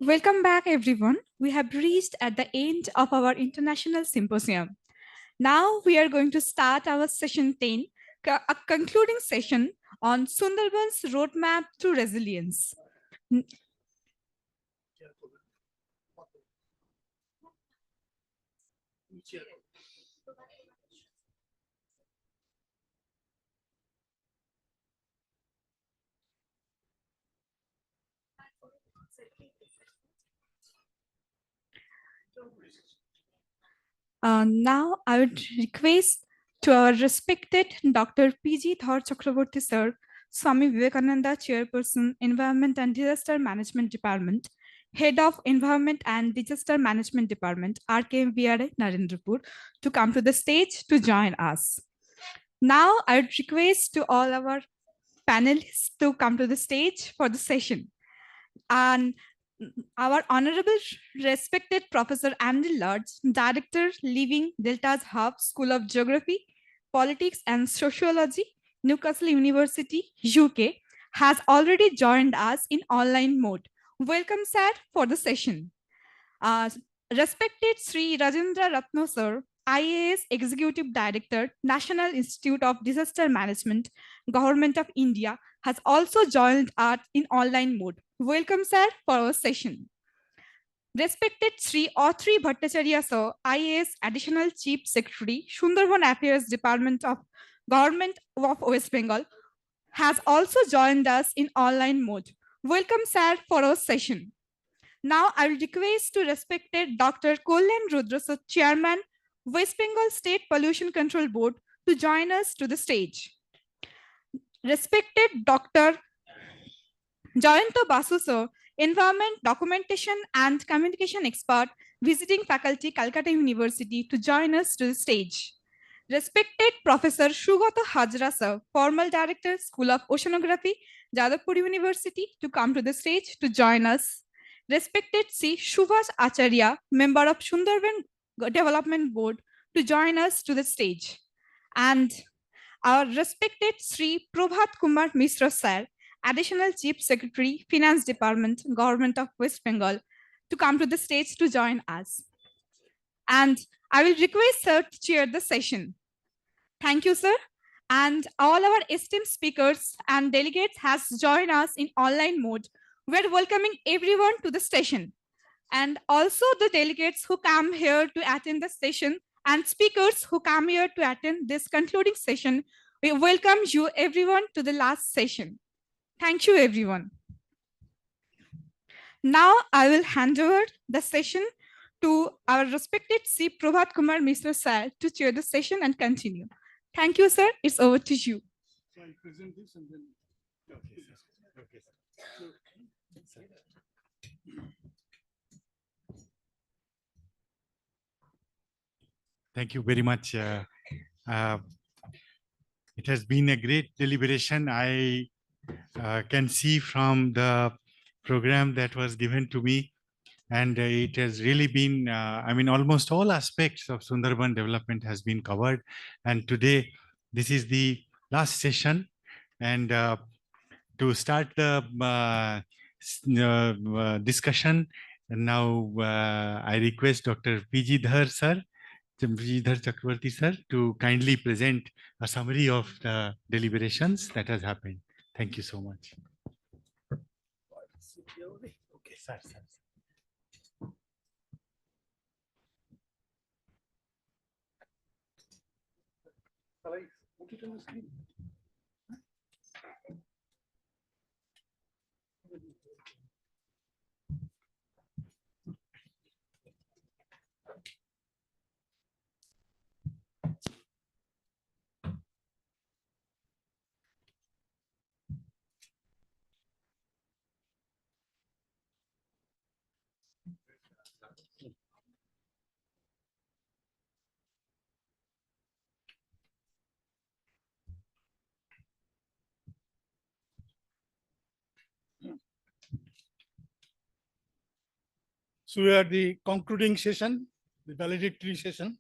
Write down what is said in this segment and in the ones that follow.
Welcome back, everyone. We have reached at the end of our international symposium. Now we are going to start our session 10, a concluding session on Sundarbans roadmap to resilience. Now I would request to our respected Dr. P.G. Thar Chakraborty sir, Swami Vivekananda Chairperson, Environment and Disaster Management Department, Head of Environment and Disaster Management Department, RKMVRA Narendrapur, to come to the stage to join us. Now I would request to all our panelists to come to the stage for the session. And our honorable respected Professor Andy Lodge, Director, Living Delta's Hub, School of Geography, Politics and Sociology, Newcastle University, UK, has already joined us in online mode. Welcome, sir, for the session. Respected Sri Rajendra Ratno, sir, IAS Executive Director, National Institute of Disaster Management, Government of India, has also joined us in online mode. Welcome, sir, for our session. Respected Sri Autry Bhattacharya, sir, IAS Additional Chief Secretary, Sundarban Affairs Department of Government of West Bengal, has also joined us in online mode. Welcome, sir, for our session. Now I will request to respected Dr. Kollan Rudra, Chairman, West Bengal State Pollution Control Board, to join us to the stage. Respected Dr. Jayanta Basu, sir, Environment, Documentation and Communication Expert, visiting faculty, Calcutta University, to join us to the stage. Respected Professor Sugata Hajra, sir, Formal Director, School of Oceanography, Jadavpur University, to come to the stage to join us. Respected C. Subhash Acharya, member of Sundarban Development Board, to join us to the stage. And our respected Sri Prabhat Kumar Mishra, sir, Additional Chief Secretary, Finance Department, Government of West Bengal, to come to the stage to join us. And I will request sir to chair the session. Thank you, sir. And all our esteemed speakers and delegates has joined us in online mode. We're welcoming everyone to the session. And also the delegates who come here to attend the session and speakers who come here to attend this concluding session, we welcome you everyone to the last session. Thank you, everyone. Now I will hand over the session to our respected C. Prabhat Kumar Mishra sir to chair the session and continue. Thank you, sir. It's over to you. So I'll present this and then. Okay, sir. Okay, sir. Thank you very much. It has been a great deliberation. I can see from the program that was given to me, and it has really been, I mean, almost all aspects of Sundarban development has been covered. And today, this is the last session. And to start the discussion, now I request Dr. P.G. Dhar, sir, Sridhar Chakraborty sir, to kindly present a summary of the deliberations that has happened. Thank you so much. Okay, sir. Shall I put it on the screen? So we are at the concluding session, the validatory session.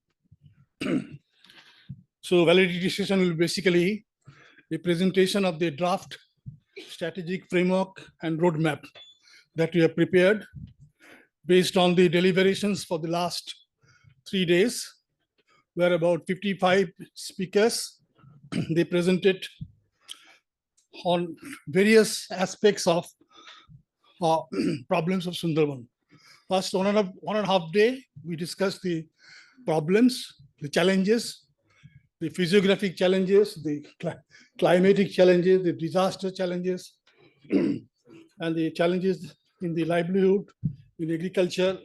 So validatory session will basically the presentation of the draft strategic framework and roadmap that we have prepared based on the deliberations for the last 3 days, where about 55 speakers they presented on various aspects of problems of Sundarban. First one and a half day, we discussed the problems, the challenges, the physiographic challenges, the climatic challenges, the disaster challenges, and the challenges in the livelihood, in agriculture,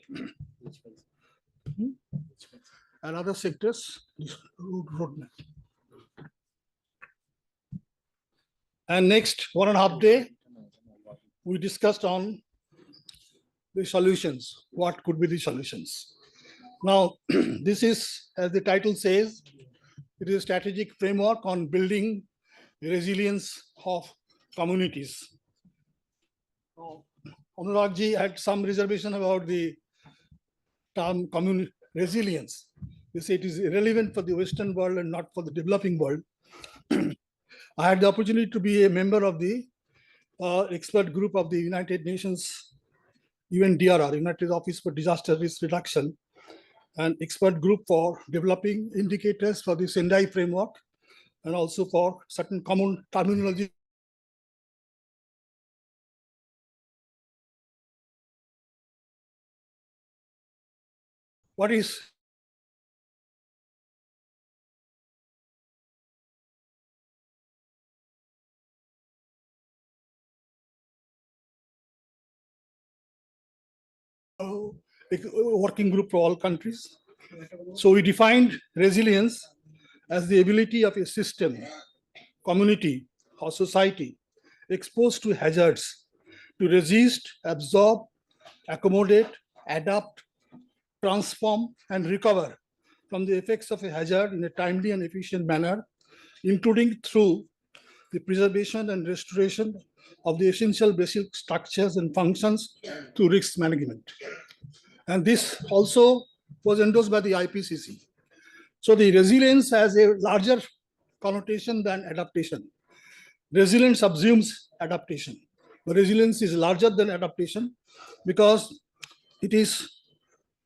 and other sectors. Roadmap. And next one and a half day, we discussed on the solutions. What could be the solutions? Now, this is, as the title says, it is a strategic framework on building the resilience of communities. Anuragji had some reservation about the term resilience. They say it is irrelevant for the Western world and not for the developing world. I had the opportunity to be a member of the expert group of the United Nations UNDRR, United Office for Disaster Risk Reduction, an expert group for developing indicators for the Sendai framework and also for certain common terminology. What is a working group for all countries? So we defined resilience as the ability of a system, community, or society exposed to hazards to resist, absorb, accommodate, adapt, transform, and recover from the effects of a hazard in a timely and efficient manner, including through the preservation and restoration of the essential basic structures and functions through risk management. And this also was endorsed by the IPCC. So the resilience has a larger connotation than adaptation. Resilience subsumes adaptation. But resilience is larger than adaptation because it is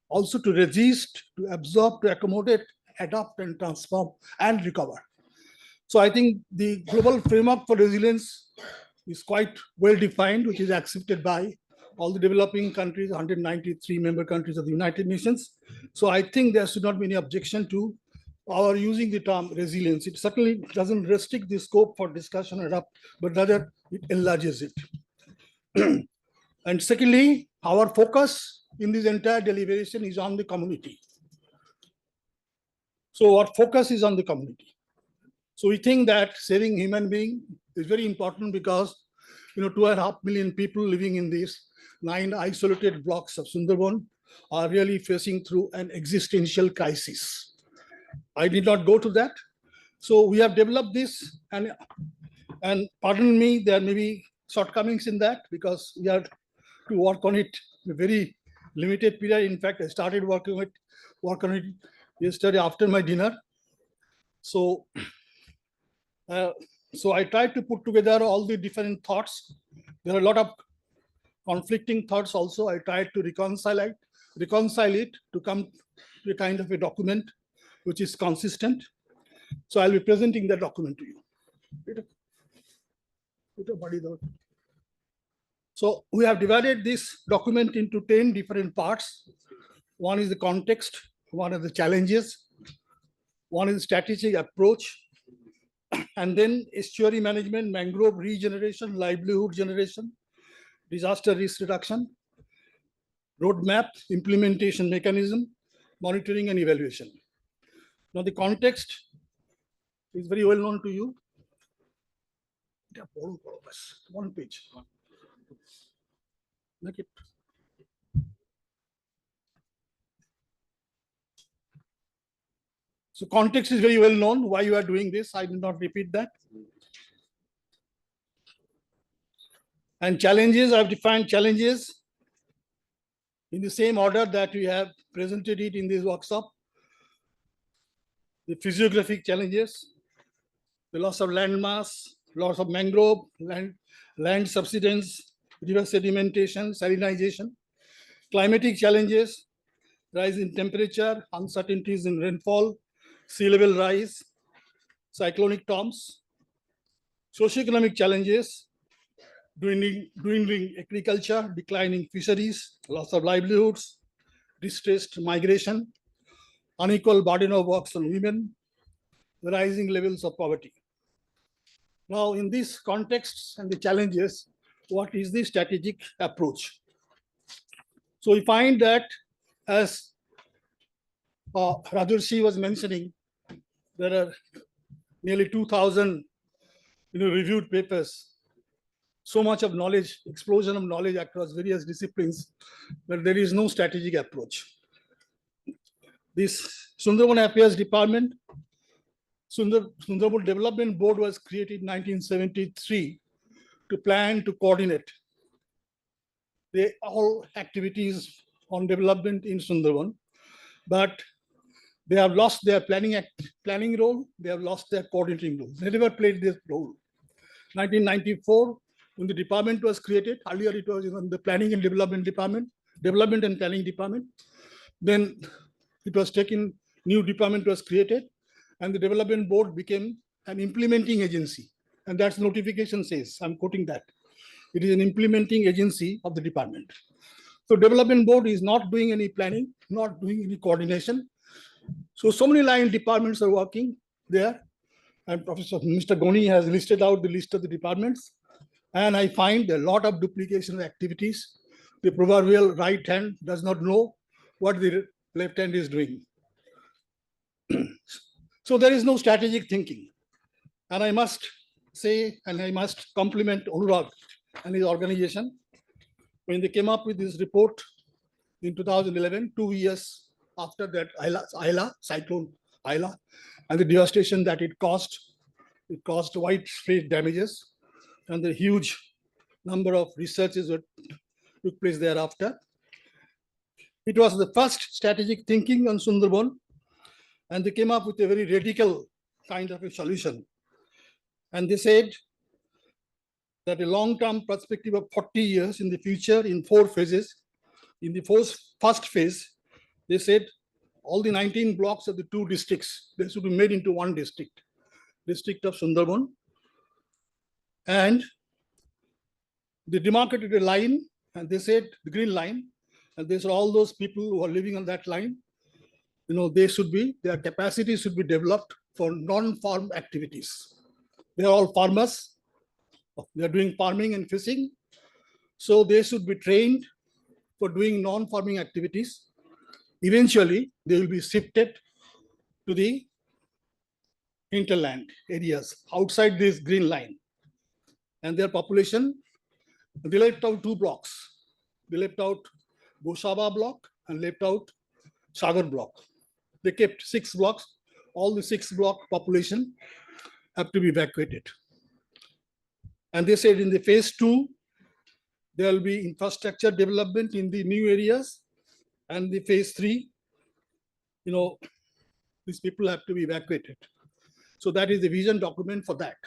also to resist, to absorb, to accommodate, adapt, and transform, and recover. So I think the global framework for resilience is quite well defined, which is accepted by all the developing countries, 193 member countries of the United Nations. So I think there should not be any objection to our using the term resilience. It certainly doesn't restrict the scope for discussion or adapt, but rather it enlarges it. And secondly, our focus in this entire deliberation is on the community. So our focus is on the community. So we think that saving human being is very important because 2.5 million people living in these 9 isolated blocks of Sundarban are really facing through an existential crisis. I did not go to that. So we have developed this, and pardon me, there may be shortcomings in that because we have to work on it in a very limited period. In fact, I started work on it yesterday after my dinner. So I tried to put together all the different thoughts. There are a lot of conflicting thoughts also. I tried to reconcile it to come to a kind of a document which is consistent. So I'll be presenting that document to you. So we have divided this document into 10 different parts. One is the context, one is the challenges, one is the strategic approach, and then estuary management, mangrove regeneration, livelihood generation, disaster risk reduction, roadmap, implementation mechanism, monitoring and evaluation. Now the context is very well known to you. One page. Make it. So context is very well known. Why you are doing this, I will not repeat that. And challenges, I've defined challenges in the same order that we have presented it in this workshop. The physiographic challenges, the loss of land mass, loss of mangrove, land subsidence, river sedimentation, salinization, climatic challenges, rise in temperature, uncertainties in rainfall, sea level rise, cyclonic storms, socioeconomic challenges, dwindling agriculture, declining fisheries, loss of livelihoods, distressed migration, unequal burden of works on women, rising levels of poverty. Now, in these contexts and the challenges, what is the strategic approach? So we find that, as Rajarshi was mentioning, there are nearly 2,000 reviewed papers, so much of knowledge, explosion of knowledge across various disciplines, but there is no strategic approach. This Sundarban Affairs Department, Sundarban Development Board was created in 1973 to plan, to coordinate all activities on development in Sundarban, but they have lost their planning role, they have lost their coordinating role. They never played this role. 1994, when the department was created, earlier it was the Planning and Development Department, Development and Planning Department. Then it was taken, new department was created, and the Development Board became an implementing agency. And that's notification says, I'm quoting that. It is an implementing agency of the department. So Development Board is not doing any planning, not doing any coordination. So many line departments are working there. And Professor Mr. Goni has listed out the list of the departments. And I find a lot of duplication of activities. The proverbial right hand does not know what the left hand is doing. So there is no strategic thinking. And I must say, and I must compliment Anurag and his organization. When they came up with this report in 2011, 2 years after that cyclone Ayla, and the devastation that it caused widespread damages, and the huge number of researches that took place thereafter. It was the first strategic thinking on Sundarban, and they came up with a very radical kind of a solution. And they said that a long-term perspective of 40 years in the future in 4 phases. In the first phase, they said all the 19 blocks of the 2 districts, they should be made into 1 district, district of Sundarban. And they demarcated a line, and they said the green line, and they said all those people who are living on that line, their capacity should be developed for non-farm activities. They are all farmers. They are doing farming and fishing. So they should be trained for doing non-farming activities. Eventually, they will be shifted to the hinterland areas outside this green line. And their population, they left out 2 blocks. They left out Goshaba block and left out Sagar block. They kept 6 blocks. All the 6 block population have to be evacuated. And they said in the phase 2, there will be infrastructure development in the new areas. And the phase 3, these people have to be evacuated. So that is the vision document for that.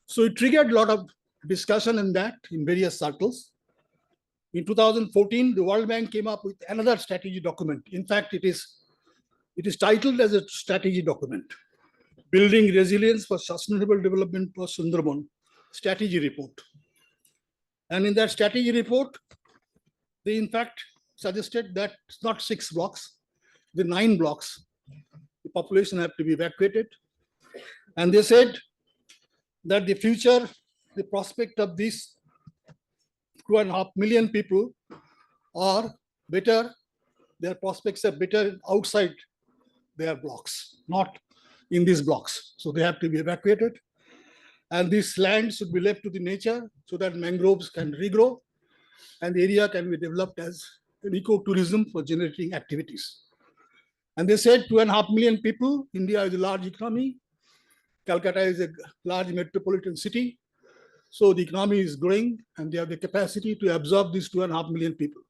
So it triggered a lot of discussion in that in various circles. In 2014, the World Bank came up with another strategy document. In fact, it is titled as a strategy document, Building Resilience for Sustainable Development for Sundarban Strategy Report. And in that strategy report, they in fact suggested that it's not 6 blocks, the 9 blocks, the population have to be evacuated. And they said that the future, the prospect of these 2.5 million people are better, their prospects are better outside their blocks, not in these blocks. So they have to be evacuated. And this land should be left to the nature so that mangroves can regrow and the area can be developed as an ecotourism for generating activities. And they said 2.5 million people, India is a large economy, Calcutta is a large metropolitan city. So the economy is growing and they have the capacity to absorb these 2.5 million people.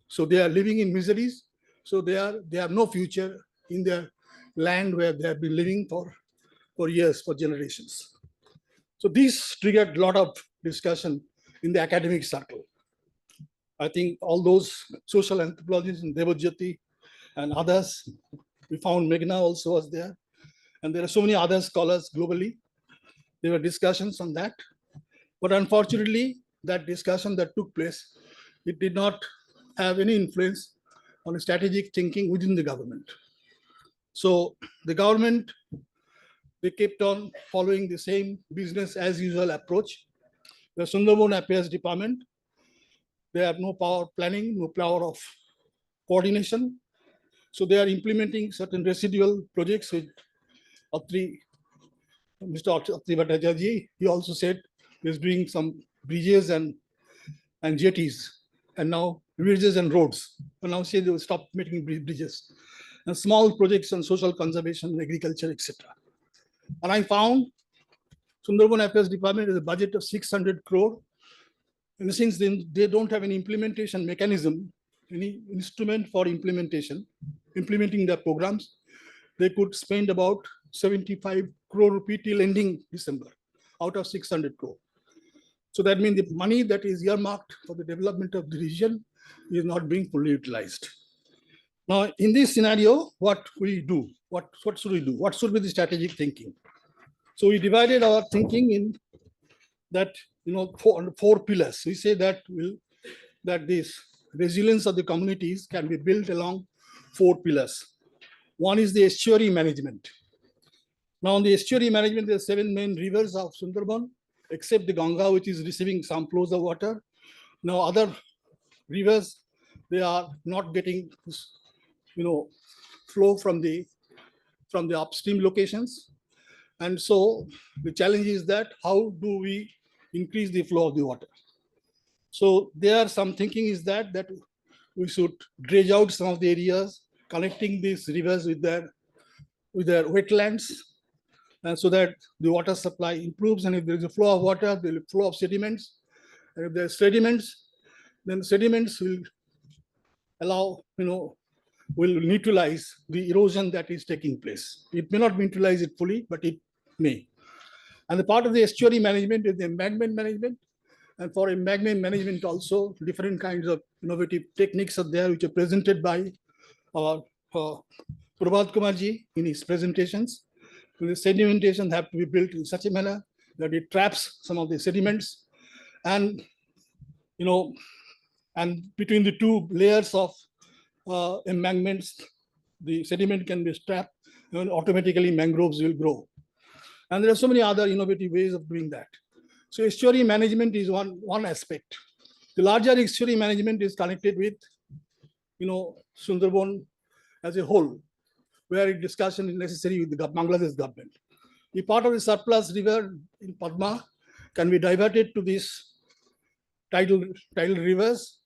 So they are living in miseries. So they have no future in their land where they have been living for years, for generations. So this triggered a lot of discussion in the academic circle. I think all those social anthropologists in Devajyoti and others, we found Meghna also was there. And there are so many other scholars globally. There were discussions on that. But unfortunately, that discussion that took place, it did not have any influence on strategic thinking within the government. So the government, they kept on following the same business as usual approach. The Sundarbans Affairs Department, they have no power planning, no power of coordination. So they are implementing certain residual projects with Atri, Mr. Atri Bhattacharya. He also said he's doing some bridges and jetties, and now bridges and roads. And now say they will stop making bridges. And small projects on social conservation, agriculture, etc. And I found Sundarbans Affairs Department has a budget of 600 crore. And since then, they don't have any implementation mechanism, any instrument for implementing their programs, they could spend about 75 crore rupee till ending December out of 600 crore. So that means the money that is earmarked for the development of the region is not being fully utilized. Now, in this scenario, what we do? What should we do? What should be the strategic thinking? So we divided our thinking in that, four pillars. We say that this resilience of the communities can be built along 4 pillars. One is the estuary management. Now, on the estuary management, there are 7 main rivers of Sundarban, except the Ganga, which is receiving some flows of water. Now, other rivers, they are not getting, flow from the upstream locations. And so the challenge is that how do we increase the flow of the water? So there are some thinking is that we should dredge out some of the areas, connecting these rivers with their wetlands, and so that the water supply improves. And if there is a flow of water, there will be flow of sediments. And if there are sediments, then sediments will allow, will neutralize the erosion that is taking place. It may not neutralize it fully, but it may. And the part of the estuary management is the embankment management. And for embankment management also, different kinds of innovative techniques are there, which are presented by our Prabhat Kumarji in his presentations. The sedimentation have to be built in such a manner that it traps some of the sediments. And, and between the 2 layers of embankments, the sediment can be trapped, and automatically mangroves will grow. And there are so many other innovative ways of doing that. So estuary management is one aspect. The larger estuary management is connected with, Sundarban as a whole, where a discussion is necessary with the Bangladesh government. The part of the surplus river in Padma can be diverted to these tidal rivers,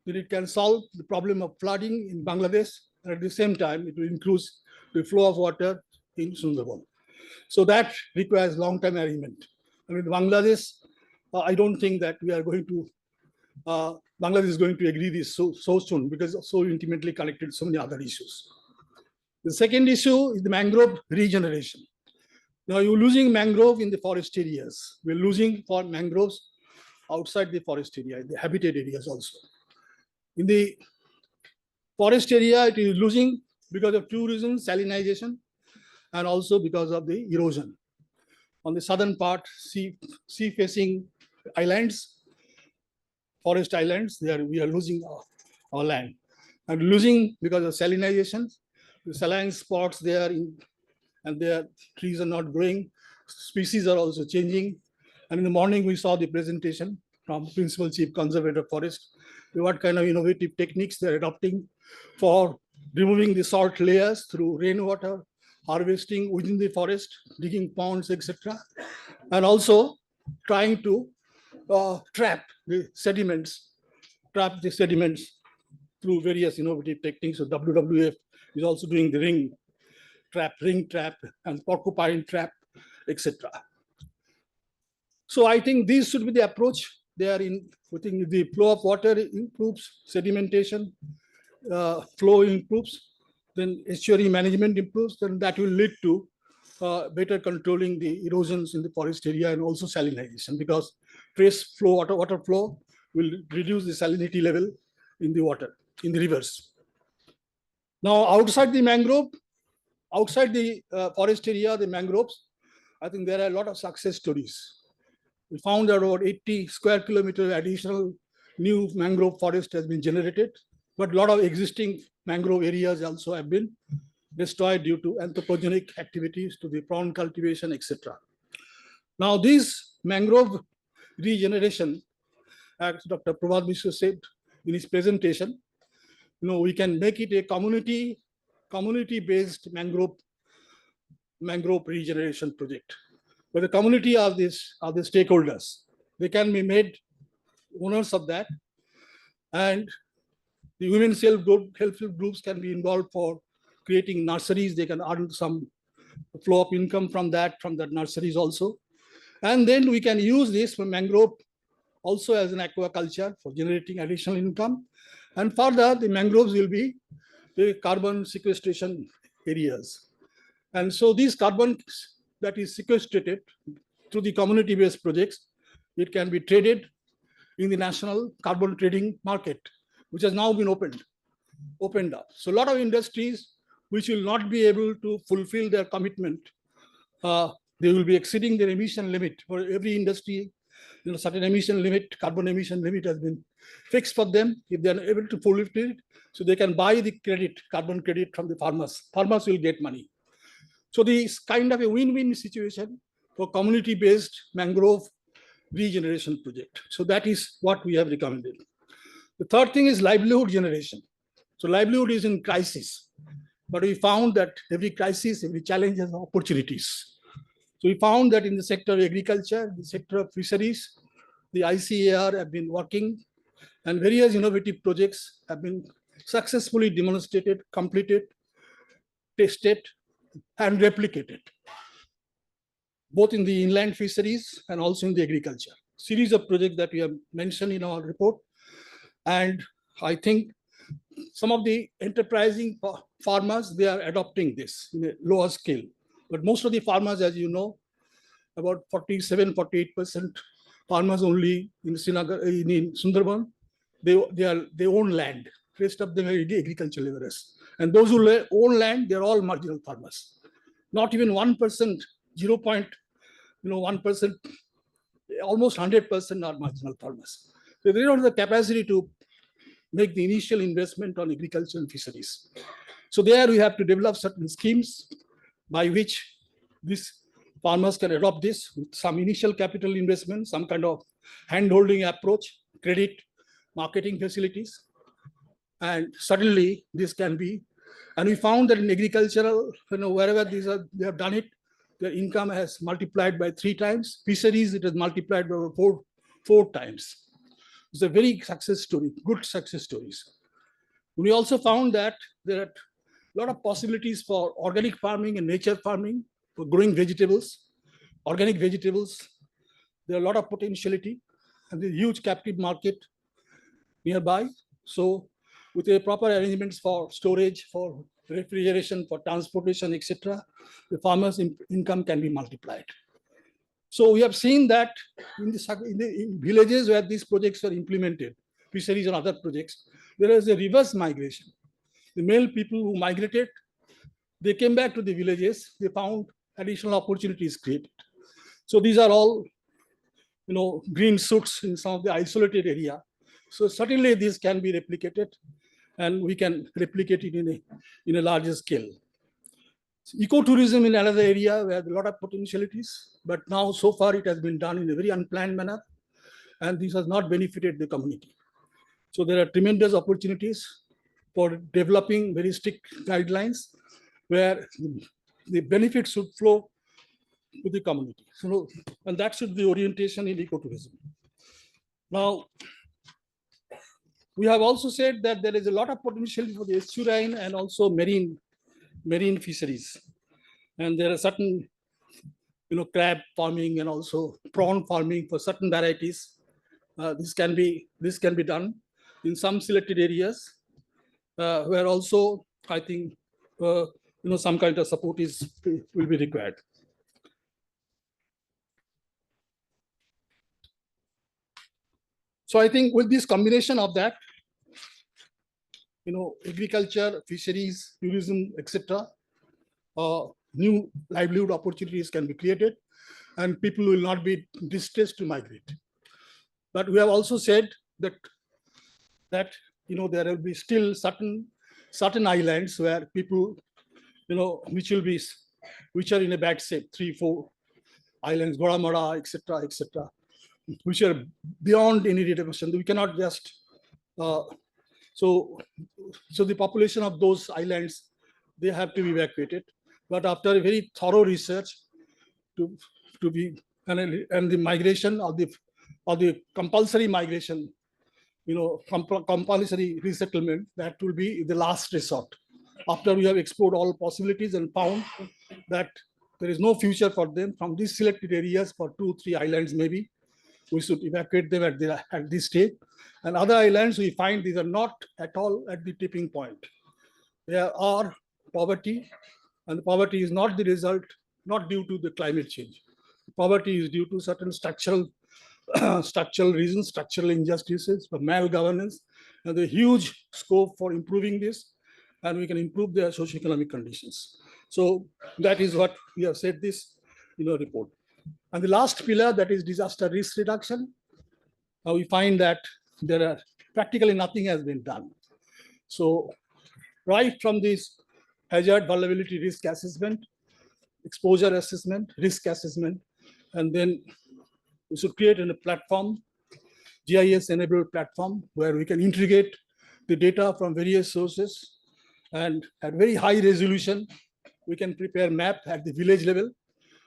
then it can solve the problem of flooding in Bangladesh, and at the same time, it will increase the flow of water in Sundarban. So that requires long-term arrangement. I mean, Bangladesh, I don't think that we are going to, Bangladesh is going to agree this so soon, because it's so intimately connected to so many other issues. The second issue is the mangrove regeneration. Now you're losing mangrove in the forest areas. We're losing for mangroves outside the forest area, the habitat areas also. In the forest area, it is losing because of 2 reasons, salinization, and also because of the erosion. On the southern part, sea-facing islands, forest islands, we are losing our land. And losing because of salinization, the saline spots there, and their trees are not growing. Species are also changing. And in the morning, we saw the presentation from Principal Chief Conservator Forest, what kind of innovative techniques they're adopting for removing the salt layers through rainwater harvesting within the forest, digging ponds, etc. And also trying to trap the sediments through various innovative techniques. So WWF is also doing the ring trap, and porcupine trap, etc. So I think these should be the approach. They are in, I think the flow of water improves, sedimentation flow improves, then estuary management improves, then that will lead to better controlling the erosions in the forest area and also salinization, because trace flow, water flow will reduce the salinity level in the water, in the rivers. Now, outside the mangrove, outside the forest area, the mangroves, I think there are a lot of success stories. We found that about 80 square kilometer additional new mangrove forest has been generated, but a lot of existing mangrove areas also have been destroyed due to anthropogenic activities, to the prawn cultivation, etc. Now, this mangrove regeneration, as Dr. Prabhat Mishra said in his presentation, we can make it a community-based mangrove regeneration project, where the community are the stakeholders. They can be made owners of that, and the women self-help groups can be involved for creating nurseries. They can earn some flow of income from the nurseries also. And then we can use this for mangrove also as an aquaculture for generating additional income. And further, the mangroves will be the carbon sequestration areas. And so these carbon that is sequestrated through the community-based projects, it can be traded in the national carbon trading market, which has now been opened up. So a lot of industries which will not be able to fulfill their commitment, they will be exceeding their emission limit. For every industry, certain emission limit, carbon emission limit has been fixed for them. If they are able to fulfill it, so they can buy the carbon credit from the farmers. Farmers will get money. So this kind of a win-win situation for community-based mangrove regeneration project. So that is what we have recommended. The third thing is livelihood generation. So livelihood is in crisis, but we found that every crisis, every challenge has opportunities. So we found that in the sector of agriculture, the sector of fisheries, the ICAR have been working, and various innovative projects have been successfully demonstrated, completed, tested, and replicated, both in the inland fisheries and also in the agriculture. Series of projects that we have mentioned in our report. And I think some of the enterprising farmers, they are adopting this in a lower scale. But most of the farmers, as you know, about 47-48% farmers only in Sundarbans, they own land. Rest of them are agricultural laborers. And those who own land, they're all marginal farmers. Not even 1%, 0.1%, almost 100% are marginal farmers. So they don't have the capacity to make the initial investment on agriculture and fisheries. So there we have to develop certain schemes by which these farmers can adopt this with some initial capital investment, some kind of hand-holding approach, credit, marketing facilities. And suddenly this can be, and we found that in agricultural, wherever they have done it, their income has multiplied by 3 times. Fisheries, it has multiplied by 4 times. It's a very success story, good success stories. We also found that there are a lot of possibilities for organic farming and nature farming, for growing vegetables, organic vegetables. There are a lot of potentiality and the huge captive market nearby. So with a proper arrangements for storage, for refrigeration, for transportation, etc., the farmers' income can be multiplied. So we have seen that in villages where these projects are implemented, fisheries and other projects, there is a reverse migration. The male people who migrated, they came back to the villages, they found additional opportunities created. So these are all, green shoots in some of the isolated area. So certainly this can be replicated, and we can replicate it in a larger scale. Ecotourism in another area where there are a lot of potentialities, but now so far it has been done in a very unplanned manner, and this has not benefited the community. So there are tremendous opportunities for developing very strict guidelines where the benefits should flow to the community. So, and that should be orientation in ecotourism. Now, we have also said that there is a lot of potential for the estuarine and also marine fisheries. And there are certain, crab farming and also prawn farming for certain varieties. This can be done in some selected areas where also I think some kind of support will be required. So I think with this combination of that, agriculture, fisheries, tourism, etc., new livelihood opportunities can be created, and people will not be distressed to migrate. But we have also said that there will be still certain islands where people, which are in a bad shape, 3-4 islands, Goramara, etc., which are beyond any redemption. We cannot just so the population of those islands, they have to be evacuated. But after a very thorough research, to be and the migration of the compulsory migration, compulsory resettlement, that will be the last resort. After we have explored all possibilities and found that there is no future for them from these selected areas, for 2-3 islands maybe, we should evacuate them at this stage. And other islands, we find these are not at all at the tipping point. There are poverty, and poverty is not the result, not due to the climate change. Poverty is due to certain structural reasons, structural injustices, for malgovernance, and the huge scope for improving this, and we can improve their socioeconomic conditions. So that is what we have said this report. And the last pillar, that is disaster risk reduction, we find that there are practically nothing has been done. So right from this hazard vulnerability risk assessment, exposure assessment, risk assessment, and then we should create a platform, GIS-enabled platform, where we can integrate the data from various sources, and at very high resolution, we can prepare map at the village level,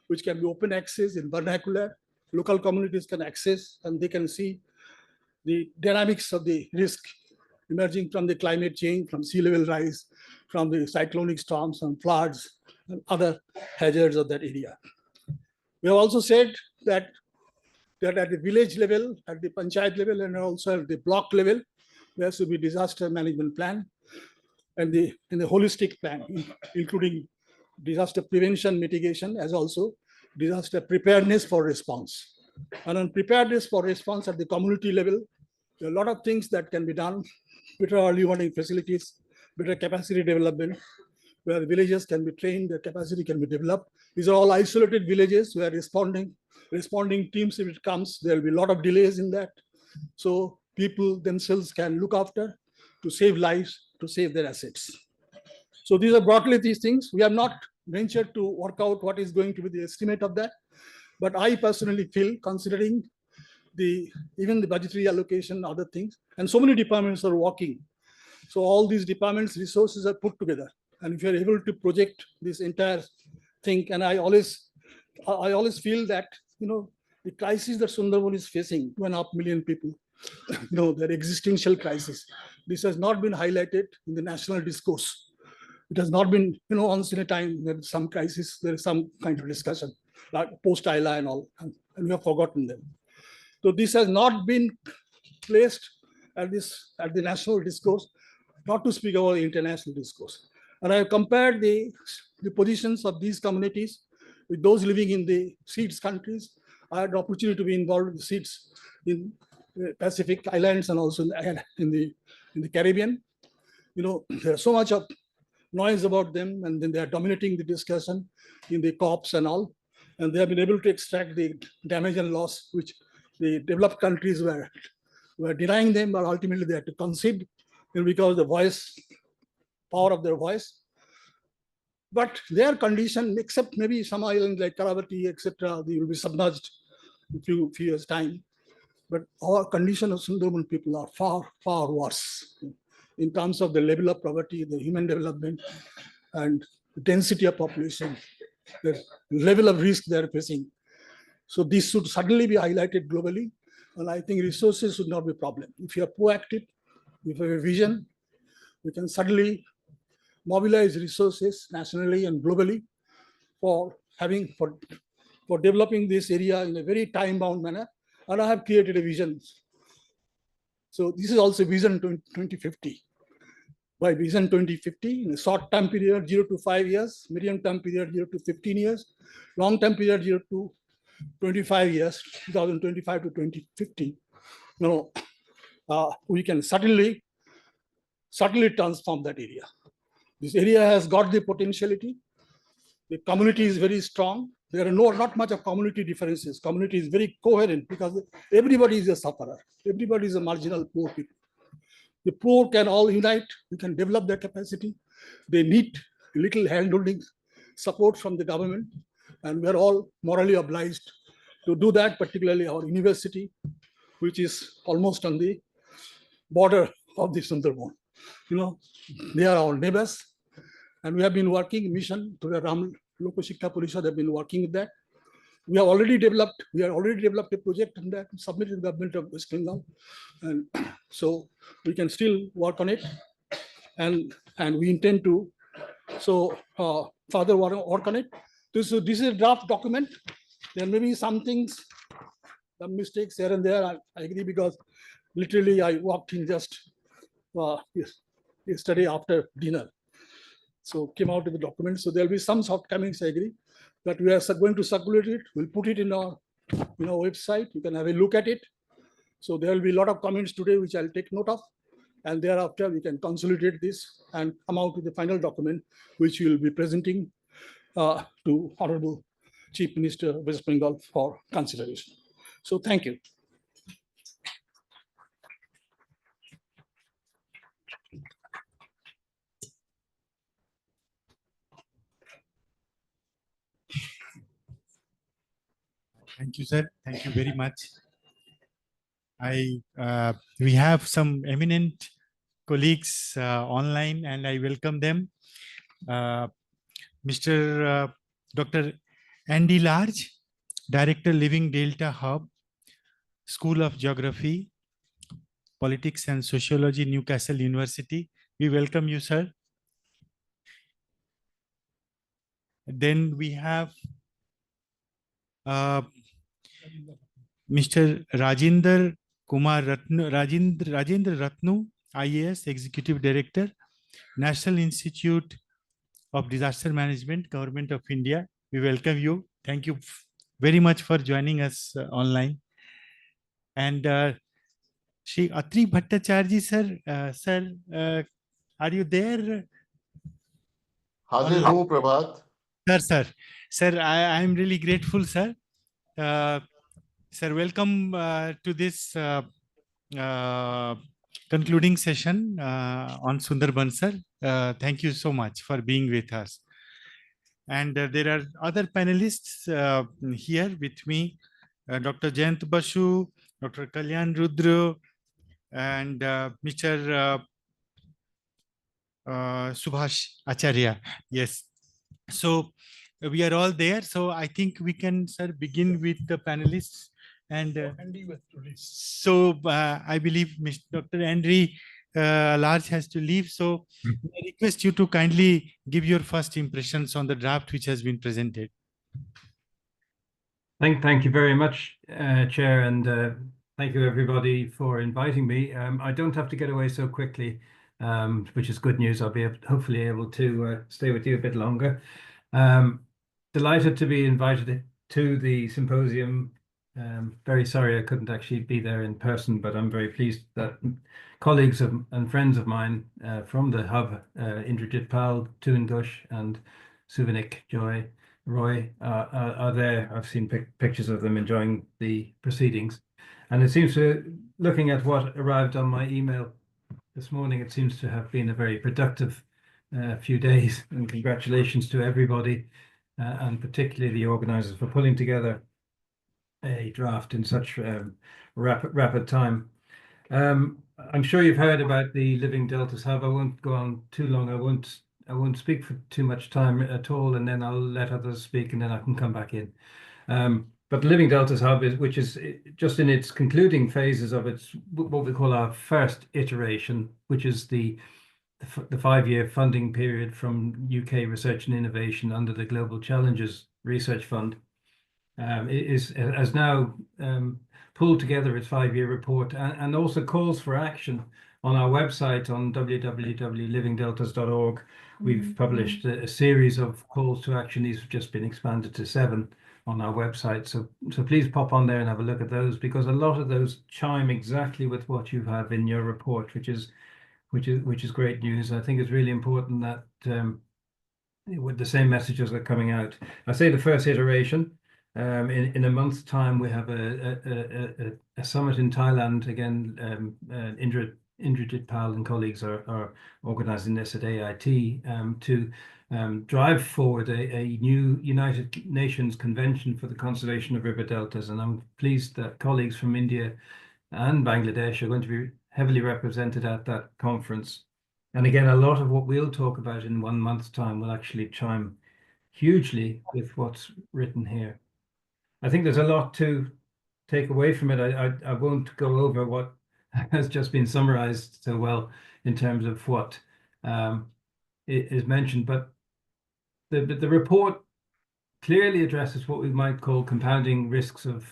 which can be open access in vernacular. Local communities can access, and they can see the dynamics of the risk emerging from the climate change, from sea level rise, from the cyclonic storms and floods and other hazards of that area. We have also said that at the village level, at the panchayat level, and also at the block level, there should be disaster management plan, and the holistic plan, including disaster prevention mitigation, as also disaster preparedness for response. And on preparedness for response at the community level, there are a lot of things that can be done: better early warning facilities, better capacity development, where villages can be trained, their capacity can be developed. These are all isolated villages where responding teams, if it comes, there will be a lot of delays in that. So people themselves can look after to save lives, to save their assets. So these are broadly these things. We have not ventured to work out what is going to be the estimate of that. But I personally feel, considering even the budgetary allocation, other things, and so many departments are working. So all these departments' resources are put together. And if you're able to project this entire thing, and I always feel that, the crisis that Sundarbans is facing, 2.5 million people, their existential crisis, this has not been highlighted in the national discourse. It has not been, once in a time, there is some crisis, there is some kind of discussion, like post-ILA and all, and we have forgotten them. So this has not been placed at the national discourse, not to speak about the international discourse. And I have compared the positions of these communities with those living in the SEEDS countries. I had the opportunity to be involved in the SEEDS in Pacific Islands and also in the Caribbean. There's so much of noise about them, and then they are dominating the discussion in the COPs and all. And they have been able to extract the damage and loss which the developed countries were denying them, but ultimately they had to concede, because the power of their voice. But their condition, except maybe some islands like Karavati, etc., they will be submerged in a few years' time. But our condition of Sundarban people are far, far worse in terms of the level of poverty, the human development, and the density of population, the level of risk they are facing. So this should suddenly be highlighted globally, and I think resources should not be a problem. If you are proactive, if you have a vision, we can suddenly mobilize resources nationally and globally for developing this area in a very time-bound manner. And I have created a vision. So this is also Vision 2050. By Vision 2050, in a short-term period, 0 to 5 years, medium-term period, 0 to 15 years, long-term period, 0 to 25 years, 2025 to 2050. we can certainly transform that area. This area has got the potentiality. The community is very strong. There are not much of community differences. Community is very coherent because everybody is a sufferer. Everybody is a marginal poor people. The poor can all unite. We can develop their capacity. They need little handholding support from the government, and we are all morally obliged to do that, particularly our university, which is almost on the border of the Sundarbans. They are our neighbors, and we have been working mission to the Ram Loko Shikha Parishad have been working with that. We have already developed a project on that, submitted to the government of West Bengal, and so we can still work on it, and we intend to further work on it. This is a draft document. There may be some things, some mistakes here and there. I agree, because literally I walked in just yesterday after dinner, so came out with the document. So there will be some shortcomings, I agree, but we are going to circulate it. We'll put it in our website. You can have a look at it. So there will be a lot of comments today, which I'll take note of, and thereafter we can consolidate this and come out with the final document, which we will be presenting to Honorable Chief Minister of West Bengal for consideration. So thank you. Thank you, sir. Thank you very much. We have some eminent colleagues online, and I welcome them. Mr. Dr. Andy Large, Director, Living Delta Hub, School of Geography, Politics and Sociology, Newcastle University. We welcome you, sir. Then we have Mr. Rajendra Ratnu, IAS, Executive Director, National Institute of Disaster Management, Government of India. We welcome you. Thank you very much for joining us online. And Shri Atri Bhattacharya, sir, are you there? Hadir hu, Prabhat. Sir, I am really grateful, sir. Sir, welcome to this concluding session on Sundarbans, sir. Thank you so much for being with us. And there are other panelists here with me, Dr. Jayant Basu, Dr. Kalyan Rudra, and Mr. Subhash Acharya. Yes. So we are all there. So I think we can, sir, begin with the panelists. And so I believe Mr. Dr. Andy Large has to leave. So I request you to kindly give your first impressions on the draft which has been presented. Thank you very much, Chair, and thank you everybody for inviting me. I don't have to get away so quickly, which is good news. I'll be hopefully able to stay with you a bit longer. Delighted to be invited to the symposium. Very sorry I couldn't actually be there in person, but I'm very pleased that colleagues and friends of mine from the hub, Indrajit Pal, Toon Gush, and Suvanik Roy are there. I've seen pictures of them enjoying the proceedings, and it seems to, looking at what arrived on my email this morning, it seems to have been a very productive few days, and congratulations to everybody, and particularly the organizers for pulling together a draft in such rapid time. I'm sure you've heard about the Living Deltas Hub. I won't go on too long. I won't speak for too much time at all, and then I'll let others speak, and then I can come back in. But Living Deltas Hub which is just in its concluding phases of its what we call our first iteration, which is the 5-year funding period from UK Research and Innovation under the Global Challenges Research Fund. Has now pulled together its 5-year report and also calls for action on our website on www.livingdeltas.org. We've published a series of calls to action. These have just been expanded to 7 on our website. So please pop on there and have a look at those, because a lot of those chime exactly with what you have in your report, which is great news. I think it's really important that with the same messages are coming out. I say the first iteration. In a month's time, we have a summit in Thailand again. Indrajit Pal and colleagues are organizing this at AIT to drive forward a new United Nations Convention for the Conservation of River Deltas. And I'm pleased that colleagues from India and Bangladesh are going to be heavily represented at that conference. And again, a lot of what we'll talk about in 1 month's time will actually chime hugely with what's written here. I think there's a lot to take away from it. I won't go over what has just been summarized so well in terms of what is mentioned, but the report clearly addresses what we might call compounding risks of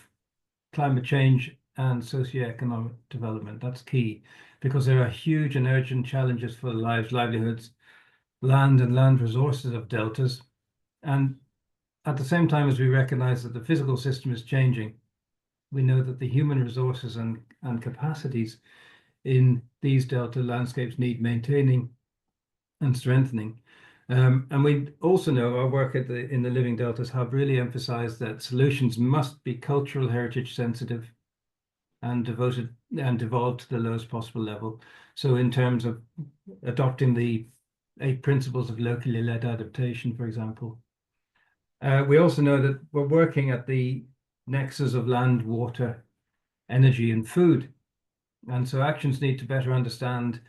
climate change and socioeconomic development. That's key, because there are huge and urgent challenges for the lives, livelihoods, land and land resources of deltas. And at the same time as we recognize that the physical system is changing, we know that the human resources and capacities in these delta landscapes need maintaining and strengthening. And we also know our work in the Living Deltas Hub really emphasized that solutions must be cultural heritage sensitive and devoted and devolved to the lowest possible level. So in terms of adopting the 8 principles of locally led adaptation, for example. We also know that we're working at the nexus of land, water, energy, and food. And so actions need to better understand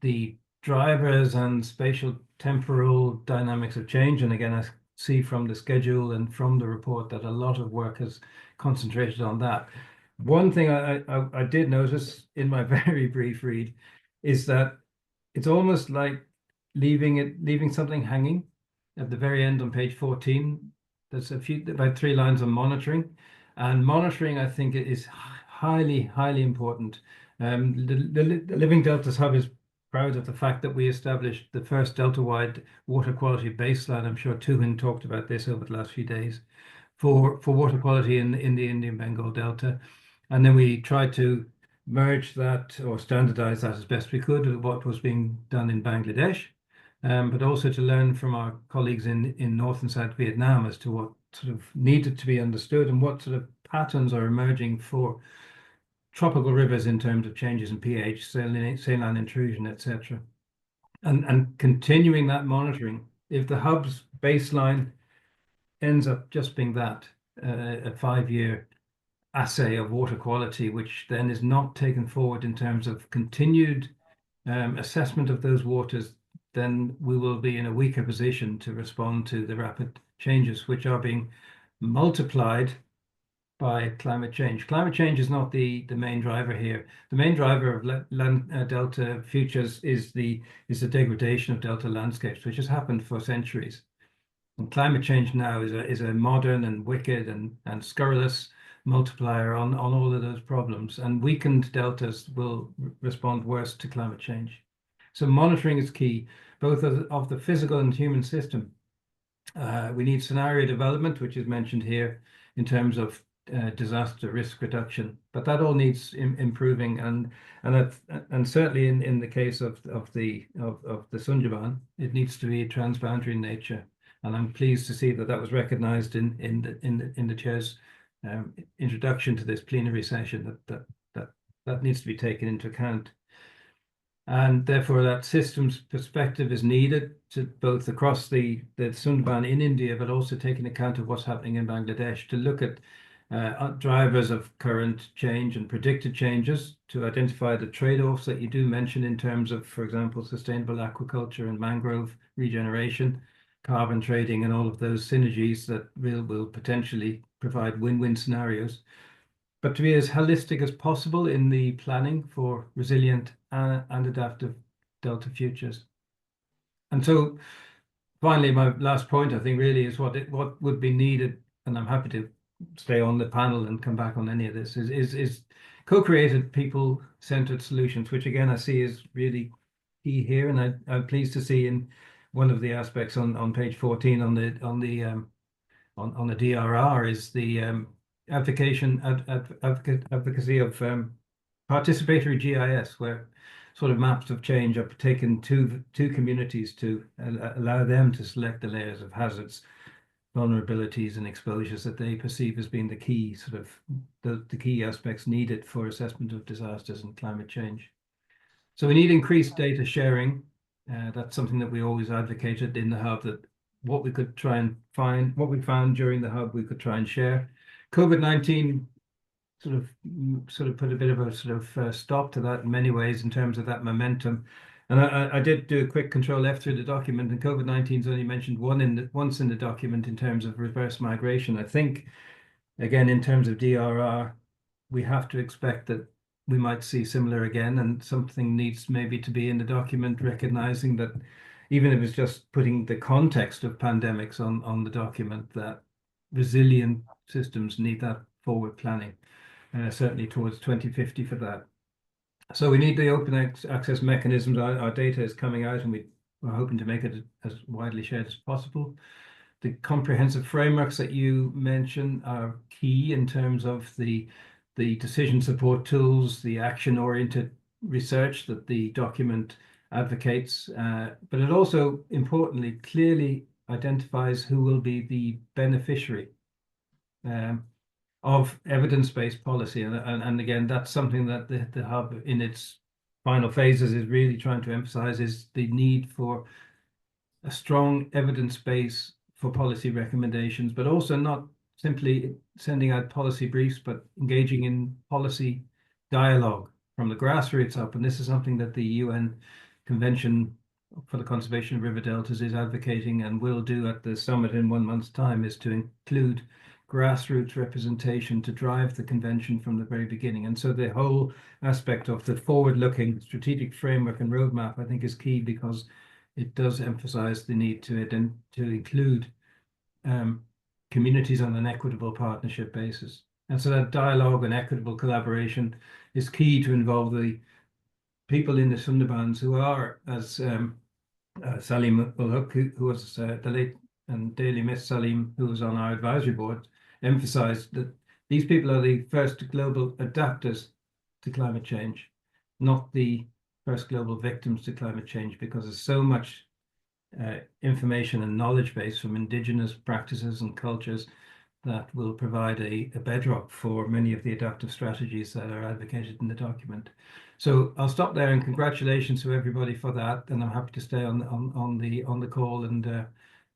the drivers and spatial temporal dynamics of change. And again, I see from the schedule and from the report that a lot of work has concentrated on that. One thing I did notice in my very brief read is that it's almost like leaving something hanging at the very end on page 14. There's about 3 lines on monitoring, and monitoring, I think, is highly important. The Living Deltas Hub is proud of the fact that we established the first delta-wide water quality baseline. I'm sure Tuhin talked about this over the last few days for water quality in the Indian Bengal Delta. And then we tried to merge that or standardize that as best we could with what was being done in Bangladesh, but also to learn from our colleagues in North and South Vietnam as to what sort of needed to be understood and what sort of patterns are emerging for tropical rivers in terms of changes in pH, saline intrusion, etc. And continuing that monitoring. If the hub's baseline ends up just being that, a 5-year assay of water quality, which then is not taken forward in terms of continued assessment of those waters, then we will be in a weaker position to respond to the rapid changes which are being multiplied by climate change. Climate change is not the main driver here. The main driver of land delta futures is the degradation of delta landscapes, which has happened for centuries. And climate change now is a modern and wicked and scurrilous multiplier on all of those problems, and weakened deltas will respond worse to climate change. So monitoring is key, both of the physical and human system. We need scenario development, which is mentioned here in terms of disaster risk reduction, but that all needs improving, and certainly in the case of the Sundarbans, it needs to be transboundary in nature. And I'm pleased to see that was recognized in the chair's introduction to this plenary session, that needs to be taken into account. And therefore that systems perspective is needed to both across the Sundarban in India, but also taking account of what's happening in Bangladesh, to look at drivers of current change and predicted changes, to identify the trade-offs that you do mention in terms of, for example, sustainable aquaculture and mangrove regeneration, carbon trading, and all of those synergies that will potentially provide win-win scenarios, but to be as holistic as possible in the planning for resilient and adaptive delta futures. And so finally, my last point, I think, really is what would be needed, and I'm happy to stay on the panel and come back on any of this, is co-created people-centered solutions, which again I see is really key here. And I'm pleased to see in one of the aspects on page 14 on the on the DRR is the advocacy of participatory GIS, where sort of maps of change are taken to two communities to allow them to select the layers of hazards, vulnerabilities and exposures that they perceive as being the key sort of the key aspects needed for assessment of disasters and climate change. So we need increased data sharing. That's something that we always advocated in the hub, that what we could try and find, what we found during the hub, we could try and share. COVID-19 sort of put a bit of a sort of stop to that in many ways in terms of that momentum. And I did do a quick Control F through the document, and COVID-19 is only mentioned once in the document in terms of reverse migration. I think, again, in terms of DRR, we have to expect that we might see similar again, and something needs maybe to be in the document, recognizing that even if it's just putting the context of pandemics on the document, that resilient systems need that forward planning, certainly towards 2050 for that. So we need the open access mechanisms. Our data is coming out, and we're hoping to make it as widely shared as possible. The comprehensive frameworks that you mentioned are key in terms of the decision support tools, the action-oriented research that the document advocates, but it also, importantly, clearly identifies who will be the beneficiary of evidence-based policy. And again, that's something that the hub in its final phases is really trying to emphasize, is the need for a strong evidence base for policy recommendations, but also not simply sending out policy briefs, but engaging in policy dialogue from the grassroots up. And this is something that the UN Convention for the Conservation of River Deltas is advocating and will do at the summit in 1 month's time, is to include grassroots representation to drive the convention from the very beginning. And so the whole aspect of the forward-looking strategic framework and roadmap, I think, is key, because it does emphasize the need to include communities on an equitable partnership basis. And so that dialogue and equitable collaboration is key to involve the people in the Sundarbans who are, as Salim Ulhuk, who was the late and dearly missed Salim, who was on our advisory board, emphasized that these people are the first global adapters to climate change, not the first global victims to climate change, because there's so much information and knowledge base from indigenous practices and cultures that will provide a bedrock for many of the adaptive strategies that are advocated in the document. So I'll stop there, and congratulations to everybody for that. And I'm happy to stay on the call and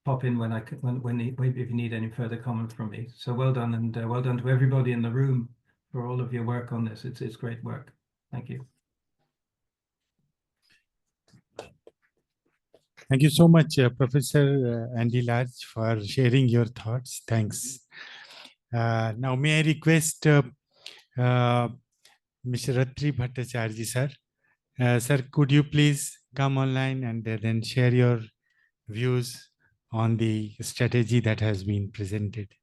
pop in if you need any further comment from me. So well done, and well done to everybody in the room for all of your work on this. It's great work. Thank you. Thank you so much, Professor Andy Large, for sharing your thoughts. Thanks. Now, may I request Mr. Ratri Bhattacharya, sir. Sir, could you please come online and then share your views on the strategy that has been presented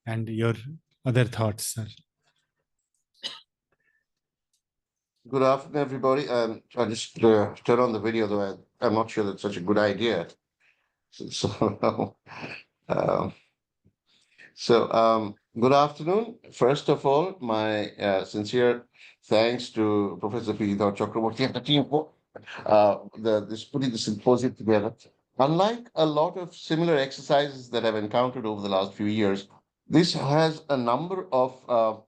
and your other thoughts, sir? Good afternoon, everybody. I'll just turn on the video, though I'm not sure that's such a good idea. Good afternoon. First of all, my sincere thanks to Professor P. Chakraborty and the team for putting the symposium together. Unlike a lot of similar exercises that I've encountered over the last few years, this has a number of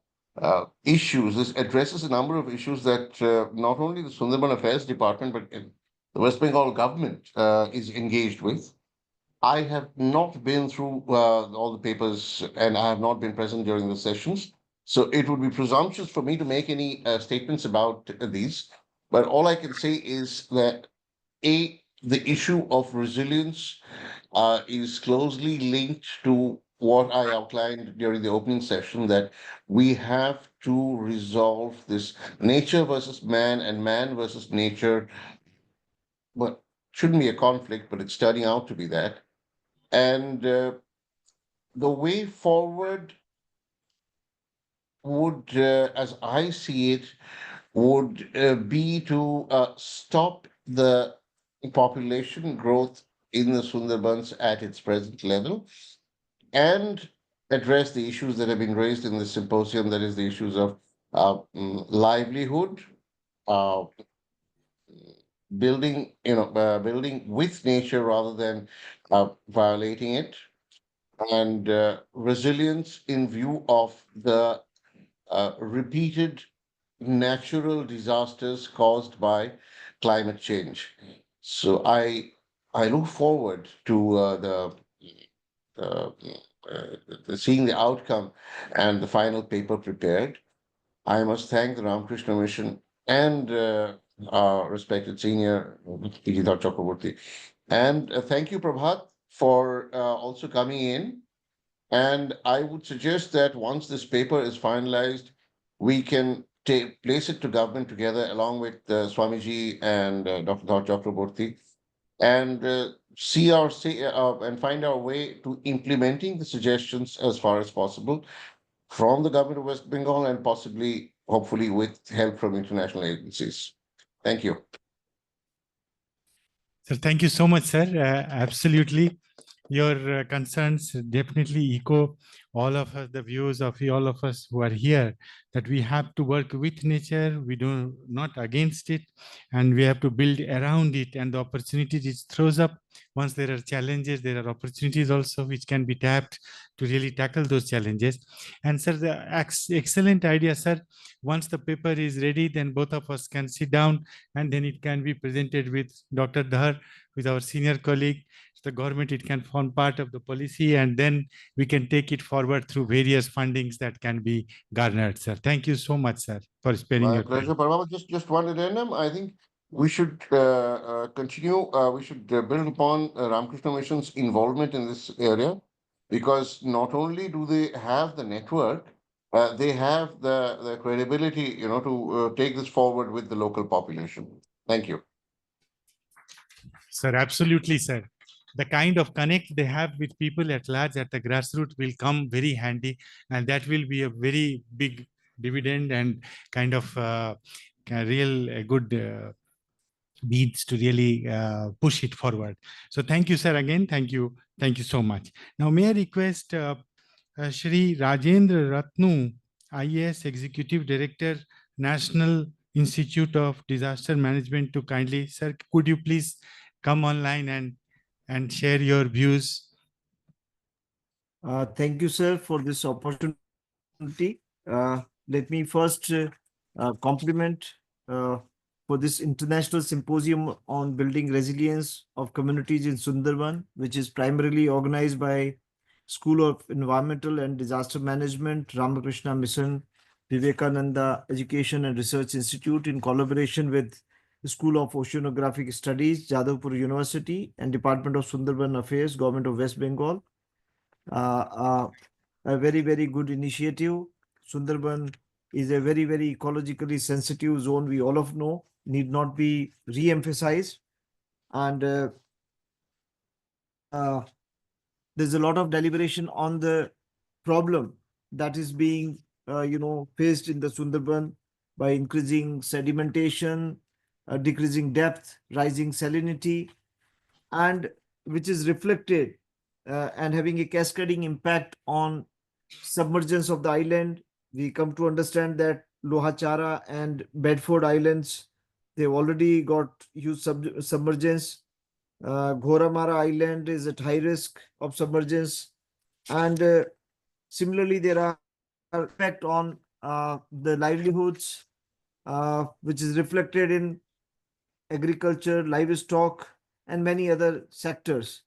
issues. This addresses a number of issues that not only the Sundarban Affairs Department, but the West Bengal government is engaged with. I have not been through all the papers, and I have not been present during the sessions. So it would be presumptuous for me to make any statements about these. But all I can say is that the issue of resilience is closely linked to what I outlined during the opening session, that we have to resolve this nature versus man and man versus nature. But shouldn't be a conflict, but it's turning out to be that. And the way forward would, as I see it, would be to stop the population growth in the Sundarbans at its present level, and address the issues that have been raised in this symposium, that is the issues of livelihood, uh, building, building with nature rather than violating it, and resilience in view of the repeated natural disasters caused by climate change. So I look forward to uh, seeing the outcome and the final paper prepared. I must thank the Ramakrishna Mission and our respected senior Pijita Chakraborty. And thank you, Prabhat, for also coming in. And I would suggest that once this paper is finalized, we can place it to government together along with Swamiji and Dr. Chakraborty, and and find our way to implementing the suggestions as far as possible from the government of West Bengal and possibly, hopefully, with help from international agencies. Thank you. Sir, thank you so much, sir. Absolutely. Your concerns definitely echo all of us, the views of all of us who are here, that we have to work with nature, we do not against it, and we have to build around it, and the opportunities it throws up. Once there are challenges, there are opportunities also which can be tapped to really tackle those challenges. And sir, the excellent idea, sir. Once the paper is ready, then both of us can sit down and then it can be presented with Dr. Dhar, with our senior colleague, the government. It can form part of the policy, and then we can take it forward through various fundings that can be garnered, sir. Thank you so much, sir, for sparing My your pleasure, time. Parama. Just one addendum. I think we should continue. We should build upon Ramakrishna Mission's involvement in this area, because not only do they have the network, they have the credibility, to take this forward with the local population. Thank you. Sir, absolutely, sir. The kind of connect they have with people at large at the grassroots will come very handy, and that will be a very big dividend and kind of a real good needs to really push it forward. So thank you, sir, again. Thank you. Thank you so much. Now, may I request Shri Rajendra Ratnu, IAS Executive Director, National Institute of Disaster Management, to kindly, sir, could you please come online and share your views? Thank you, sir, for this opportunity. Let me first compliment for this international symposium on building resilience of communities in Sundarban, which is primarily organized by School of Environmental and Disaster Management, Ramakrishna Mission, Vivekananda Education and Research Institute, in collaboration with the School of Oceanographic Studies, Jadavpur University, and Department of Sundarban Affairs, Government of West Bengal. A very, very good initiative. Sundarban is a very, very ecologically sensitive zone. We all of know, need not be re-emphasized. And there's a lot of deliberation on the problem that is being, faced in the Sundarban by increasing sedimentation, decreasing depth, rising salinity, and which is reflected and having a cascading impact on submergence of the island. We come to understand that Lohachara and Bedford Islands, they've already got huge submergence. Ghoramara Island is at high risk of submergence. And similarly, there are effect on the livelihoods, which is reflected in agriculture, livestock, and many other sectors.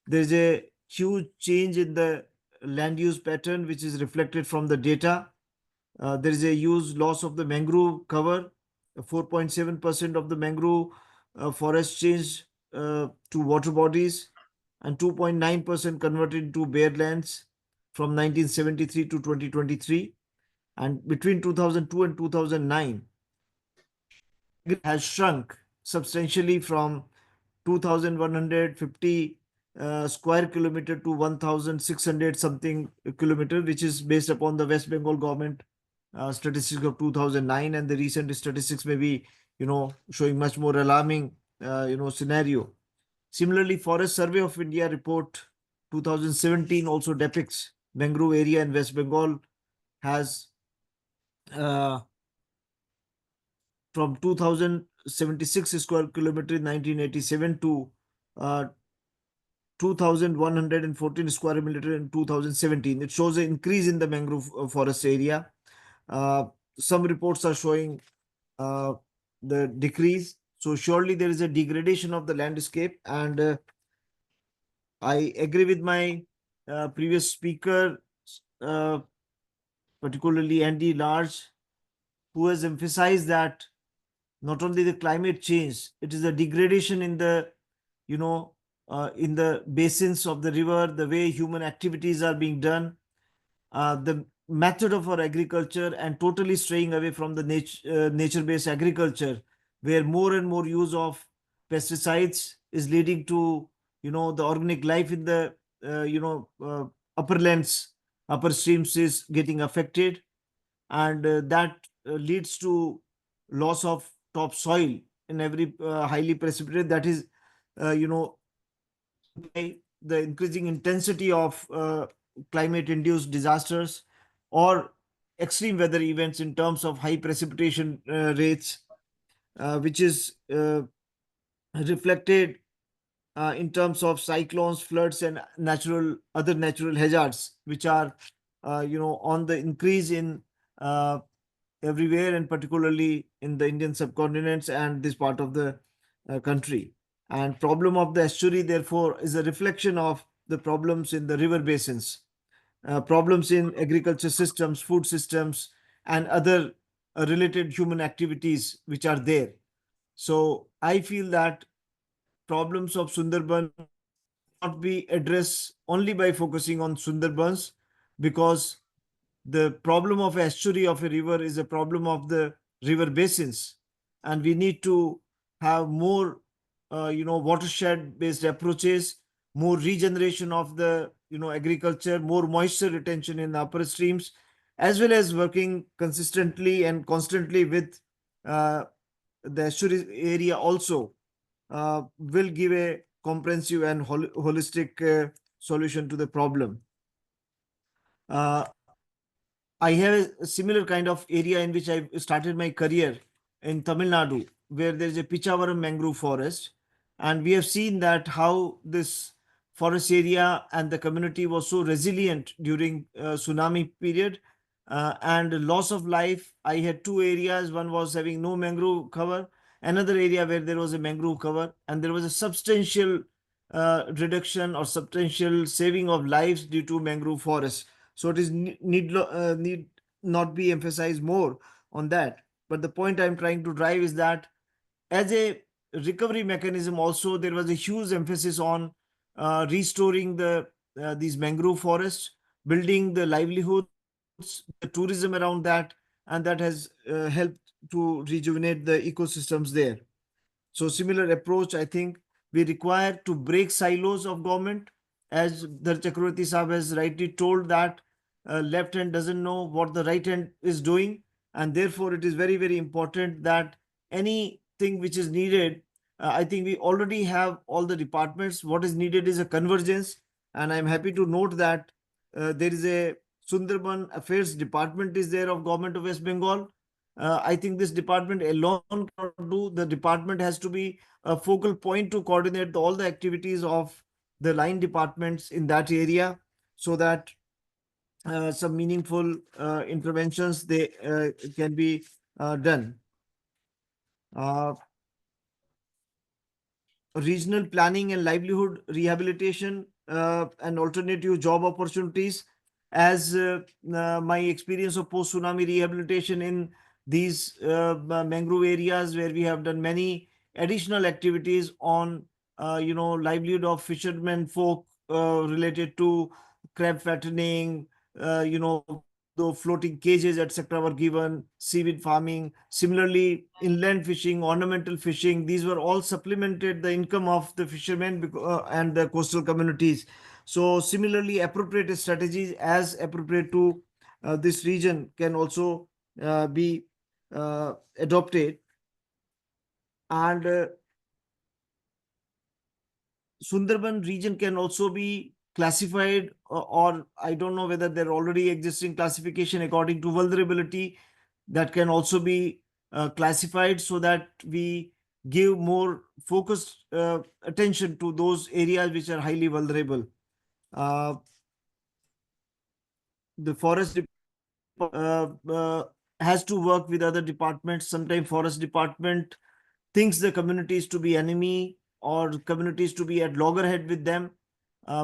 There's a huge change in the land use pattern, which is reflected from the data. There is a huge loss of the mangrove cover. 4.7% of the mangrove forest changed to water bodies, and 2.9% converted into bare lands from 1973 to 2023. And between 2002 and 2009, has shrunk substantially from 2,150 square kilometer to 1,600 something kilometer, which is based upon the West Bengal government statistics of 2009, and the recent statistics may be, showing much more alarming, scenario. Similarly, Forest Survey of India report 2017 also depicts mangrove area in West Bengal has from 2076 square kilometer in 1987 to 2114 square kilometer in 2017. It shows an increase in the mangrove forest area. Some reports are showing the decrease. So surely there is a degradation of the landscape, and I agree with my previous speaker, particularly Andy Large, who has emphasized that not only the climate change, it is a degradation in the, in the basins of the river, the way human activities are being done, the method of our agriculture, and totally straying away from the nature-based agriculture, where more and more use of pesticides is leading to, the organic life in the, upper lands, upper streams is getting affected, and that leads to loss of topsoil in every highly precipitated, that is, by the increasing intensity of climate induced disasters or extreme weather events in terms of high precipitation rates, which is reflected in terms of cyclones, floods, and other natural hazards, which are on the increase in everywhere, and particularly in the Indian subcontinents and this part of the country. And problem of the estuary, therefore, is a reflection of the problems in the river basins, problems in agriculture systems, food systems, and other related human activities which are there. So I feel that problems of Sundarban not be addressed only by focusing on Sundarbans, because the problem of estuary of a river is a problem of the river basins, and we need to have more watershed based approaches, more regeneration of the agriculture, more moisture retention in the upper streams, as well as working consistently and constantly with the estuary area also will give a comprehensive and holistic solution to the problem. I have a similar kind of area in which I started my career in Tamil Nadu, where there is a Pichavaram mangrove forest. And we have seen that how this forest area and the community was so resilient during tsunami period and loss of life. I had two areas. One was having no mangrove cover, another area where there was a mangrove cover, and there was a substantial reduction or substantial saving of lives due to mangrove forests. So it is need not be emphasized more on that. But the point I'm trying to drive is that as a recovery mechanism, also there was a huge emphasis on restoring these mangrove forests, building the livelihoods, the tourism around that, and that has helped to rejuvenate the ecosystems there. So similar approach, I think we require to break silos of government, as the Chakravarti Sahab has rightly told that left hand doesn't know what the right hand is doing, and therefore it is very, very important that anything which is needed, I think we already have all the departments. What is needed is a convergence, and I'm happy to note that there is a Sundarban Affairs Department is there of Government of West Bengal. I think this department alone cannot do. The department has to be a focal point to coordinate all the activities of the line departments in that area, so that some meaningful interventions they can be done. Regional planning and livelihood rehabilitation and alternative job opportunities. As my experience of post-tsunami rehabilitation in these mangrove areas, where we have done many additional activities on livelihood of fishermen folk related to crab fattening, the floating cages, etc. were given, seaweed farming, similarly inland fishing, ornamental fishing. These were all supplemented the income of the fishermen and the coastal communities. So similarly, appropriate strategies as appropriate to this region can also be adopted. And Sundarban region can also be classified, or I don't know whether they're already existing classification according to vulnerability that can also be classified, so that we give more focused attention to those areas which are highly vulnerable. The forest has to work with other departments. Sometimes forest department thinks the communities to be enemy or communities to be at loggerhead with them.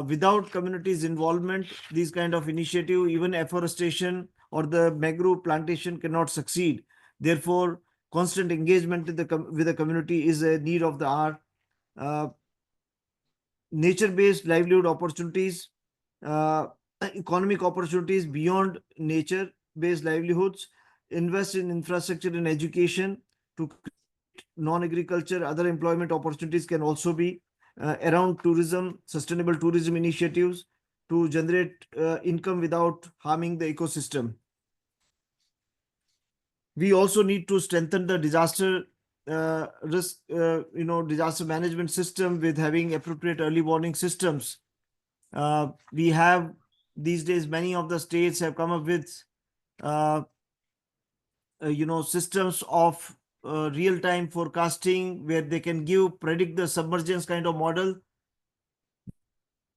Without communities involvement, these kind of initiative, even afforestation or the mangrove plantation, cannot succeed. Therefore, constant engagement with the community is a need of the hour. Nature-based livelihood opportunities, economic opportunities beyond nature-based livelihoods, invest in infrastructure and education to non-agriculture. Other employment opportunities can also be around tourism, sustainable tourism initiatives to generate income without harming the ecosystem. We also need to strengthen the disaster risk, disaster management system with having appropriate early warning systems. We have these days, many of the states have come up with systems of real-time forecasting where they can predict the submergence kind of model.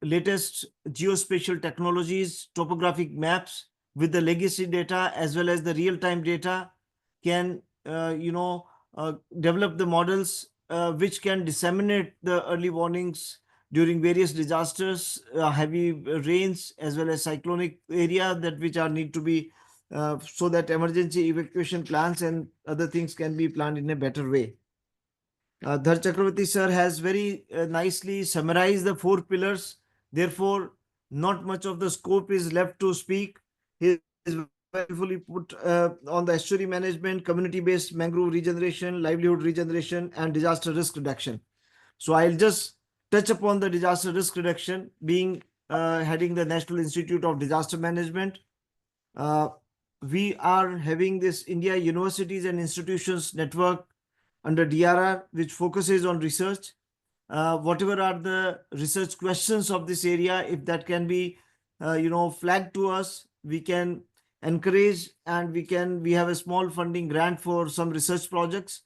Latest geospatial technologies, topographic maps with the legacy data as well as the real-time data can develop the models which can disseminate the early warnings during various disasters, heavy rains as well as cyclonic area that which are need to be so that emergency evacuation plans and other things can be planned in a better way. Dhar Chakravarti sir has very nicely summarized the 4 pillars. Therefore, not much of the scope is left to speak. He is fully put on the estuary management, community-based mangrove regeneration, livelihood regeneration, and disaster risk reduction. So I'll just touch upon the disaster risk reduction, being heading the National Institute of Disaster Management. We are having this India Universities and Institutions Network under DRR, which focuses on research. Whatever are the research questions of this area, if that can be, flagged to us, we can encourage, and we have a small funding grant for some research projects.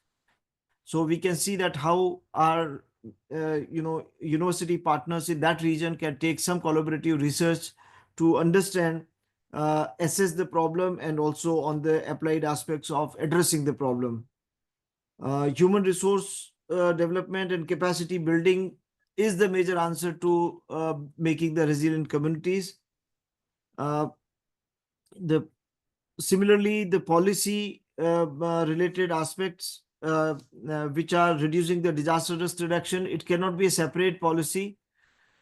So we can see that how our, university partners in that region can take some collaborative research to understand, assess the problem, and also on the applied aspects of addressing the problem. Human resource development and capacity building is the major answer to making the resilient communities. Similarly, the policy related aspects which are reducing the disaster risk reduction, it cannot be a separate policy.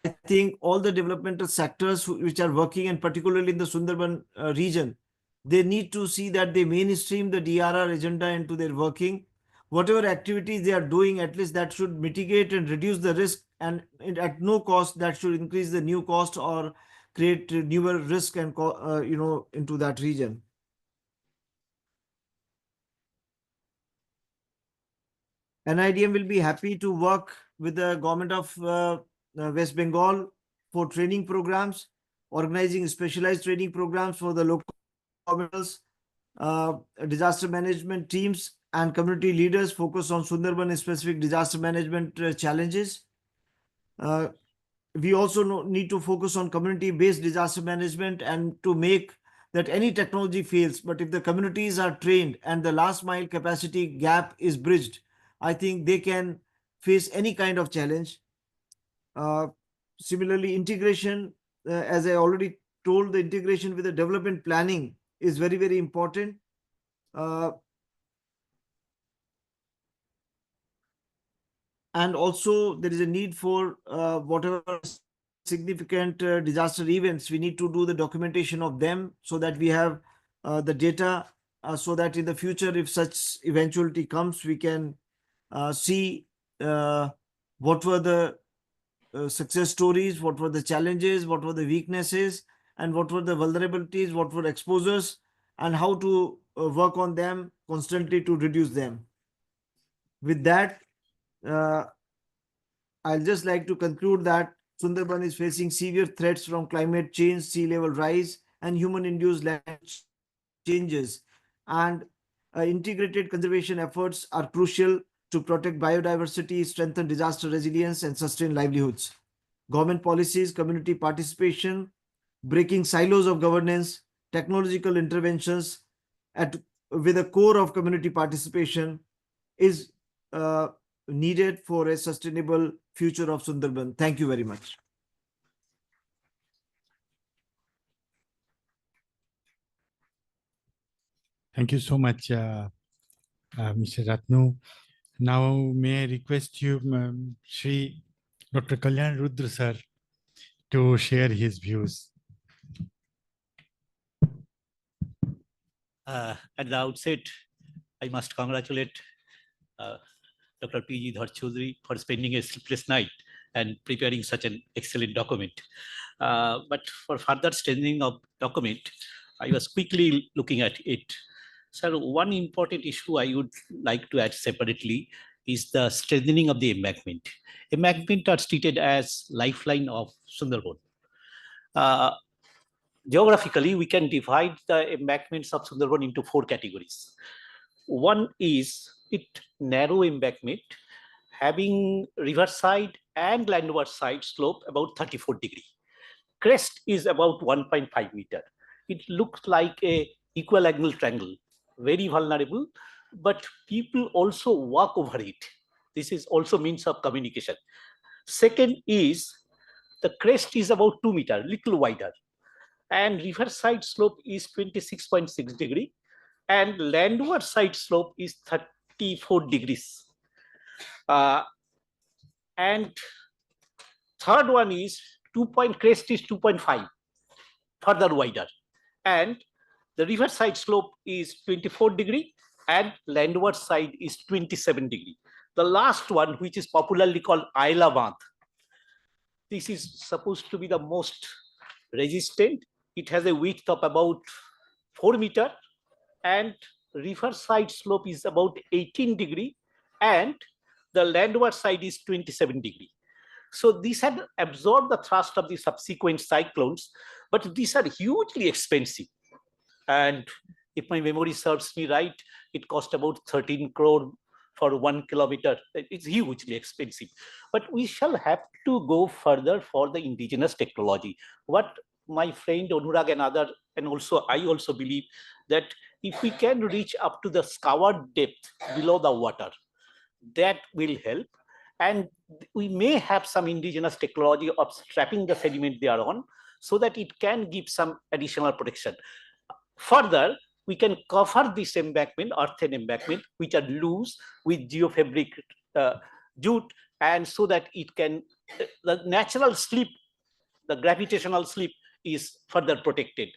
I think all the developmental sectors which are working, and particularly in the Sundarban region, they need to see that they mainstream the DRR agenda into their working. Whatever activities they are doing, at least that should mitigate and reduce the risk, and at no cost that should increase the new cost or create newer risk and into that region. NIDM will be happy to work with the government of West Bengal for training programs, organizing specialized training programs for the local governments, disaster management teams, and community leaders focus on Sundarban specific disaster management challenges. We also need to focus on community-based disaster management, and to make that any technology fails, but if the communities are trained and the last mile capacity gap is bridged, I think they can face any kind of challenge. Similarly, integration, as I already told, the integration with the development planning is very, very important. And also there is a need for whatever significant disaster events, we need to do the documentation of them so that we have the data, so that in the future, if such eventuality comes, we can see what were the success stories, what were the challenges, what were the weaknesses, and what were the vulnerabilities, what were exposures, and how to work on them constantly to reduce them. With that, I'll just like to conclude that Sundarban is facing severe threats from climate change, sea level rise, and human-induced land changes. And integrated conservation efforts are crucial to protect biodiversity, strengthen disaster resilience, and sustain livelihoods. Government policies, community participation, breaking silos of governance, technological interventions with a core of community participation is needed for a sustainable future of Sundarban. Thank you very much. Thank you so much, Mr. Ratnu. Now, may I request you, Shri Dr. Kalyan Rudra sir, to share his views. At the outset, I must congratulate Dr. P.G. Dharchoudhury for spending a sleepless night and preparing such an excellent document. But for further strengthening of document, I was quickly looking at it. So one important issue I would like to add separately is the strengthening of the embankment. Embankment are treated as lifeline of Sundarban. Geographically, we can divide the embankments of Sundarban into 4 categories. One is narrow embankment having riverside and landward side slope about 34 degree. Crest is about 1.5 meter. It looks like a equal angle triangle, very vulnerable, but people also walk over it. This is also means of communication. Second is the crest is about 2 meter, little wider, and riverside slope is 26.6 degree, and landward side slope is 34 degrees. And third one is crest is 2.5, further wider, and the riverside slope is 24 degree and landward side is 27 degree. The last one, which is popularly called Aila Bandh, this is supposed to be the most resistant. It has a width of about 4 meter and riverside slope is about 18 degree and the landward side is 27 degree. So these had absorbed the thrust of the subsequent cyclones, but these are hugely expensive. And if my memory serves me right, it cost about 13 crore for 1 kilometer. It's hugely expensive. But we shall have to go further for the indigenous technology. What my friend Anurag and also I also believe that if we can reach up to the scoured depth below the water, that will help. And we may have some indigenous technology of strapping the sediment thereon so that it can give some additional protection. Further, we can cover this embankment, earthen embankment, which are loose with geofabric jute, and so that it can, the natural slip, the gravitational slip is further protected.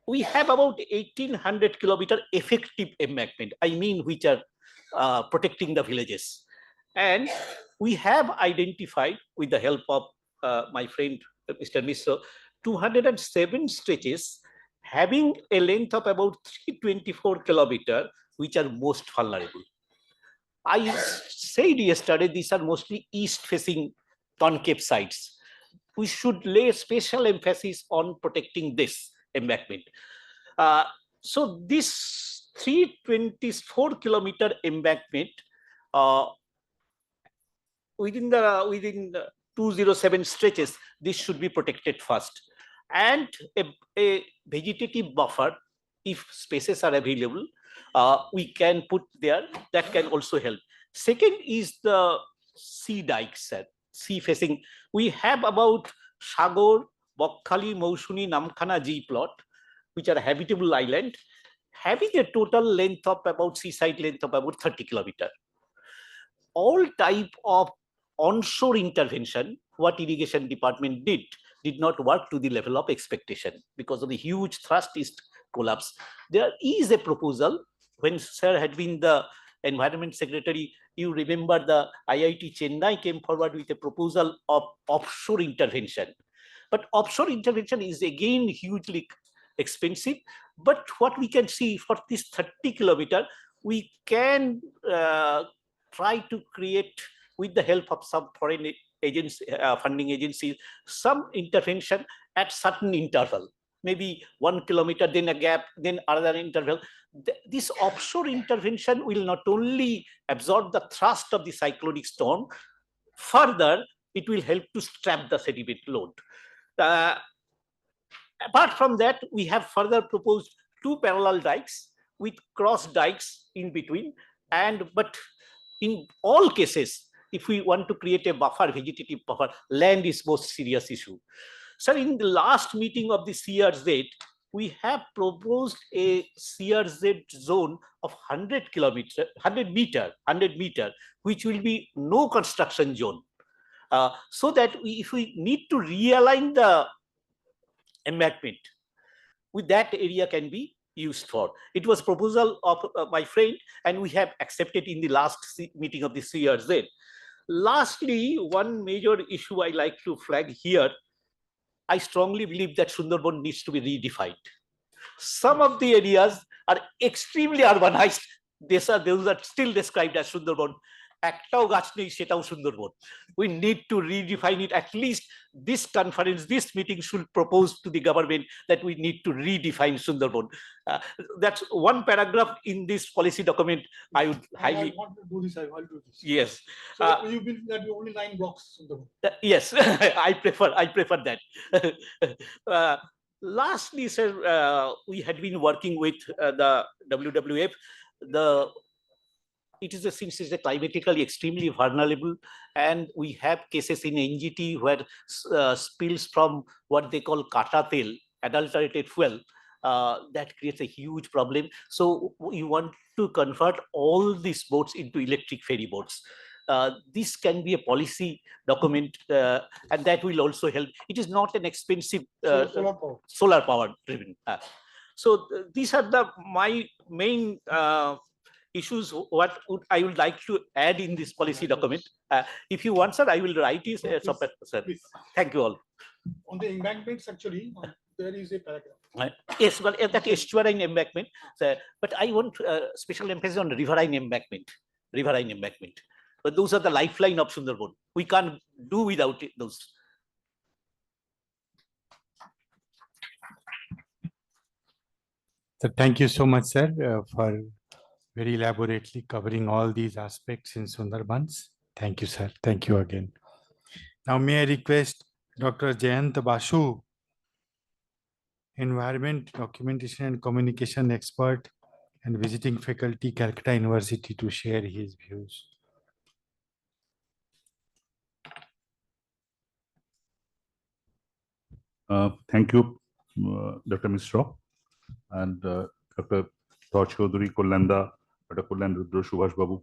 We have about 1800 kilometer effective embankment, I mean, which are protecting the villages. And we have identified, with the help of my friend Mr. Misro, 207 stretches having a length of about 324 kilometers, which are most vulnerable. I said yesterday, these are mostly east-facing concave sites. We should lay special emphasis on protecting this embankment. So this 324 kilometer embankment within the 207 stretches, this should be protected first. And a vegetative buffer, if spaces are available, we can put there. That can also help. Second is the sea dikes, sea facing. We have about Sagor, Bokkhali, Mousuni, Namkhana G plot, which are habitable island, having a total length of about seaside length of about 30 kilometers. All type of onshore intervention, what irrigation department did not work to the level of expectation because of the huge thrust east collapse. There is a proposal when Sir had been the Environment Secretary. You remember the IIT Chennai came forward with a proposal of offshore intervention. But offshore intervention is again hugely expensive. But what we can see for this 30 kilometer, we can try to create with the help of some foreign agency, funding agencies, some intervention at certain interval, maybe 1 kilometer, then a gap, then another interval. This offshore intervention will not only absorb the thrust of the cyclonic storm, further, it will help to strap the sediment load. Apart from that, we have further proposed 2 parallel dikes with cross dikes in between. But in all cases, if we want to create a buffer, vegetative buffer, land is most serious issue. Sir, in the last meeting of the CRZ, we have proposed a CRZ zone of 100 meter, which will be no construction zone. So that if we need to realign the embankment, with that area can be used for. It was proposal of my friend, and we have accepted in the last meeting of the CRZ. Lastly, one major issue I like to flag here, I strongly believe that Sundarban needs to be redefined. Some of the areas are extremely urbanized. Those are still described as Sundarban. একটাও গাছ নেই, সেটাও Sundarban. We need to redefine it. At least this conference, this meeting should propose to the government that we need to redefine Sundarban. That's one paragraph in this policy document. I would highly. I want to do this. I will do this. Yes. So you believe that you only 9 blocks Sundarban? Yes, I prefer that. Lastly, sir, we had been working with the WWF. It is since it's climatically extremely vulnerable, and we have cases in NGT where spills from what they call kata tel, adulterated fuel, that creates a huge problem. So we want to convert all these boats into electric ferry boats. This can be a policy document, and that will also help. It is not an expensive solar power driven. So these are my main issues what I would like to add in this policy document. If you want, sir, I will write it. Sir. Thank you all. On the embankments, actually, there is a paragraph. Yes, but that estuarine embankment. But I want special emphasis on riverine embankment. But those are the lifeline of Sundarban. We can't do without those. So thank you so much, sir, for very elaborately covering all these aspects in Sundarbans. Thank you, sir. Thank you again. Now, may I request Dr. Jayant Basu, Environment, Documentation and Communication Expert and Visiting Faculty, Calcutta University, to share his views. Thank you, Dr. Misra and Dr. Chaudhary, Kollanda, Dr. Kullan Rudra, Subhash Babu.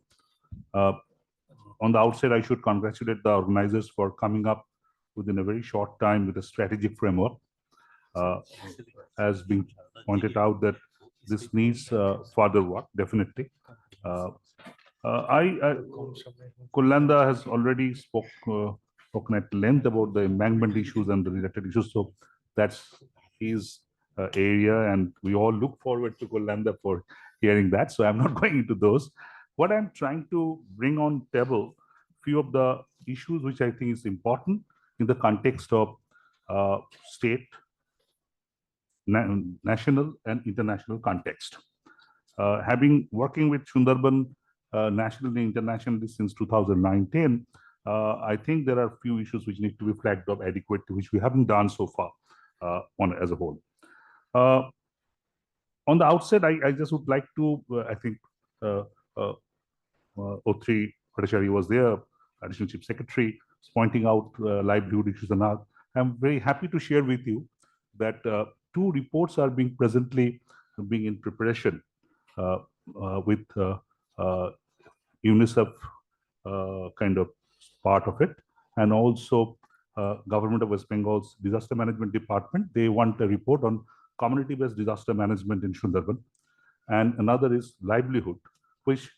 On the outset, I should congratulate the organizers for coming up within a very short time with a strategic framework. Has been pointed out that this needs further work, definitely. Kollanda has already spoken at length about the embankment issues and the related issues. So that's his area, and we all look forward to Kollanda for hearing that. So I'm not going into those. What I'm trying to bring on table, few of the issues which I think is important in the context of state, national and international context. Having working with Sundarban nationally and internationally since 2019, I think there are few issues which need to be flagged up adequately, which we haven't done so far as a whole. On the outset, I just would like to, I think O3 Bhattacharya was there, Additional Chief Secretary, pointing out livelihood issues and all. I'm very happy to share with you that 2 reports are presently being in preparation with UNICEF kind of part of it, and also Government of West Bengal's Disaster Management Department. They want a report on community-based disaster management in Sundarban, and another is livelihood, which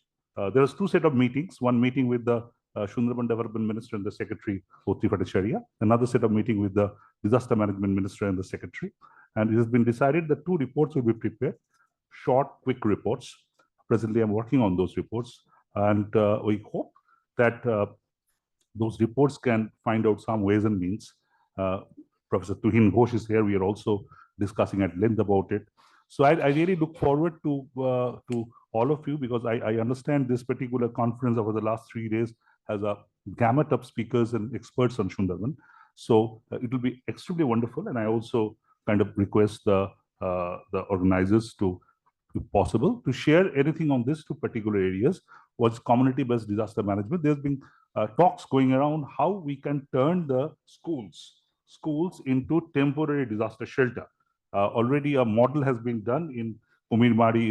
there's 2 set of meetings. One meeting with the Sundarban Development Minister and the Secretary, O3 Bhattacharya. Another set of meeting with the Disaster Management Minister and the Secretary. And it has been decided that 2 reports will be prepared, short, quick reports. Presently, I'm working on those reports, and we hope that those reports can find out some ways and means. Professor Tuhin Ghosh is here. We are also discussing at length about it. So I really look forward to all of you, because I understand this particular conference over the last 3 days has a gamut of speakers and experts on Sundarban. So it will be extremely wonderful. And I also kind of request the organizers to, if possible, to share anything on this to particular areas. What's community-based disaster management? There's been talks going around how we can turn the schools into temporary disaster shelter. Already a model has been done in Umirmari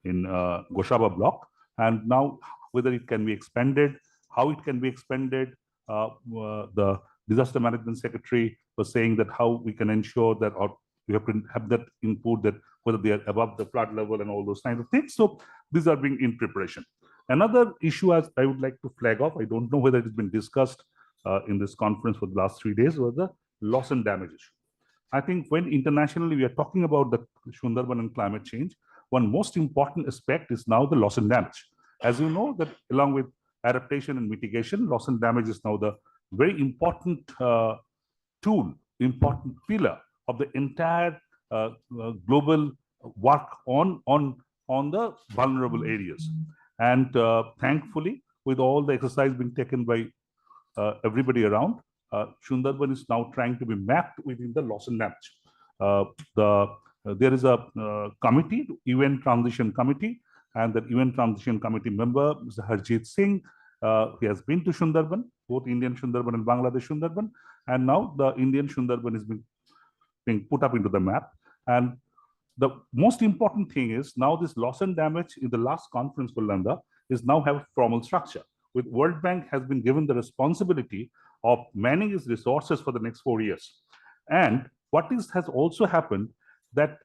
in Goshaba block, and now whether it can be expanded, how it can be expanded. The disaster management secretary was saying that how we can ensure that, or we have to have that input, that whether they are above the flood level and all those kinds of things. So these are being in preparation. Another issue as I would like to flag off, I don't know whether it has been discussed in this conference for the last 3 days, was the loss and damage issue. I think when internationally we are talking about the Sundarban and climate change, one most important aspect is now the loss and damage. As you know, that along with adaptation and mitigation, loss and damage is now the very important tool, important pillar of the entire global work on the vulnerable areas. And thankfully, with all the exercise being taken by everybody around, Sundarban is now trying to be mapped within the loss and damage. There is a committee, UN Transition Committee, and the UN Transition Committee member, Mr. Harjit Singh, he has been to Sundarban, both Indian Sundarban and Bangladesh Sundarban, and now the Indian Sundarban is being put up into the map. And the most important thing is now this loss and damage in the last conference, Kulanda, is now have a formal structure. With World Bank has been given the responsibility of manning its resources for the next 4 years. And what has also happened that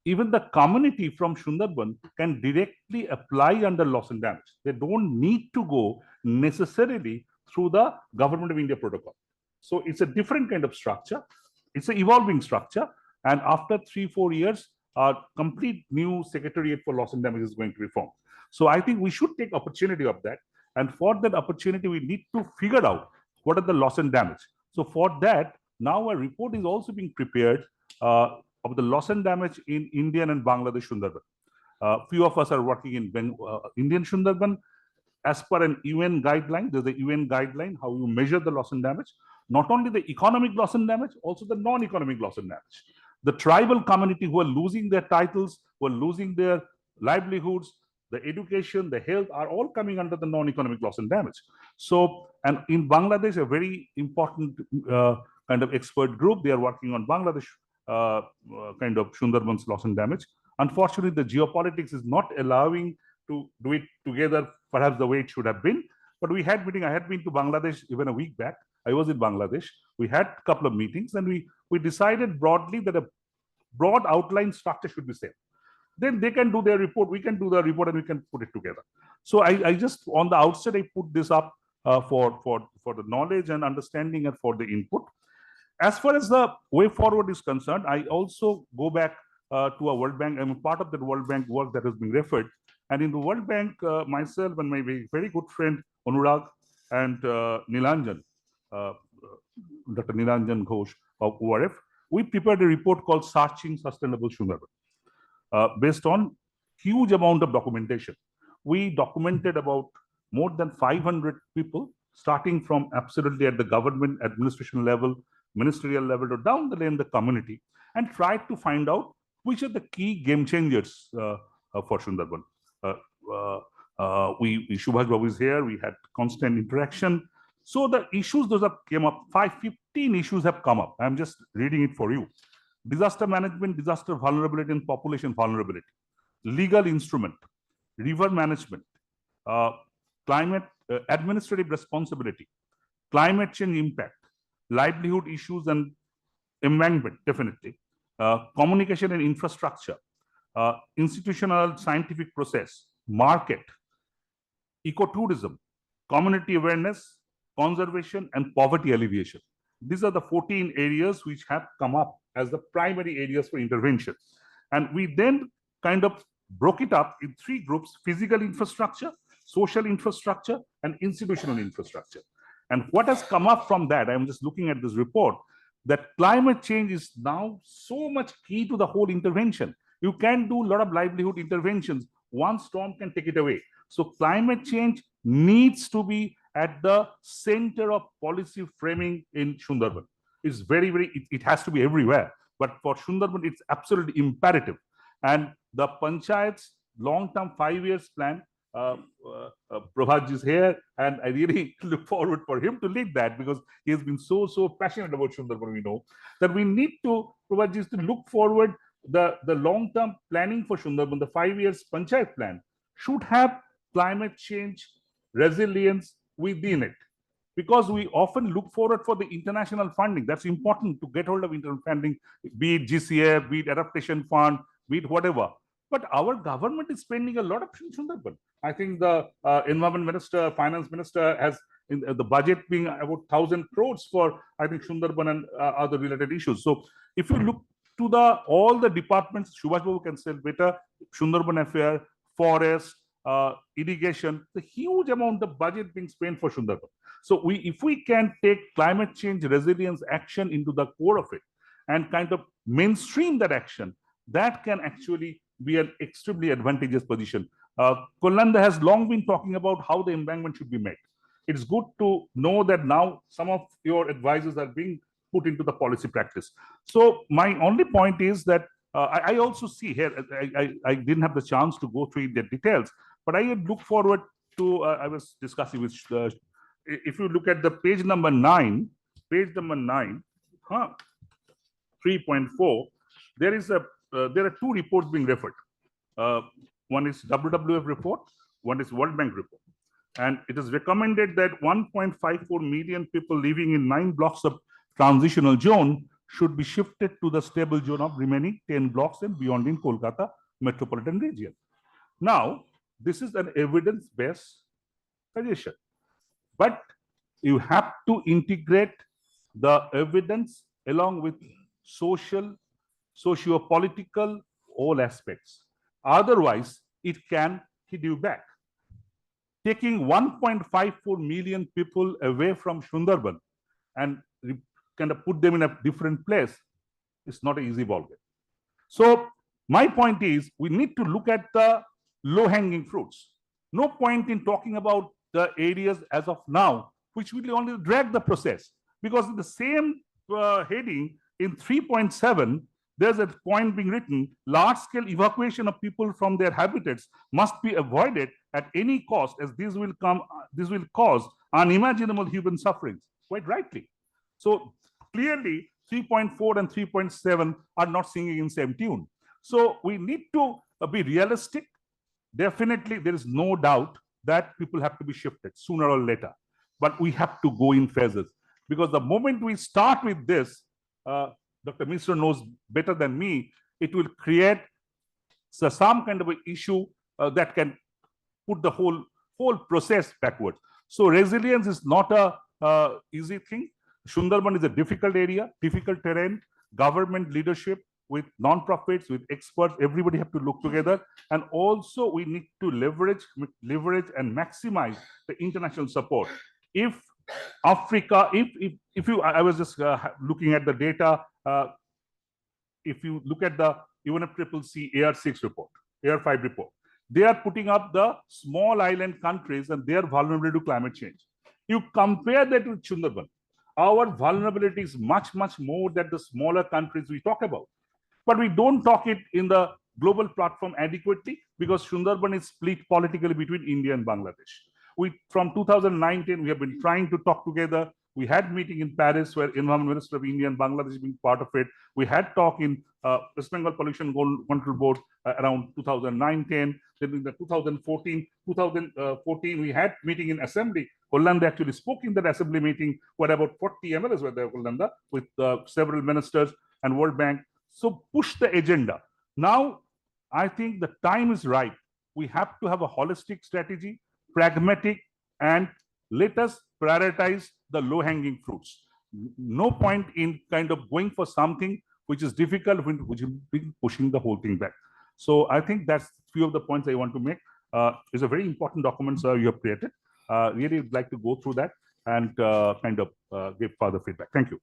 even the community from Sundarban can directly apply under loss and damage. They don't need to go necessarily through the Government of India protocol. So it's a different kind of structure. It's an evolving structure. And after 3-4 years, a complete new secretariat for loss and damage is going to be formed. So I think we should take opportunity of that. And for that opportunity, we need to figure out what are the loss and damage. So for that, now a report is also being prepared of the loss and damage in Indian and Bangladesh Sundarban. Few of us are working in Indian Sundarban. As per an UN guideline, there's a UN guideline how you measure the loss and damage. Not only the economic loss and damage, also the non-economic loss and damage. The tribal community who are losing their titles, who are losing their livelihoods, the education, the health are all coming under the non-economic loss and damage. So, and in Bangladesh, a very important kind of expert group, they are working on Bangladesh kind of Sundarban's loss and damage. Unfortunately, the geopolitics is not allowing to do it together, perhaps the way it should have been. But we had meeting. I had been to Bangladesh even a week back. I was in Bangladesh. We had a couple of meetings, and we decided broadly that a broad outline structure should be set. Then they can do their report, we can do the report, and we can put it together. So I just, on the outset, I put this up for the knowledge and understanding and for the input. As far as the way forward is concerned, I also go back to a World Bank. I'm a part of the World Bank work that has been referred. And in the World Bank, myself and my very good friend, Anurag and Nilanjan, Dr. Nilanjan Ghosh of ORF, we prepared a report called Searching Sustainable Sundarban, based on huge amount of documentation. We documented about more than 500 people, starting from absolutely at the government administration level, ministerial level, to down the lane, the community, and tried to find out which are the key game changers for Sundarban. Subhash Babu is here. We had constant interaction. So the issues, those have came up. 15 issues have come up. I'm just reading it for you. Disaster management, disaster vulnerability and population vulnerability, legal instrument, river management, climate administrative responsibility, climate change impact, livelihood issues and embankment, definitely, communication and infrastructure, institutional scientific process, market, ecotourism, community awareness, conservation, and poverty alleviation. These are the 14 areas which have come up as the primary areas for intervention. And we then kind of broke it up in 3 groups: physical infrastructure, social infrastructure and institutional infrastructure. And what has come up from that, I'm just looking at this report, that climate change is now so much key to the whole intervention. You can do a lot of livelihood interventions. One storm can take it away. So climate change needs to be at the center of policy framing in Sundarban. It's it has to be everywhere. But for Sundarban, it's absolutely imperative. And the Panchayat's long-term 5 years plan, Prabhat is here, and I really look forward for him to lead that, because he has been so passionate about Sundarban. We know that we need to, Prabhat, to look forward. The long-term planning for Sundarban, the 5 years Panchayat plan, should have climate change resilience within it, because we often look forward for the international funding. That's important to get hold of international funding, be it GCF, be it adaptation fund, be it whatever. But our government is spending a lot of Sundarban. I think the environment minister, finance minister has in the budget being about 1,000 crores for, I think, Sundarban and other related issues. So if you look to all the departments, Subhash Babu can say better, Sundarban affair, forest, irrigation, the huge amount of budget being spent for Sundarban. So if we can take climate change resilience action into the core of it and kind of mainstream that action, that can actually be an extremely advantageous position. Kolanda has long been talking about how the embankment should be made. It's good to know that now some of your advices are being put into the policy practice. So my only point is that I also see here, I didn't have the chance to go through the details, but I look forward to, I was discussing with, if you look at the page number 9, 3.4, there are two reports being referred. One is WWF report, one is World Bank report. And it is recommended that 1.54 million people living in 9 blocks of transitional zone should be shifted to the stable zone of remaining 10 blocks and beyond in Kolkata metropolitan region. Now, this is an evidence-based suggestion, but you have to integrate the evidence along with socio-political, all aspects. Otherwise, it can hit you back. Taking 1.54 million people away from Sundarban and kind of put them in a different place is not an easy ballgame. So my point is, we need to look at the low-hanging fruits. No point in talking about the areas as of now, which will only drag the process, because in the same heading in 3.7, there's a point being written: large-scale evacuation of people from their habitats must be avoided at any cost, as this will cause unimaginable human sufferings. Quite rightly. So clearly, 3.4 and 3.7 are not singing in the same tune. So we need to be realistic. Definitely, there is no doubt that people have to be shifted sooner or later. But we have to go in phases, because the moment we start with this, Dr. Mishra knows better than me, it will create some kind of an issue that can put the whole process backwards. So resilience is not a easy thing. Sundarban is a difficult area, difficult terrain. Government leadership with non-profits, with experts, everybody have to look together. And also we need to leverage and maximize the international support. If Africa, if you, I was just looking at the data, if you look at the UNFCCC AR6 report, AR5 report, they are putting up the small island countries and their vulnerability to climate change. You compare that with Sundarban, our vulnerability is much more than the smaller countries we talk about. But we don't talk it in the global platform adequately, because Sundarban is split politically between India and Bangladesh. From 2019, we have been trying to talk together. We had meeting in Paris where Environment Minister of India and Bangladesh being part of it. We had talk in West Bengal Pollution Control Board around 2009-10. Then in the 2014, we had meeting in Assembly. Kolanda actually spoke in that Assembly meeting where about 40 MLAs were there, Kolanda, with several ministers and World Bank. So push the agenda. Now, I think the time is right. We have to have a holistic strategy, pragmatic, and let us prioritize the low-hanging fruits. No point in kind of going for something which is difficult, which will be pushing the whole thing back. So I think that's few of the points I want to make. is a very important document, sir, you have created. Really would like to go through that and kind of give further feedback. Thank you.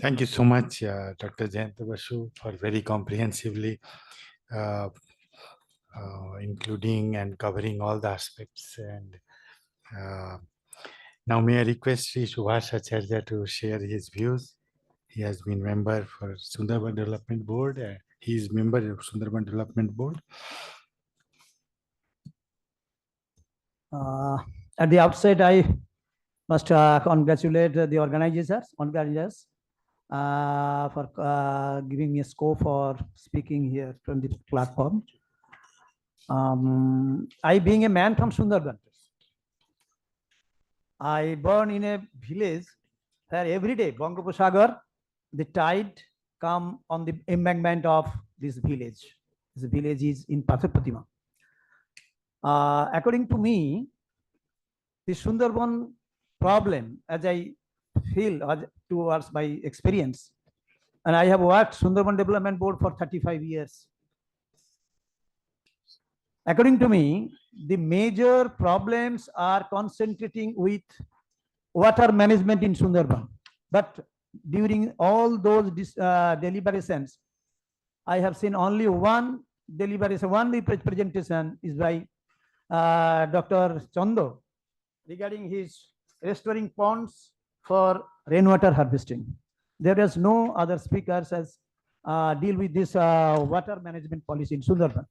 Thank you so much, Dr. Jayanta Basu, for very comprehensively including and covering all the aspects. And now may I request Sri Subhash Acharya to share his views. He has been member for Sundarban Development Board. He is member of Sundarban Development Board. At the outset, I must congratulate the organizers for giving me a scope for speaking here from the platform. I, being a man from Sundarban, I born in a village where every day Bangoposagar, the tide come on the embankment of this village. This village is in Pathapatima. According to me, the Sundarban problem, as I feel towards my experience, and I have worked Sundarban Development Board for 35 years. According to me, the major problems are concentrating with water management in Sundarban. But during all those deliberations, I have seen only one deliberation, one presentation is by Dr. Chando regarding his restoring ponds for rainwater harvesting. There is no other speakers as deal with this water management policy in Sundarban.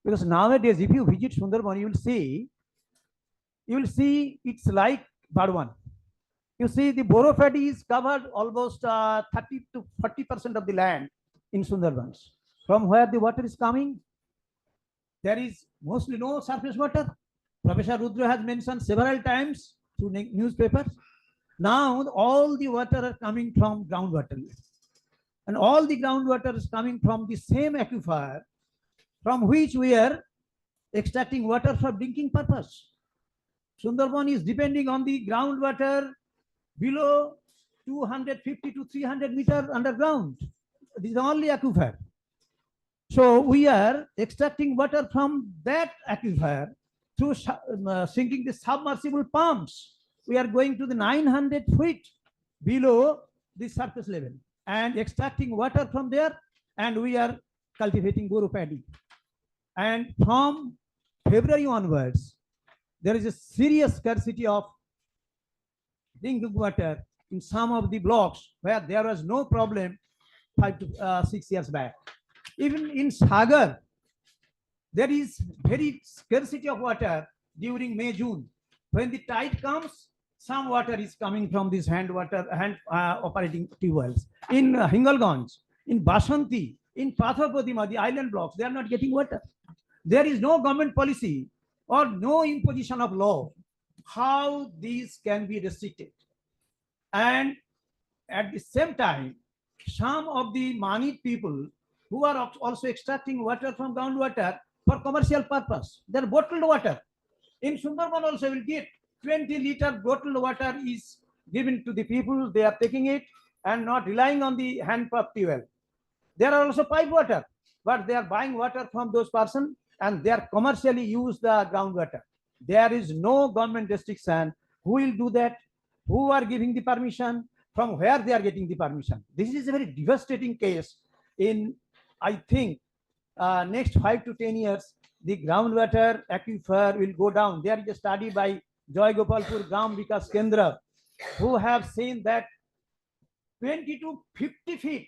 Because nowadays, if you visit Sundarban, you will see it's like Bardwan. You see the boro paddy is covered almost 30 to 40% of the land in Sundarbans. From where the water is coming, there is mostly no surface water. Professor Rudra has mentioned several times through newspapers. Now all the water are coming from groundwater, and all the groundwater is coming from the same aquifer from which we are extracting water for drinking purpose. Sundarban is depending on the groundwater below 250 to 300 meters underground. This is only aquifer. So we are extracting water from that aquifer through sinking the submersible pumps. We are going to the 900 feet below the surface level and extracting water from there, and we are cultivating boro paddy. And from February onwards, there is a serious scarcity of drinking water in some of the blocks where there was no problem 5 to 6 years back. Even in Sagar, there is very scarcity of water during May, June. When the tide comes, some water is coming from these hand operating tubewells. In Hingalganj, in Basanti, in Pathapatima, the island blocks, they are not getting water. There is no government policy or no imposition of law how these can be restricted. And at the same time, some of the moneyed people who are also extracting water from groundwater for commercial purpose, their bottled water. In Sundarban also will get 20-liter bottled water is given to the people. They are taking it and not relying on the hand pump well. There are also pipe water, but they are buying water from those persons and they are commercially use the groundwater. There is no government restriction. Who will do that? Who are giving the permission? From where they are getting the permission? This is a very devastating case. In, I think, next 5 to 10 years, the groundwater aquifer will go down. There is a study by Joy Gopalpur Gram Vikas Kendra, who have seen that 20 to 50 feet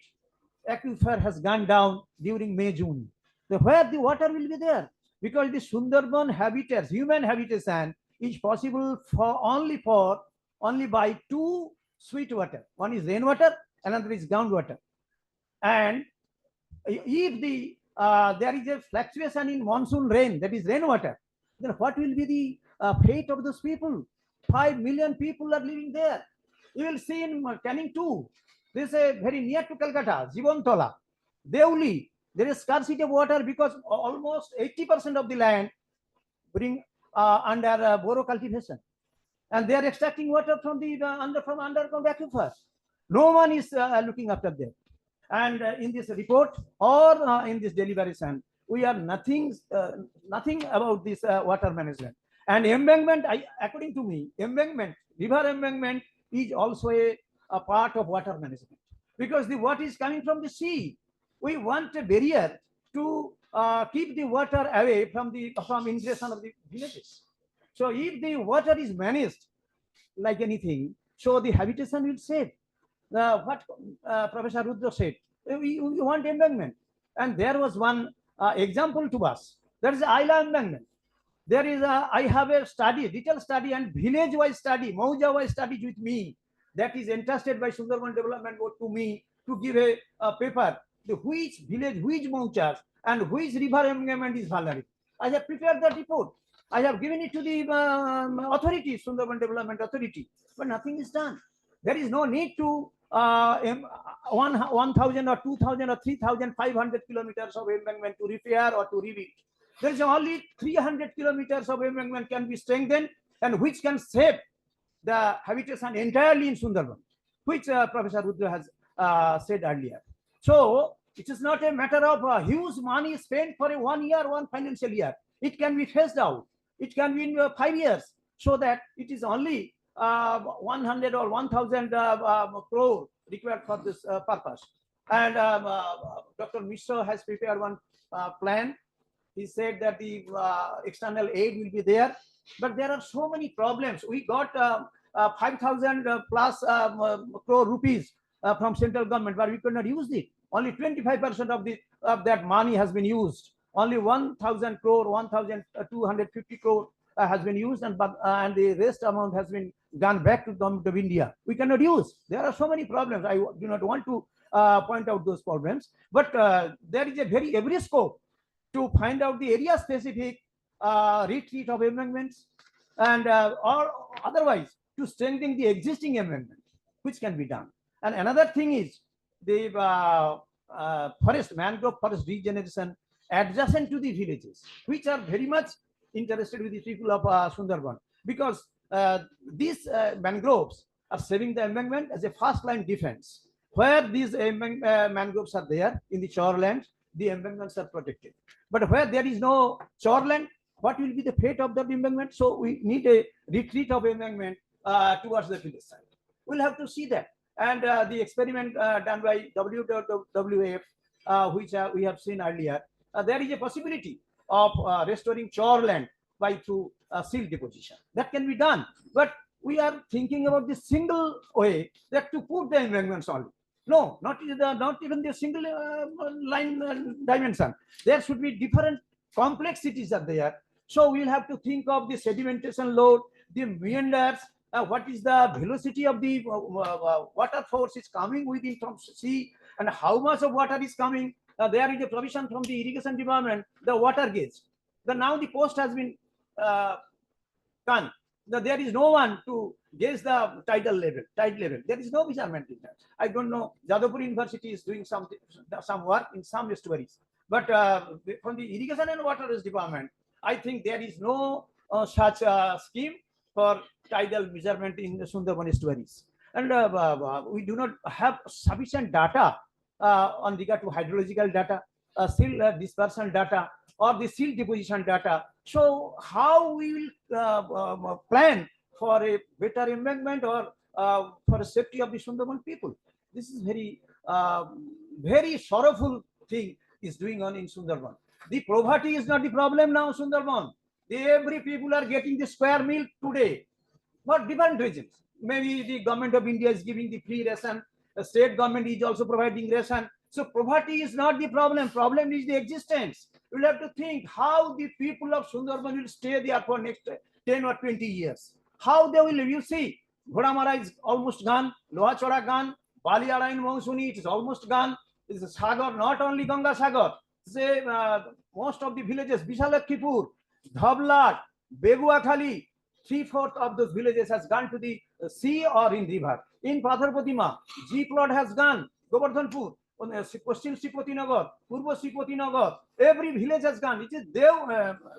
aquifer has gone down during May, June. So where the water will be there? Because the Sundarban habitats, human habitation is possible for only by two sweet water. One is rainwater, another is groundwater. And if the there is a fluctuation in monsoon rain, that is rainwater, then what will be the fate of those people? 5 million people are living there. You will see in Canning 2, this is a very near to Calcutta, Jivontola, Deuli. There is scarcity of water because almost 80% of the land bring under boro cultivation, and they are extracting water from the underground aquifers. No one is looking after them. And in this report or in this deliberation, we are nothing about this water management. And embankment, according to me, embankment, river embankment is also a part of water management, because the water is coming from the sea. We want a barrier to keep the water away from ingression of the villages. So if the water is managed like anything, so the habitation will save. What Professor Rudra said, we want embankment. And there was one example to us. That is Isla embankment. There is I have a study, detailed study and village-wise study, Mauja-wise study with me, that is entrusted by Sundarban Development Board to me to give a paper, which village, which Maujas and which river embankment is vulnerable. I have prepared the report. I have given it to the authority, Sundarban Development Authority, but nothing is done. There is no need to 1,000 or 2,000 or 3,500 kilometers of embankment to repair or to rebuild. There is only 300 kilometers of embankment can be strengthened, and which can save the habitation entirely in Sundarban, which Professor Rudra has said earlier. So it is not a matter of huge money spent for a 1 year, one financial year. It can be phased out. It can be in 5 years, so that it is only 100 or 1,000 crore required for this purpose. And Dr. Mishra has prepared one plan. He said that the external aid will be there, but there are so many problems. We got 5,000 plus crore rupees from central government, but we could not use it. Only 25% of that money has been used. Only 1,000 crore, 1,250 crore has been used, and the rest amount has been gone back to the government of India. We cannot use. There are so many problems. I do not want to point out those problems, but there is every scope to find out the area specific retreat of embankments, and or otherwise to strengthen the existing embankment, which can be done. And another thing is the forest, mangrove forest regeneration adjacent to the villages, which are very much interested with the people of Sundarban, because these mangroves are saving the embankment as a first line defense. Where these mangroves are there in the shoreland, the embankments are protected. But where there is no shoreland, what will be the fate of that embankment? So we need a retreat of embankment towards the village side. We'll have to see that. And the experiment done by WWF, which we have seen earlier, there is a possibility of restoring shoreland by through silt deposition. That can be done. But we are thinking about the single way that to put the embankments only. No, not even the single line dimension. There should be different complexities are there. So we'll have to think of the sedimentation load, the meanders, what is the velocity of the water force is coming within from sea, and how much of water is coming. There is a provision from the irrigation department, the water gauge. Now the post has been done. There is no one to gauge the tide level. There is no measurement in that. I don't know. Jadavpur University is doing some work in some estuaries, but from the irrigation and water department, I think there is no such scheme for tidal measurement in the Sundarban estuaries, and we do not have sufficient data on regard to hydrological data, silt dispersion data, or the silt deposition data. So how we will plan for a better embankment or for the safety of the Sundarban people? This is very sorrowful thing is doing on in Sundarban. The poverty is not the problem now, Sundarban. Every people are getting the square meal today, for different reasons. Maybe the government of India is giving the free ration. The state government is also providing ration. So poverty is not the problem. Problem is the existence. You'll have to think how the people of Sundarban will stay there for next 10 or 20 years. How they will, you see, Ghodamara is almost gone, Lohachora gone, Baliara in Monsuni, it is almost gone. This is Sagar, not only Ganga Sagar. Say most of the villages, Bishalakipur, Dhablat, Beguakhali, 3/4 of those villages has gone to the sea or in river. In Patharpatima, G plot has gone, Govardhanpur, Paschim Sripati Nagar, Purbo Sripati Nagar, every village has gone. It is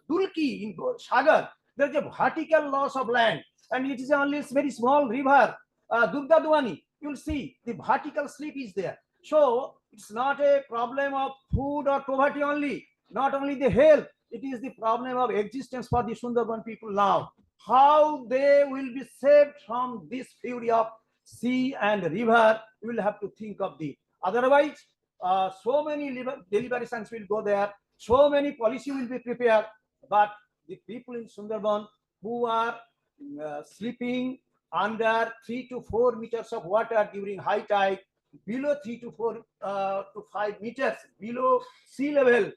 Dulki in Sagar. There is a vertical loss of land, and it is only a very small river, Durga Duani. You will see the vertical slip is there. So It's not a problem of food or poverty only, not only the health, it is the problem of existence for the Sundarban people now. How they will be saved from this fury of sea and river, we will have to think of the. Otherwise, so many deliberations will go there, so many policy will be prepared, but the people in Sundarban who are sleeping under 3 to 4 meters of water during high tide, below 3 to 4 to 5 meters below sea level,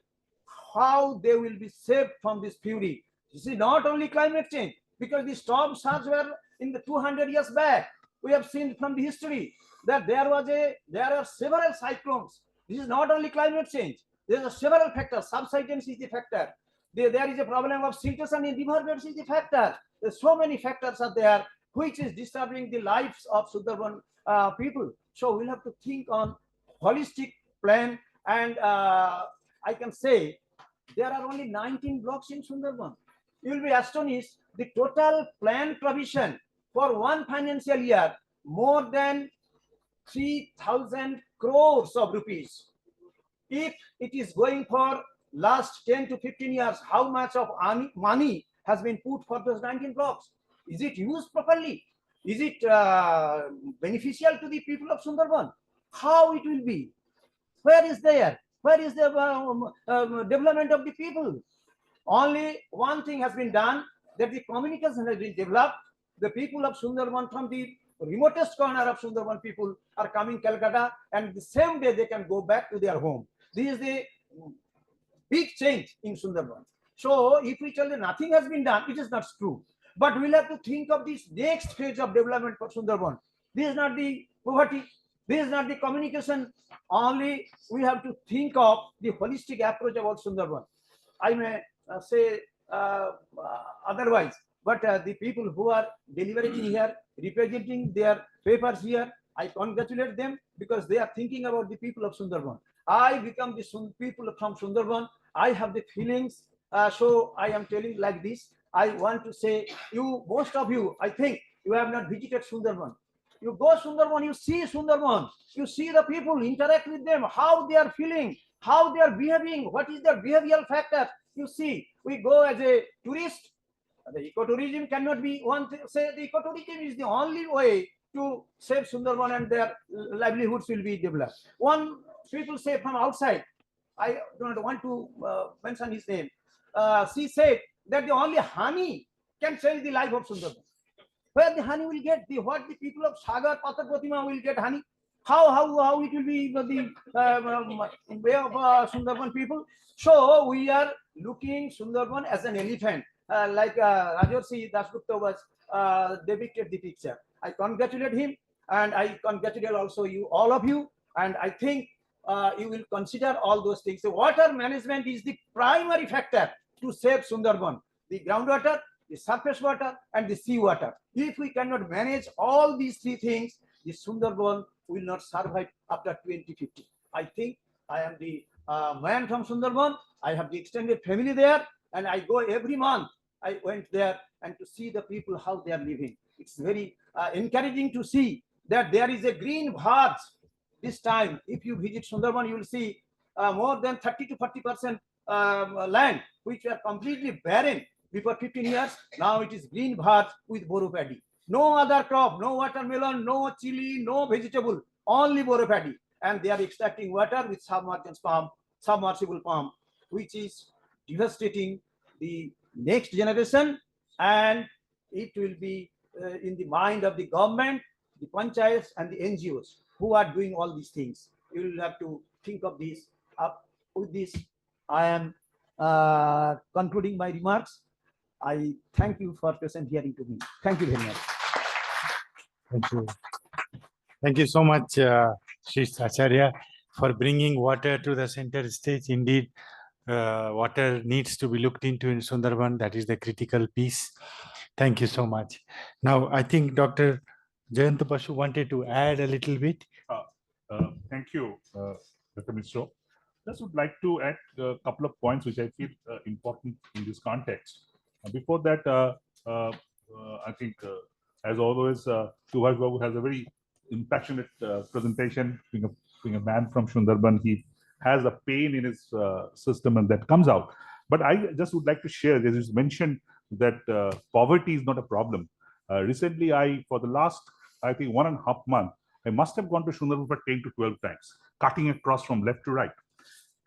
how they will be saved from this fury. This is not only climate change, because the storm surge were in the 200 years back. We have seen from the history that there are several cyclones. This is not only climate change. There are several factors. Subsidence is the factor. There is a problem of siltation in river beds is the factor. There's so many factors are there which is disturbing the lives of Sundarban people. So we'll have to think on holistic plan, and I can say there are only 19 blocks in Sundarban. You will be astonished, the total plan provision for one financial year, more than 3,000 crores of rupees. If it is going for last 10 to 15 years, how much of money has been put for those 19 blocks? Is it used properly? Is it beneficial to the people of Sundarban? How it will be? Where is there? Where is the development of the people? Only one thing has been done, that the communication has been developed. The people of Sundarban from the remotest corner of Sundarban people are coming Calcutta, and the same day they can go back to their home. This is the big change in Sundarban. So if we tell that nothing has been done, it is not true. But we'll have to think of this next phase of development for Sundarban. This is not the poverty. This is not the communication. Only we have to think of the holistic approach about Sundarban. I may say otherwise, but the people who are deliberating here, representing their papers here, I congratulate them because they are thinking about the people of Sundarban. I become the people from Sundarban. I have the feelings. So I am telling like this. I want to say, most of you, I think you have not visited Sundarban. You go Sundarban, you see Sundarban, you see the people, interact with them, how they are feeling, how they are behaving, what is their behavioral factor. You see, we go as a tourist. The ecotourism cannot be one thing. Say the ecotourism is the only way to save Sundarban and their livelihoods will be developed. One people say from outside, I do not want to mention his name. She said that the only honey can change the life of Sundarban. Where the honey will get, what the people of Sagar, Patar Pratima will get honey? How it will be the way of Sundarban people? So we are looking Sundarban as an elephant, like Rajarsi Dasgupta was depicted the picture. I congratulate him, and I congratulate also you, all of you, and I think you will consider all those things. So water management is the primary factor to save Sundarban. The groundwater, the surface water, and the sea water. If we cannot manage all these three things, the Sundarban will not survive after 2050. I think I am the man from Sundarban. I have the extended family there, and I go every month. I went there and to see the people, how they are living. It's very encouraging to see that there is a green Bharat. This time, if you visit Sundarban, you will see more than 30 to 40% land, which were completely barren before 15 years. Now it is green Bharat with boro paddy. No other crop, no watermelon, no chili, no vegetable, only boro paddy. And they are extracting water with submersible pump, which is devastating the next generation, and it will be in the mind of the government, the panchayats, and the NGOs who are doing all these things. You will have to think of this. With this, I am concluding my remarks. I thank you for patient hearing to me. Thank you very much. Thank you. Thank you so much, Sri Acharya, for bringing water to the center stage. Indeed, water needs to be looked into in Sundarban. That is the critical piece. Thank you so much. Now, I think Dr. Jayanta Basu wanted to add a little bit. Thank you, Dr. Misro. Just would like to add a couple of points which I feel important in this context. Before that, I think, as always, Subhash Babu has a very impassionate presentation, being a being a man from Sundarban, he has a pain in his system and that comes out. But I just would like to share, as you mentioned, that poverty is not a problem. Recently, for the last, I think, 1.5 months, I must have gone to Sundarban for 10 to 12 times, cutting across from left to right.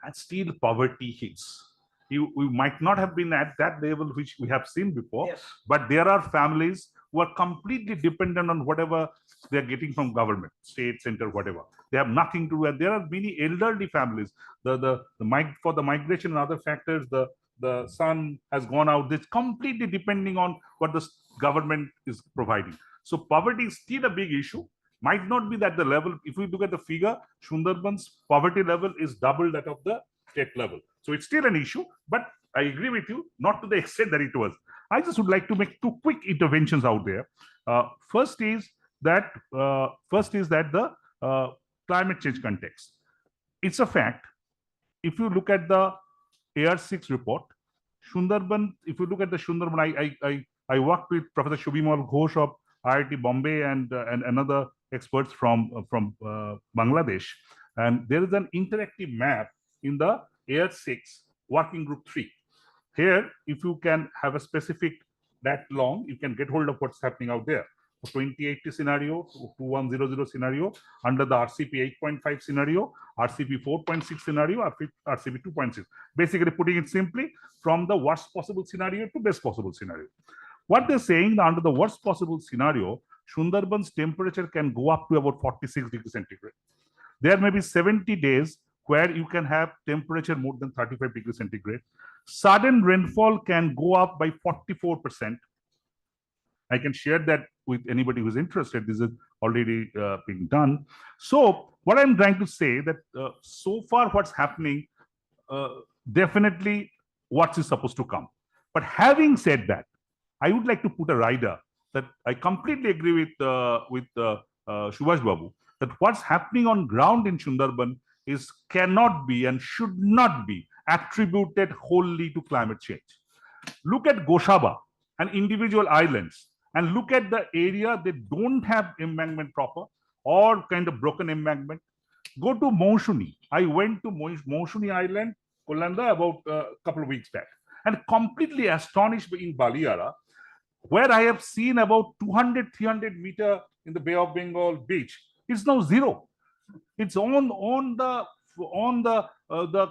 And still poverty hits. We might not have been at that level which we have seen before, Yes. but there are families who are completely dependent on whatever they're getting from government, state, center, whatever. They have nothing to do. And there are many elderly families. For the migration and other factors, the son has gone out. It's completely depending on what the government is providing. So poverty is still a big issue. Might not be that the level, if we look at the figure, Sundarban's poverty level is double that of the state level. So it's still an issue, but I agree with you, not to the extent that it was. I just would like to make 2 quick interventions out there. First is that the climate change context. It's a fact. If you look at the AR6 report, Sundarban, if you look at the Sundarban, I worked with Professor Shubhimal Ghosh of IIT Bombay and another experts from Bangladesh. And there is an interactive map in the AR6 working group 3. Here, if you can have a specific that long, you can get hold of what's happening out there. 2080 scenario, 2100 scenario, under the RCP 8.5 scenario, RCP 4.6 scenario, RCP 2.6. Basically putting it simply, from the worst possible scenario to best possible scenario. What they're saying, under the worst possible scenario, Sundarban's temperature can go up to about 46 degrees centigrade. There may be 70 days where you can have temperature more than 35 degrees centigrade. Sudden rainfall can go up by 44%. I can share that with anybody who's interested. This is already being done. So what I'm trying to say that so far what's happening, definitely what is supposed to come. But having said that, I would like to put a rider that I completely agree with Subhash Babu, that what's happening on ground in Sundarban cannot be and should not be attributed wholly to climate change. Look at Goshaba and individual islands, and look at the area they don't have embankment proper or kind of broken embankment. Go to Moushuni. I went to Moushuni Island, Kolanda, about a couple of weeks back, and completely astonished in Baliara, where I have seen about 200, 300 meter in the Bay of Bengal beach. It's now zero. It's on the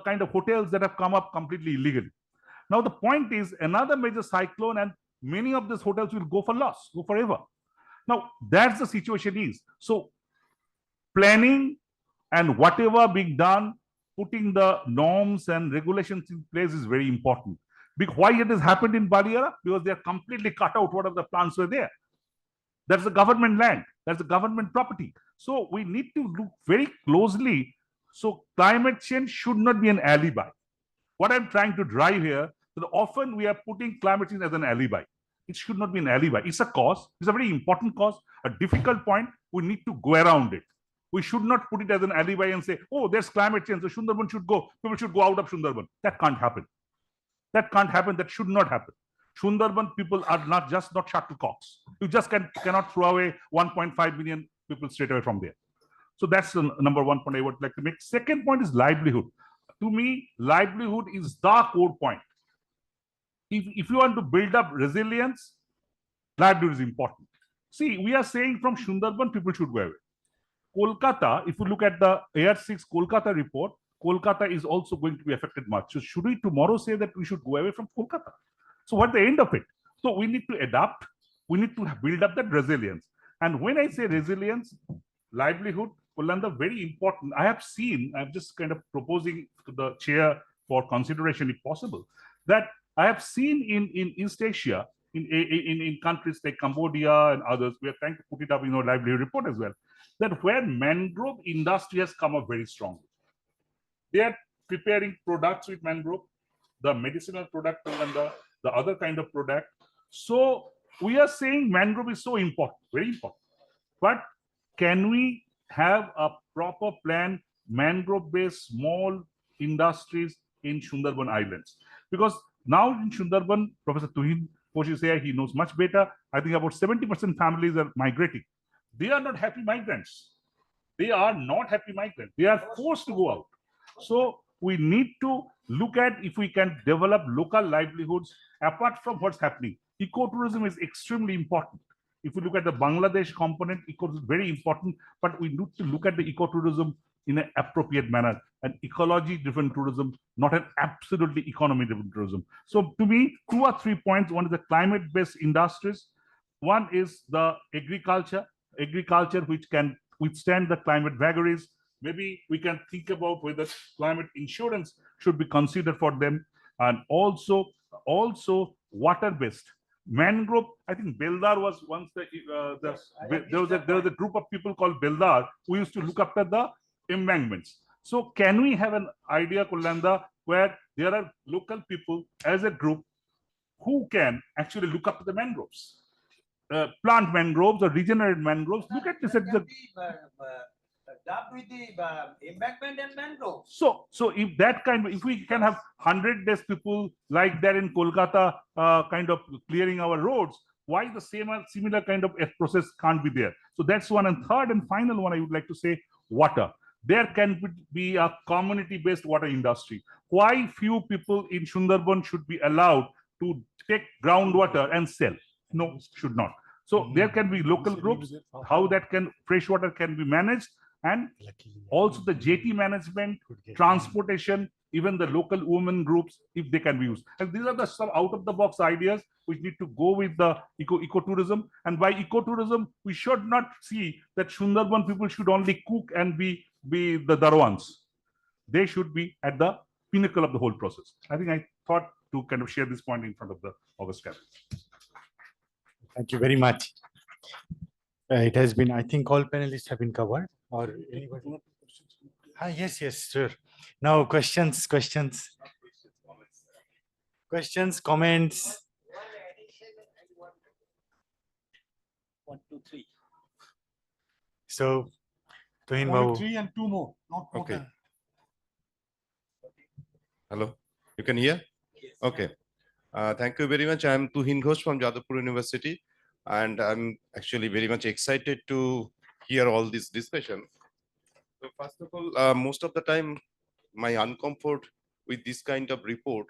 kind of hotels that have come up completely illegally. Now the point is, another major cyclone and many of these hotels will go for loss, go forever. Now that's the situation is. So planning and whatever being done, putting the norms and regulations in place is very important. Why it has happened in Baliara? Because they are completely cut out whatever the plants were there. That's the government land. That's the government property. So we need to look very closely. So climate change should not be an alibi. What I'm trying to drive here, that often we are putting climate change as an alibi. It should not be an alibi. It's a cause. It's a very important cause, a difficult point. We need to go around it. We should not put it as an alibi and say, oh, there's climate change, so Sundarban should go. People should go out of Sundarban. That can't happen. That can't happen. That should not happen. Sundarban people are not shuttlecocks. You just cannot throw away 1.5 million people straight away from there. So that's the number one point I would like to make. Second point is livelihood. To me, livelihood is the core point. If you want to build up resilience, livelihood is important. See, we are saying from Sundarban, people should go away. Kolkata, if you look at the AR6 Kolkata report, Kolkata is also going to be affected much. So should we tomorrow say that we should go away from Kolkata? So what's the end of it? So we need to adapt. We need to build up that resilience. And when I say resilience, livelihood, Kolanda, very important. I have seen, I'm just kind of proposing to the chair for consideration if possible, that I have seen in East Asia, in countries like Cambodia and others, we are trying to put it up in our livelihood report as well, that where mangrove industry has come up very strongly. They are preparing products with mangrove, the medicinal product and the other kind of product. So we are saying mangrove is so important, very important. But can we have a proper plan, mangrove-based small industries in Sundarban Islands? Because now in Sundarban, Professor Tuhin Kosh is here, he knows much better. I think about 70% families are migrating. They are not happy migrants. They are not happy migrants. They are forced to go out. So we need to look at if we can develop local livelihoods apart from what's happening. Ecotourism is extremely important. If we look at the Bangladesh component, ecotourism is very important, but we need to look at the ecotourism in an appropriate manner, an ecology-driven tourism, not an absolutely economy-driven tourism. So to me, 2 or 3 points. One is the climate-based industries. One is the agriculture which can withstand the climate vagaries. Maybe we can think about whether climate insurance should be considered for them, and also water-based. Mangrove, I think Beldar was once there was a group of people called Beldar who used to look after the embankments. So can we have an idea, Kulanda, where there are local people as a group who can actually look after the mangroves? Plant mangroves or regenerate mangroves. Look at this. With the embankment and mangrove. So if that if we can have 100 days people like that in Kolkata, kind of clearing our roads, why the similar kind of process can't be there? So that's one. And third and final one, I would like to say, water. There can be a community-based water industry. Why few people in Sundarban should be allowed to take groundwater and sell? No, should not. So there can be local groups, how that fresh water can be managed, and also the jetty management, transportation, even the local women groups, if they can be used. And these are the some out-of-the-box ideas which need to go with the ecotourism. And by ecotourism, we should not see that Sundarban people should only cook and be the darwans. They should be at the pinnacle of the whole process. I think I thought to kind of share this point in front of the August Cabinet. Thank you very much. It has been, I think all panelists have been covered. Or anybody? Yes, sure. Now questions, comments. One, two, three. So, Tuhin Only Babu. 3 and 2 more, not more Okay. than. Hello, you can hear? Yes. Okay. Thank you very much. I'm Tuhin Ghosh from Jadavpur University, and I'm actually very much excited to hear all this discussion. So first of all, most of the time, my uncomfort with this kind of report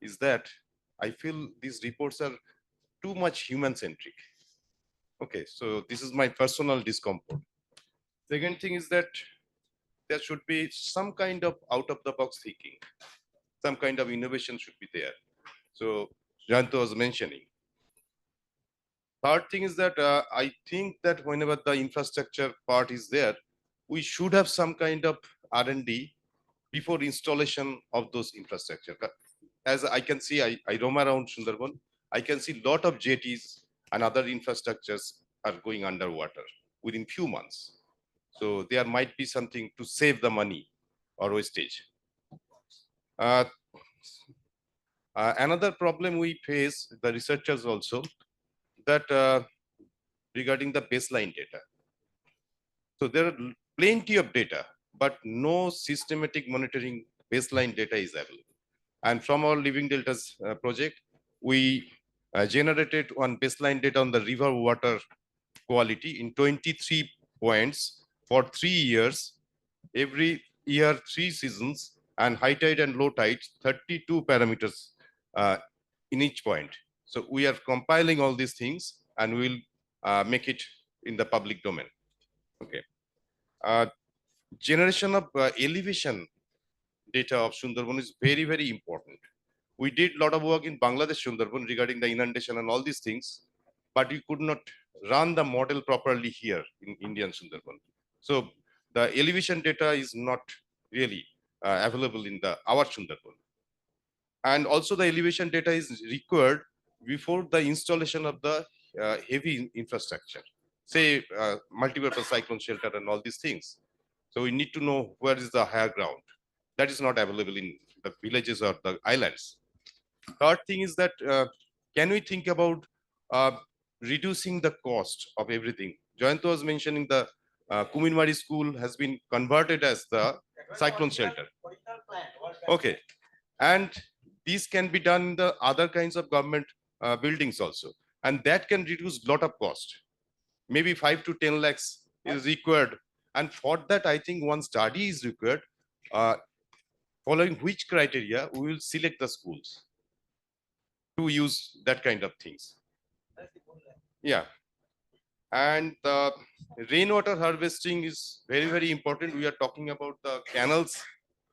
is that I feel these reports are too much human-centric. Okay, so this is my personal discomfort. Second thing is that there should be some kind of out-of-the-box thinking. Some kind of innovation should be there. So Janto was mentioning. Third thing is that I think that whenever the infrastructure part is there, we should have some kind of R&D before installation of those infrastructure. As I can see, I roam around Sundarban, I can see a lot of jetties and other infrastructures are going underwater within few months. So there might be something to save the money or wastage. Another problem we face, the researchers also, that regarding the baseline data. So there are plenty of data, but no systematic monitoring baseline data is available. And from our Living Deltas project, we generated one baseline data on the river water quality in 23 points for 3 years, every year 3 seasons, and high tide and low tide, 32 parameters in each point. So we are compiling all these things and we'll make it in the public domain. Okay. Generation of elevation data of Sundarban is very, very important. We did a lot of work in Bangladesh Sundarban regarding the inundation and all these things, but we could not run the model properly here in Indian Sundarban. So the elevation data is not really available in our Sundarban. And also the elevation data is required before the installation of the heavy infrastructure, say multi-purpose cyclone shelter and all these things. So we need to know where is the higher ground. That is not available in the villages or the islands. Third thing is that can we think about reducing the cost of everything? Jayanto was mentioning the Kuminwari school has been converted as the cyclone shelter. Okay, and these can be done in the other kinds of government buildings also, and that can reduce a lot of cost. Maybe 5 to 10 lakhs is required, And for that, I think one study is required, following which criteria we will select the schools to use that kind of things. Yeah. And the rainwater harvesting is very, very important. We are talking about the canals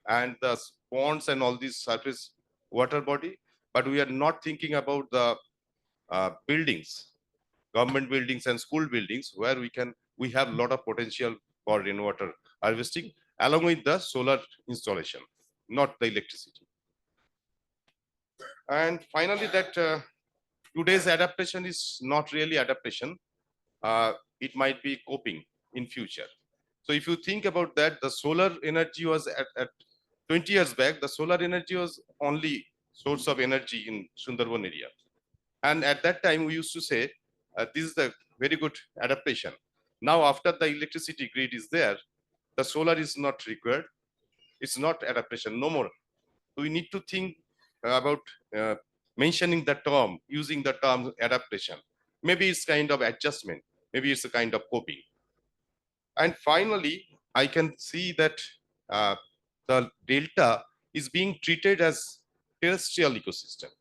and the ponds and all these surface water body, but we are not thinking about the buildings, government buildings and school buildings, where we have a lot of potential for rainwater harvesting along with the solar installation, not the electricity. And finally, that today's adaptation is not really adaptation. It might be coping in future. So if you think about that, the solar energy was at 20 years back, the solar energy was only source of energy in Sundarban area. And at that time, we used to say, this is the very good adaptation. Now, after the electricity grid is there, the solar is not required. It's not adaptation, no more. We need to think about mentioning the term, using the term adaptation. Maybe it's kind of adjustment. Maybe it's a kind of coping. And finally, I can see that the delta is being treated as terrestrial ecosystem.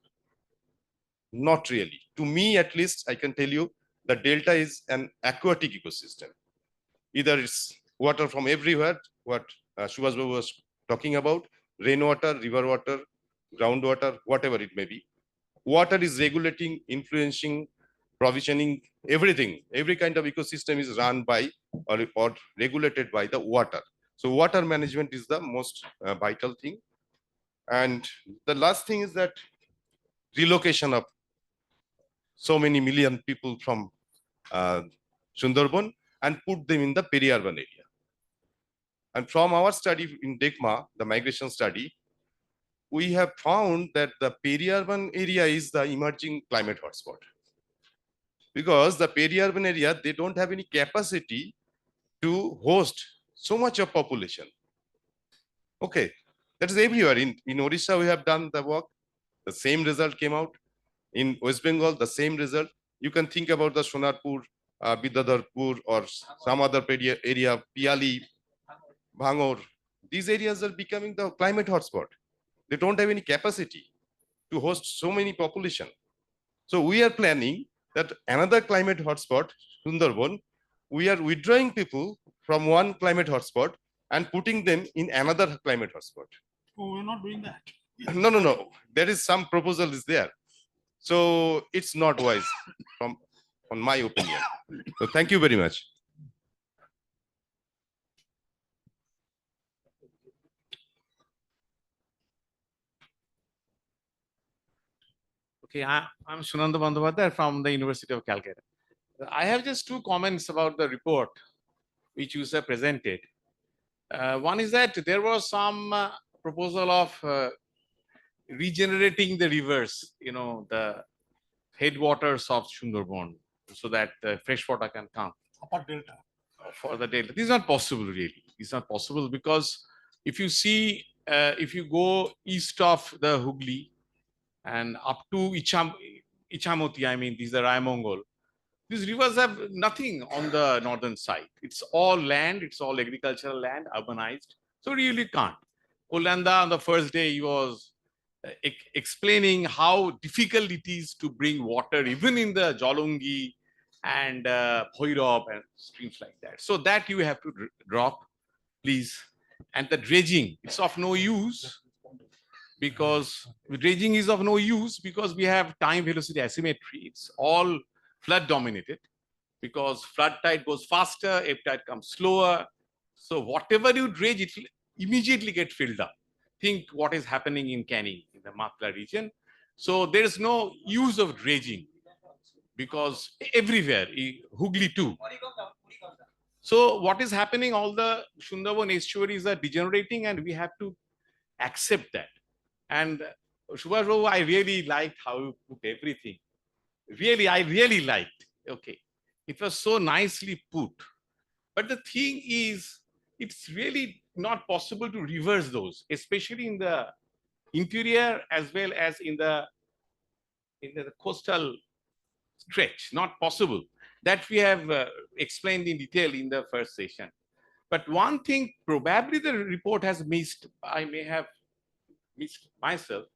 Not really. To me, at least, I can tell you, the delta is an aquatic ecosystem. Either it's water from everywhere, what Subhash Babu was talking about, rainwater, river water, groundwater, whatever it may be. Water is regulating, influencing, provisioning, everything. Every kind of ecosystem is run by or regulated by the water. So water management is the most vital thing. And the last thing is that relocation of so many million people from Sundarban and put them in the peri-urban area. And from our study in DECMA, the migration study, we have found that the peri-urban area is the emerging climate hotspot. Because the peri-urban area, they don't have any capacity to host so much of population. Okay, that is everywhere. In Odisha, we have done the work. The same result came out. In West Bengal, the same result. You can think about the Sonarpur, Bidadharpur, or some other area, Piali, Bhangor. These areas are becoming the climate hotspot. They don't have any capacity to host so many population. So we are planning that another climate hotspot, Sundarban, we are withdrawing people from one climate hotspot and putting them in another climate hotspot. Oh, we're not doing that. No. There is some proposal is there. So it's not wise on my opinion. So thank you very much. Okay, I'm Sunanda Bandhavadar from the University of Calcutta. I have just two comments about the report which you have presented. One is that there was some proposal of regenerating the rivers, the headwaters of Sundarban, so that fresh water can come. Upper delta. For the delta. This is not possible, really. It's not possible because if you see, if you go east of the Hooghly and up to Ichamoti, I mean, these are Raimongol, these rivers have nothing on the northern side. It's all land, it's all agricultural land, urbanized. So really can't. Kolanda on the first day, he was explaining how difficult it is to bring water, even in the Jolungi and Bhairab and streams like that. So that you have to drop, please. And the dredging, it's of no use because dredging is of no use because we have time velocity asymmetry. It's all flood dominated because flood tide goes faster, ebb tide comes slower. So whatever you dredge, it will immediately get filled up. Think what is happening in Canning, in the Matla region. So there is no use of dredging because everywhere, Hooghly too. So what is happening, all the Sundarban estuaries are degenerating and we have to accept that. And Subhash Babu, I really liked how you put everything. Really, I really liked. Okay. It was so nicely put. But the thing is, it's really not possible to reverse those, especially in the interior as well as in the coastal stretch. Not possible. That we have explained in detail in the first session. But one thing probably the report has missed, I may have missed myself,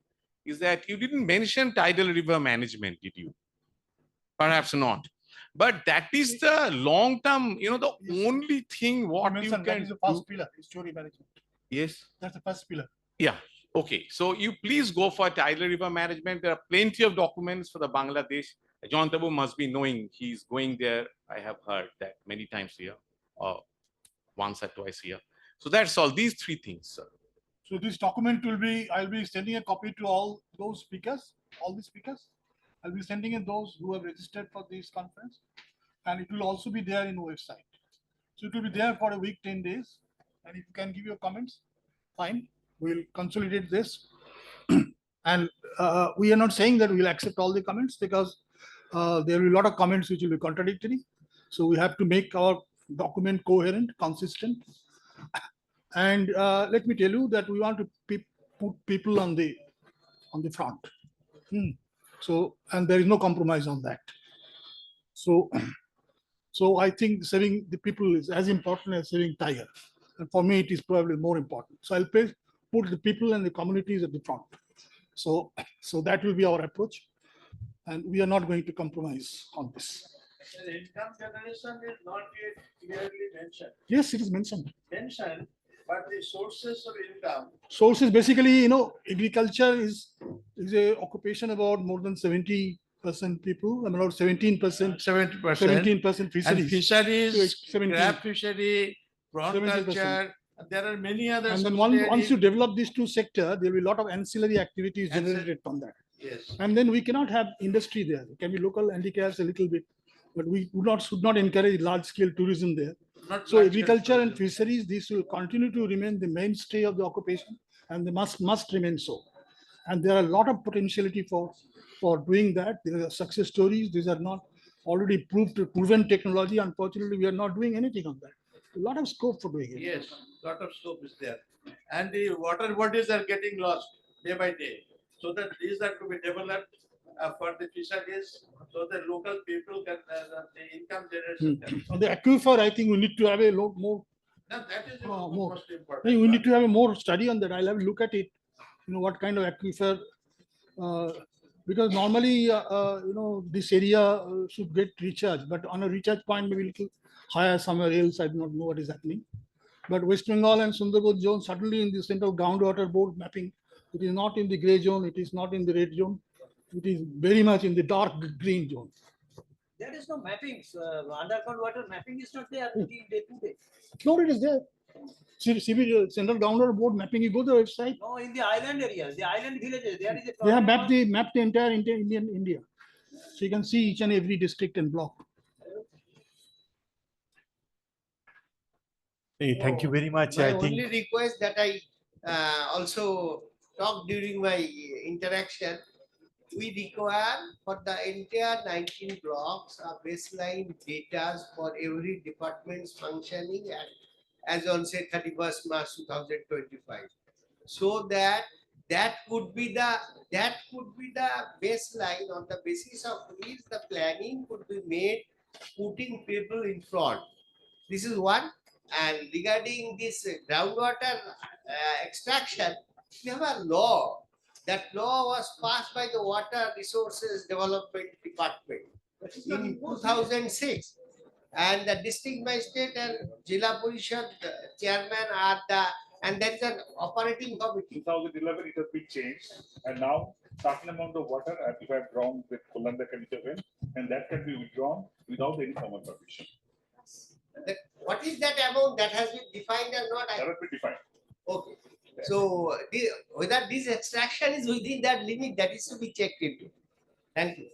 is that you didn't mention tidal river management, did you? Perhaps not. But that is the long term, the only thing what you That can is the do. first pillar, story management. Yes. That's the first pillar. Yeah. Okay. So you please go for tidal river management. There are plenty of documents for the Bangladesh. John Tabu must be knowing he's going there. I have heard that many times here, or once or twice here. So that's all. These three things, sir. So this document will be, I'll be sending a copy to all those speakers, all the speakers. I'll be sending in those who have registered for this conference. And it will also be there in the website. So it will be there for a week, 10 days. And if you can give your comments, fine. We'll consolidate this. And we are not saying that we'll accept all the comments because there will be a lot of comments which will be contradictory. So we have to make our document coherent, consistent. And let me tell you that we want to put people on the front. So, and there is no compromise on that. So I think saving the people is as important as saving tiger. And for me, it is probably more important. So I'll put the people and the communities at the front. So that will be our approach. And we are not going to compromise on this. The income generation is not yet clearly mentioned. Yes, it is mentioned. But the sources of income. Sources basically, agriculture is a occupation about more than 70% people, about 17%, 17% fisheries. And fisheries, 17. crab fishery, prawn 70%. culture. There are many other. And then once you develop these two sectors, there will be a lot of ancillary activities generated from that. Yes. And then we cannot have industry there. It can be local handicaps a little bit, but we should not encourage large-scale tourism there. So agriculture and fisheries, these will continue to remain the mainstay of the occupation, and they must remain so. And there are a lot of potentiality for doing that. There are success stories. These are not already proven technology. Unfortunately, we are not doing anything on that. A lot of scope for doing it. Yes, a lot of scope is there. And the water bodies are getting lost day by day. So that these are to be developed for the fisheries, so that local people can, the income generation. On the aquifer, I think we need to have a lot more. No, that is the more. most important. We need to have a more study on that. I'll have a look at it. What kind of aquifer, because normally, this area should get recharged, but on a recharge point, maybe a little higher somewhere else. I do not know what is happening. But West Bengal and Sundarbans zone, suddenly in the Central Groundwater Board mapping, it is not in the gray zone, it is not in the red zone, it is very much in the dark green zone. There is no mappings. Underground water mapping is not there day to day. No, it is there. CB, Central Groundwater Board mapping, you go to the website. No, in the island areas, the island villages, there is a They have mapped the entire Indian India. So you can see each and every district and block. Hey, thank you very much. My I think only request that I also talked during my interaction, we require for the entire 19 blocks a baseline data for every department's functioning and as on say 31st March 2025, so that could be the baseline on the basis of which the planning could be made, putting people in front. This is one. And regarding this groundwater extraction, we have a law. That law was passed by the Water Resources Development Department in 2006. And the district magistrate and Jila Parishad chairman are and there is an operating committee. 2011, it has been changed. And now, certain amount of water if I have drawn with Kulanda can be given, and that can be withdrawn without any formal permission. What is that amount that has been defined or not? That has been defined. Okay. So whether this extraction is within that limit, that is to be checked into. Thank you.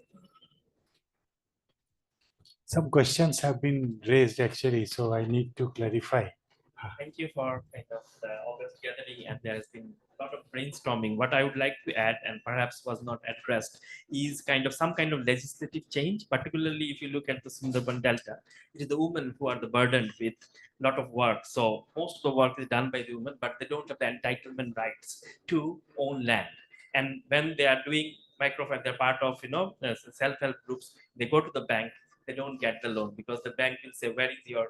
some questions have been raised actually, so I need to clarify. Thank you for kind of the August gathering, and there has been a lot of brainstorming. What I would like to add, and perhaps was not addressed, is kind of some kind of legislative change, particularly if you look at the Sundarban Delta. It is the women who are the burdened with a lot of work. So most of the work is done by the women, but they don't have the entitlement rights to own land. And when they are doing microfinance, they're part of self-help groups, they go to the bank, they don't get the loan because the bank will say, where is your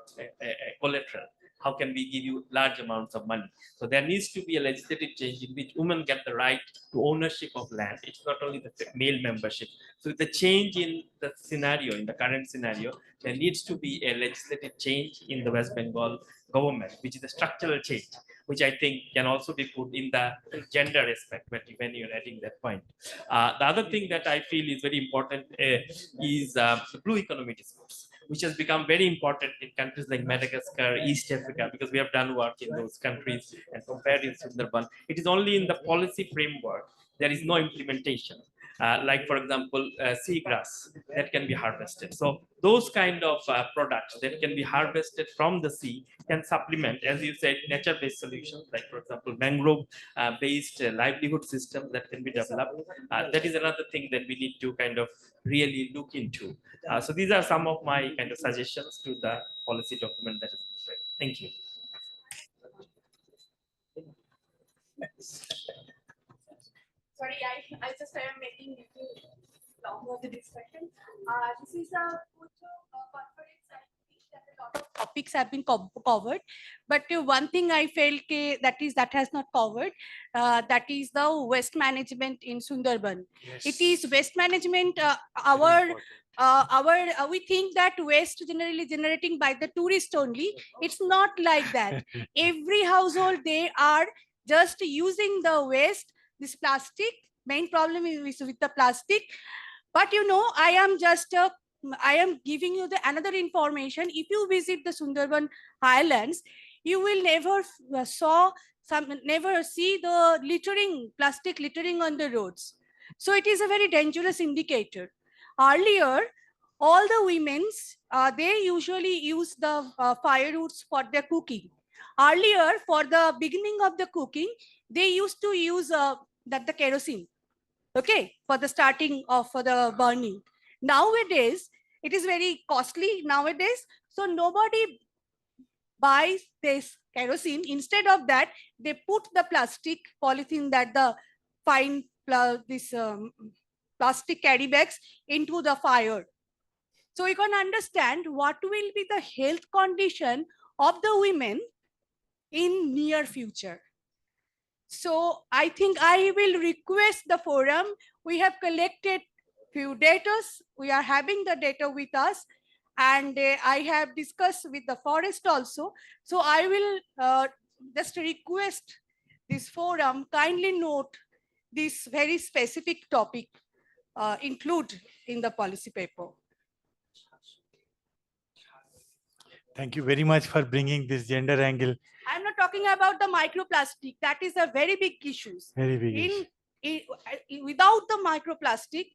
collateral? how can we give you large amounts of money? So there needs to be a legislative change in which women get the right to ownership of land. It's not only the male membership. So the change in the scenario, in the current scenario, there needs to be a legislative change in the West Bengal government, which is a structural change, which I think can also be put in the gender aspect when you're adding that point. The other thing that I feel is very important is the blue economy discourse, which has become very important in countries like Madagascar, East Africa, because we have done work in those countries and compared in Sundarban. It is only in the policy framework, there is no implementation. Like for example, seagrass that can be harvested. So those kind of products that can be harvested from the sea can supplement, as you said, nature-based solutions, like for example, mangrove-based livelihood systems that can be developed. That is another thing that we need to kind of really look into. So these are some of my kind of suggestions to the policy document that is prepared. Thank you. Sorry, I just am making little longer the discussion. This is a conference. I think that a lot of topics have been covered, but one thing I felt that has not covered, that is the waste management in Sundarban. Yes. It is waste management. We think that waste generally generating by the tourist only. It's not like that. Every household, they are just using the waste. This plastic, main problem is with the plastic. But you know, I am giving you the another information. If you visit the Sundarban Highlands, you will never see the littering, plastic littering on the roads. So it is a very dangerous indicator. Earlier, all the women's, they usually use the firewoods for their cooking. Earlier, for the beginning of the cooking, they used to use the kerosene, okay, for the starting of for the burning. Nowadays, it is very costly nowadays, so nobody buys this kerosene. Instead of that, they put the plastic polythene, that the fine plastic carry bags into the fire. So you can understand what will be the health condition of the women in near future. So I think I will request the forum. We have collected few data. We are having the data with us, and I have discussed with the forest also. So I will just request this forum kindly note this very specific topic, include in the policy paper. Thank you very much for bringing this gender angle. I'm not talking about the microplastic. That is a very big issue. Very big issue. Without the microplastic,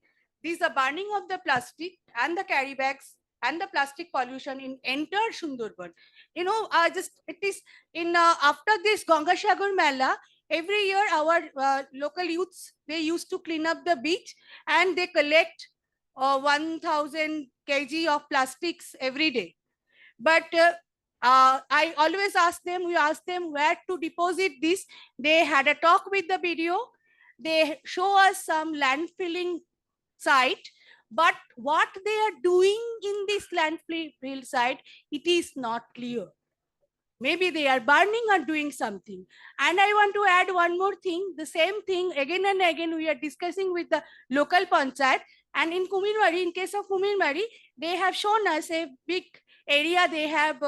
this is the burning of the plastic and the carry bags and the plastic pollution in entire Sundarban. You know, it is in after this Gangasagar Mela, every year our local youths, they used to clean up the beach and they collect 1,000 kg of plastics every day. But I always ask them, we ask them where to deposit this. They had a talk with the video. They show us some landfilling site, but what they are doing in this landfill site, it is not clear. Maybe they are burning or doing something. And I want to add one more thing. The same thing again and again we are discussing with the local panchayat. And in Kumirmari, in case of Kumirmari, they have shown us a big area they have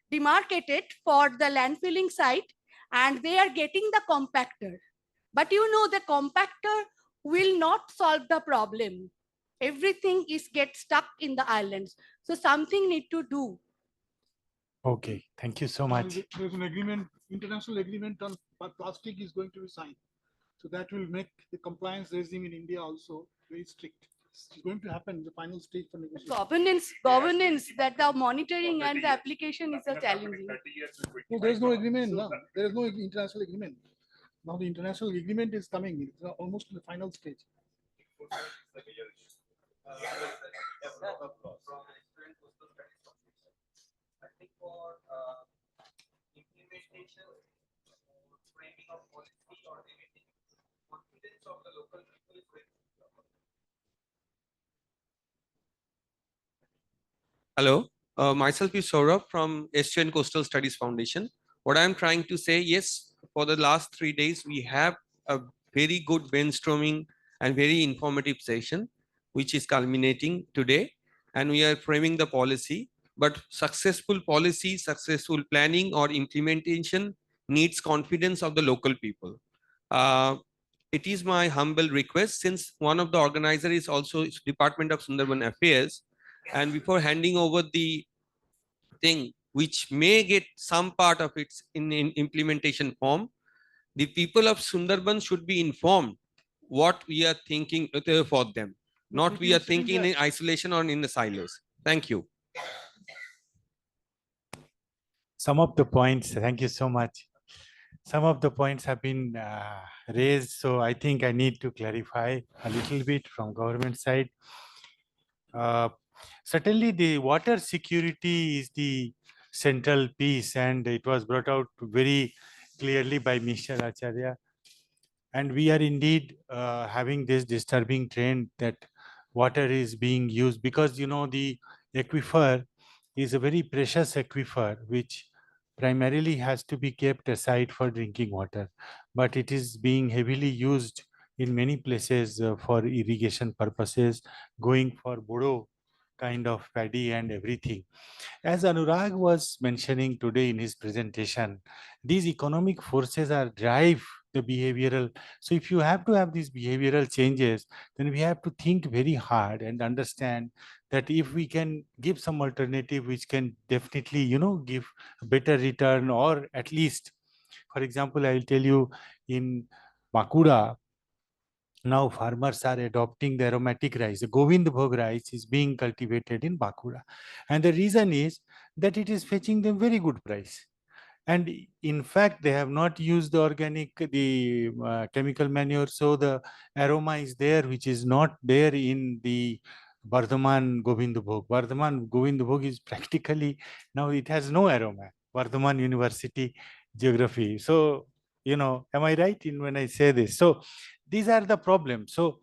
demarcated for the landfilling site, and they are getting the compactor. But you know, the compactor will not solve the problem. Everything is get stuck in the islands. So something need to do. Okay, thank you so much. There's an agreement, international agreement on plastic is going to be signed. So that will make the compliance regime in India also very strict. It's going to happen in the final stage for negotiation. Governance, that the monitoring and the application is a challenging. No, there is no agreement. No, there is no international agreement. Now the international agreement is coming. It's almost in the final stage. Hello. Myself is Saurabh from Estuarian Coastal Studies Foundation. What I'm trying to say, yes, for the last 3 days, we have a very good brainstorming and very informative session, which is culminating today. And we are framing the policy. But successful policy, successful planning or implementation needs confidence of the local people. It is my humble request, since one of the organizers is also Department of Sundarban Affairs, and before handing over the thing which may get some part of its in implementation form, the people of Sundarbans should be informed what we are thinking for them, not we are thinking in isolation or in the silos. Thank you. Some of the points, thank you so much. Some of the points have been raised, so I think I need to clarify a little bit from government side. Certainly, the water security is the central piece, and it was brought out very clearly by Mr. Acharya. And we are indeed having this disturbing trend that water is being used because, you know, the aquifer is a very precious aquifer, which primarily has to be kept aside for drinking water, but it is being heavily used in many places for irrigation purposes, going for Bodo kind of paddy and everything. As Anurag was mentioning today in his presentation, these economic forces are drive the behavioral. So if you have to have these behavioral changes, then we have to think very hard and understand that if we can give some alternative which can definitely, you know, give a better return, or at least, for example, I will tell you in Bakura, now farmers are adopting the aromatic rice. The Govind Bhog rice is being cultivated in Bakura. And the reason is that it is fetching them very good price. And in fact, they have not used the organic, the chemical manure. So the aroma is there, which is not there in the Bardhaman Govind Bhog. Bardhaman Govind Bhog is practically, now it has no aroma. Bardhaman University Geography. So, you know, am I right in when I say this? So these are the problems. So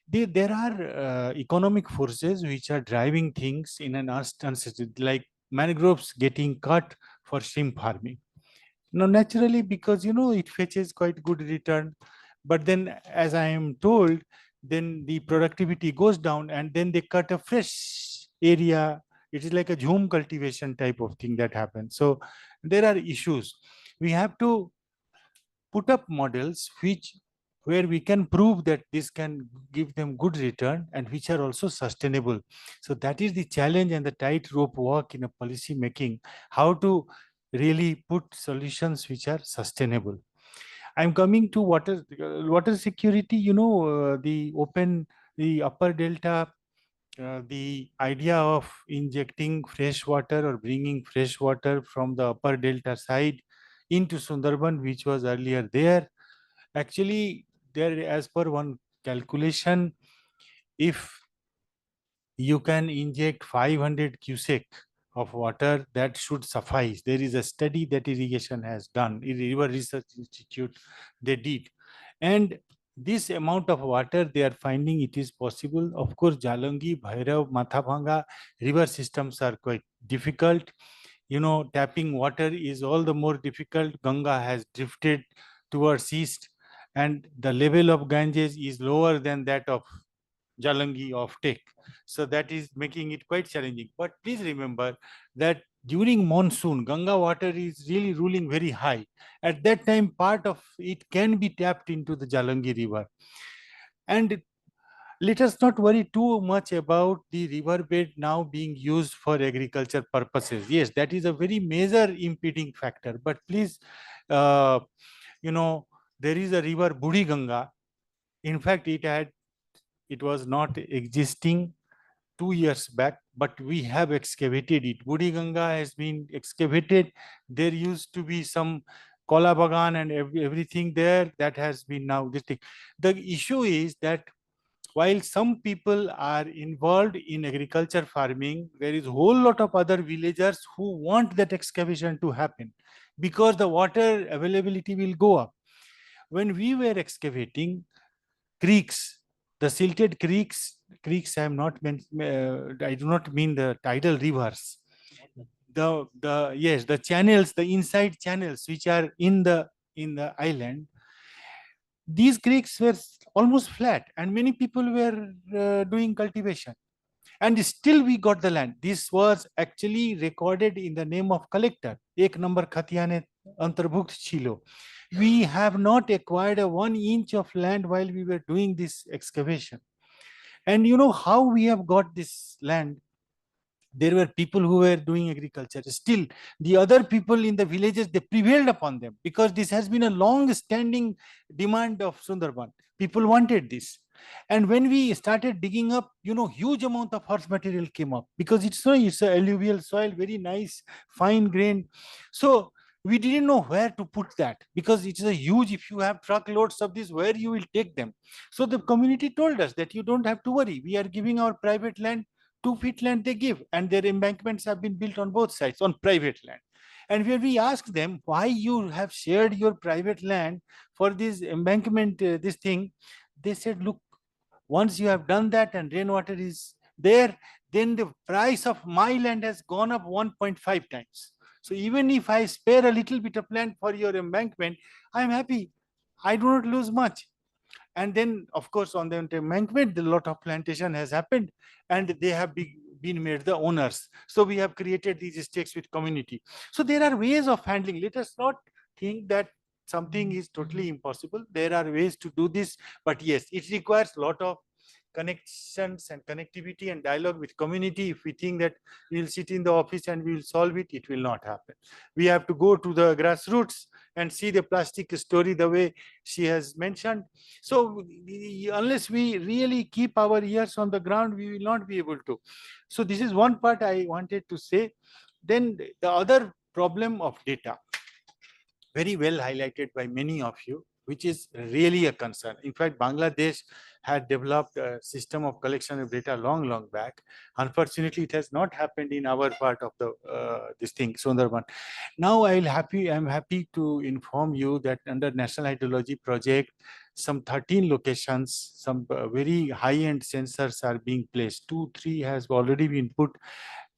there are economic forces which are driving things in an uncertain, like mangroves getting cut for shrimp farming. Now, naturally, because, you know, it fetches quite good return, but then as I am told, then the productivity goes down and then they cut a fresh area. It is like a jhum cultivation type of thing that happens. So there are issues. We have to put up models where we can prove that this can give them good return and which are also sustainable. So that is the challenge and the tightrope walk in a policy making, how to really put solutions which are sustainable. I'm coming to water security, you know, the upper delta, the idea of injecting fresh water or bringing fresh water from the upper delta side into Sundarban, which was earlier there. Actually, there, as per one calculation, if you can inject 500 cubic of water, that should suffice. There is a study that irrigation has done, in River Research Institute, they did. And this amount of water, they are finding it is possible. Of course, Jalangi, Bhairav, Mathapanga river systems are quite difficult. You know, tapping water is all the more difficult. Ganga has drifted towards east, and the level of Ganges is lower than that of Jalangi of Tek. So that is making it quite challenging. But please remember that during monsoon, Ganga water is really ruling very high. At that time, part of it can be tapped into the Jalangi river. And let us not worry too much about the riverbed now being used for agriculture purposes. Yes, that is a very major impeding factor. But please, you know, there is a river Budi Ganga. In fact, it was not existing 2 years back, but we have excavated it. Budi Ganga has been excavated. There used to be some Kola Bagan and everything there that has been now this thing. The issue is that while some people are involved in agriculture farming, there is a whole lot of other villagers who want that excavation to happen because the water availability will go up. When we were excavating creeks, the silted creeks I am not meant, I do not mean the tidal rivers. the channels, the inside channels which are in the island, these creeks were almost flat and many people were doing cultivation, and still we got the land. This was actually recorded in the name of collector. Ek number khatiyane antarbhukt chilo. We have not acquired a 1 inch of land while we were doing this excavation. And you know how we have got this land? There were people who were doing agriculture. Still, the other people in the villages, they prevailed upon them, because this has been a long-standing demand of Sundarban. People wanted this. And when we started digging up, you know, huge amount of horse material came up, because it's a alluvial soil, very nice, fine grained. So we didn't know where to put that, because it's a huge, if you have truckloads of this, where you will take them. So the community told us that you don't have to worry. We are giving our private land, 2 feet land they give, and their embankments have been built on both sides on private land. And when we asked them why you have shared your private land for this embankment, this thing, they said, look, once you have done that and rainwater is there, then the price of my land has gone up 1.5 times. So even if I spare a little bit of land for your embankment, I'm happy. I do not lose much. And then, of course, on the embankment, a lot of plantation has happened, and they have been made the owners. So we have created these stakes with community. So there are ways of handling. Let us not think that something is totally impossible. There are ways to do this, but yes, it requires a lot of connections and connectivity and dialogue with community. If we think that we'll sit in the office and we'll solve it, it will not happen. We have to go to the grassroots and see the plastic story the way she has mentioned. So unless we really keep our ears on the ground, we will not be able to. So this is one part I wanted to say. Then the other problem of data, very well highlighted by many of you, which is really a concern. In fact, Bangladesh had developed a system of collection of data long back. Unfortunately, it has not happened in our part of the this thing, Sundarban. Now I'm happy to inform you that under National Hydrology Project, some 13 locations, some very high-end sensors are being placed. 2, 3 has already been put.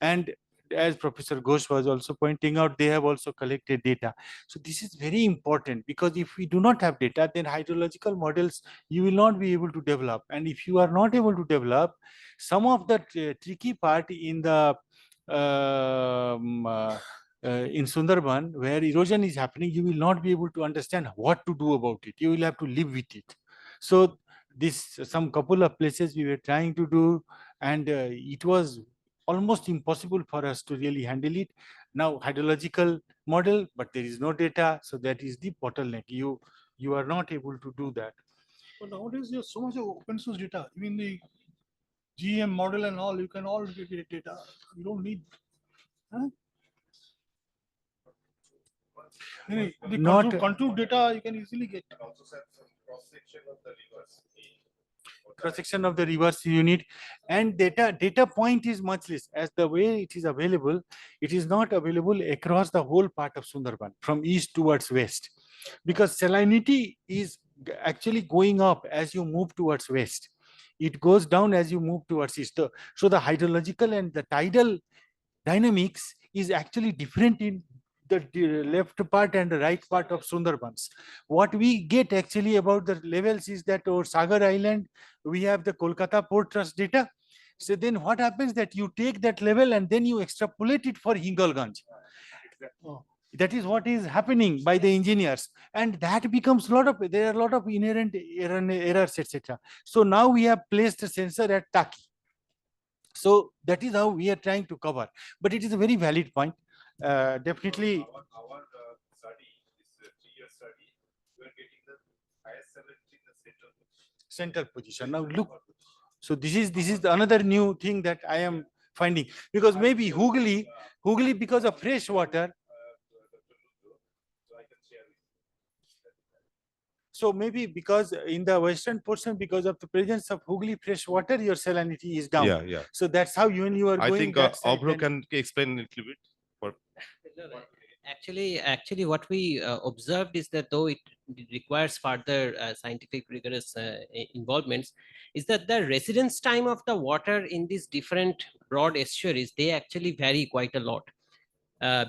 And as Professor Ghosh was also pointing out, they have also collected data. So this is very important, because if we do not have data, then hydrological models you will not be able to develop. And if you are not able to develop, some of the tricky part in the in Sundarban, where erosion is happening, you will not be able to understand what to do about it. You will have to live with it. So this, some couple of places we were trying to do, and it was almost impossible for us to really handle it. Now hydrological model, but there is no data, so that is the bottleneck. You are not able to do that. But nowadays there's so much of open source data. Even the GM model and all, you can all get data. You don't need. Huh? The Not contour data you can easily get. Cross-section of the rivers you need, and data point is much less. As the way it is available, it is not available across the whole part of Sundarban from east towards west, because salinity is actually going up as you move towards west. It goes down as you move towards east. So the hydrological and the tidal dynamics is actually different in the left part and the right part of Sundarbans. What we get actually about the levels is that over Sagar Island, we have the Kolkata Port Trust data. So then what happens that you take that level and then you extrapolate it for Hingalganj. That is what is happening by the engineers, and that becomes there are a lot of inherent errors, etc. So now we have placed a sensor at Taki. So that is how we are trying to cover, but it is a very valid point. Definitely. Our study, this 3-year study, we are getting the highest salinity in the central position. Now look, so this is another new thing that I am finding, because maybe Hooghly, because of fresh water. So maybe because in the western portion, because of the presence of Hooghly fresh water, your salinity is down. Yeah. So that's how when you are I going. think Obro can explain a little bit. Actually, what we observed is that though it requires further scientific rigorous involvements, is that the residence time of the water in these different broad estuaries, they actually vary quite a lot.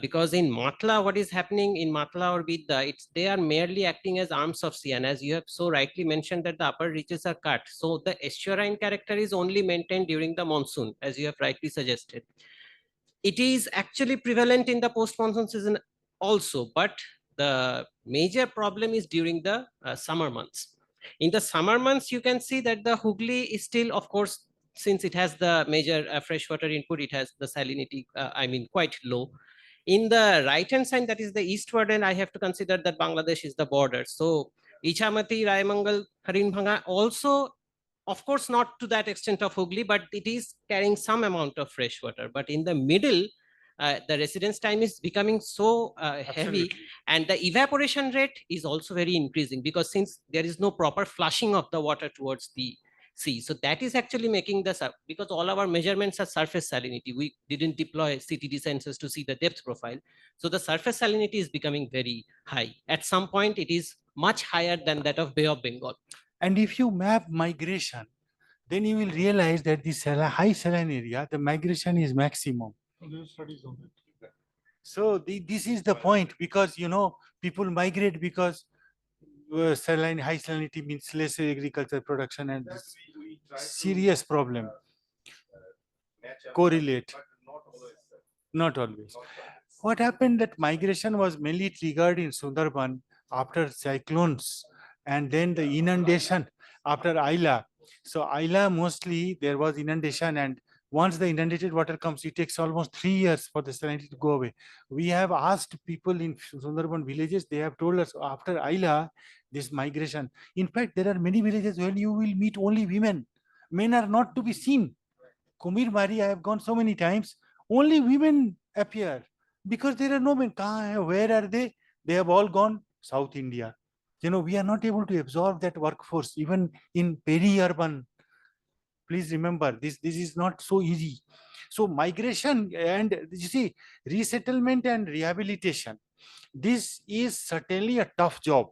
Because in Matla, what is happening in Matla or Bidda, they are merely acting as arms of sea. And as you have so rightly mentioned that the upper reaches are cut. So the estuarine character is only maintained during the monsoon, as you have rightly suggested. It is actually prevalent in the post-monsoon season also, but the major problem is during the summer months. In the summer months, you can see that the Hooghly is still, of course, since it has the major freshwater input, it has the salinity, quite low. In the right-hand side, that is the eastward, and I have to consider that Bangladesh is the border. So Ichamati, Raimangal, Harinbhanga also, of course, not to that extent of Hooghly, but it is carrying some amount of fresh water. But in the middle, the residence time is becoming so heavy, and the evaporation rate is also very increasing, because since there is no proper flushing of the water towards the sea, so that is actually making because all our measurements are surface salinity. We didn't deploy CTD sensors to see the depth profile, so the surface salinity is becoming very high. At some point, it is much higher than that of Bay of Bengal. And if you map migration, then you will realize that this high saline area, the migration is maximum. So this is the point, because people migrate because high salinity means less agriculture production, and this serious problem correlate. Not always. What happened that migration was mainly triggered in Sundarban after cyclones, and then the inundation after Aila. So Aila, mostly there was inundation, and once the inundated water comes, it takes almost 3 years for the salinity to go away. We have asked people in Sundarban villages, they have told us after Aila, this migration. In fact, there are many villages where you will meet only women. Men are not to be seen. Kumir Mari, I have gone so many times, only women appear because there are no men. Where are they? They have all gone South India. We are not able to absorb that workforce even in peri-urban. Please remember, this is not so easy. So migration and you see, resettlement and rehabilitation, this is certainly a tough job.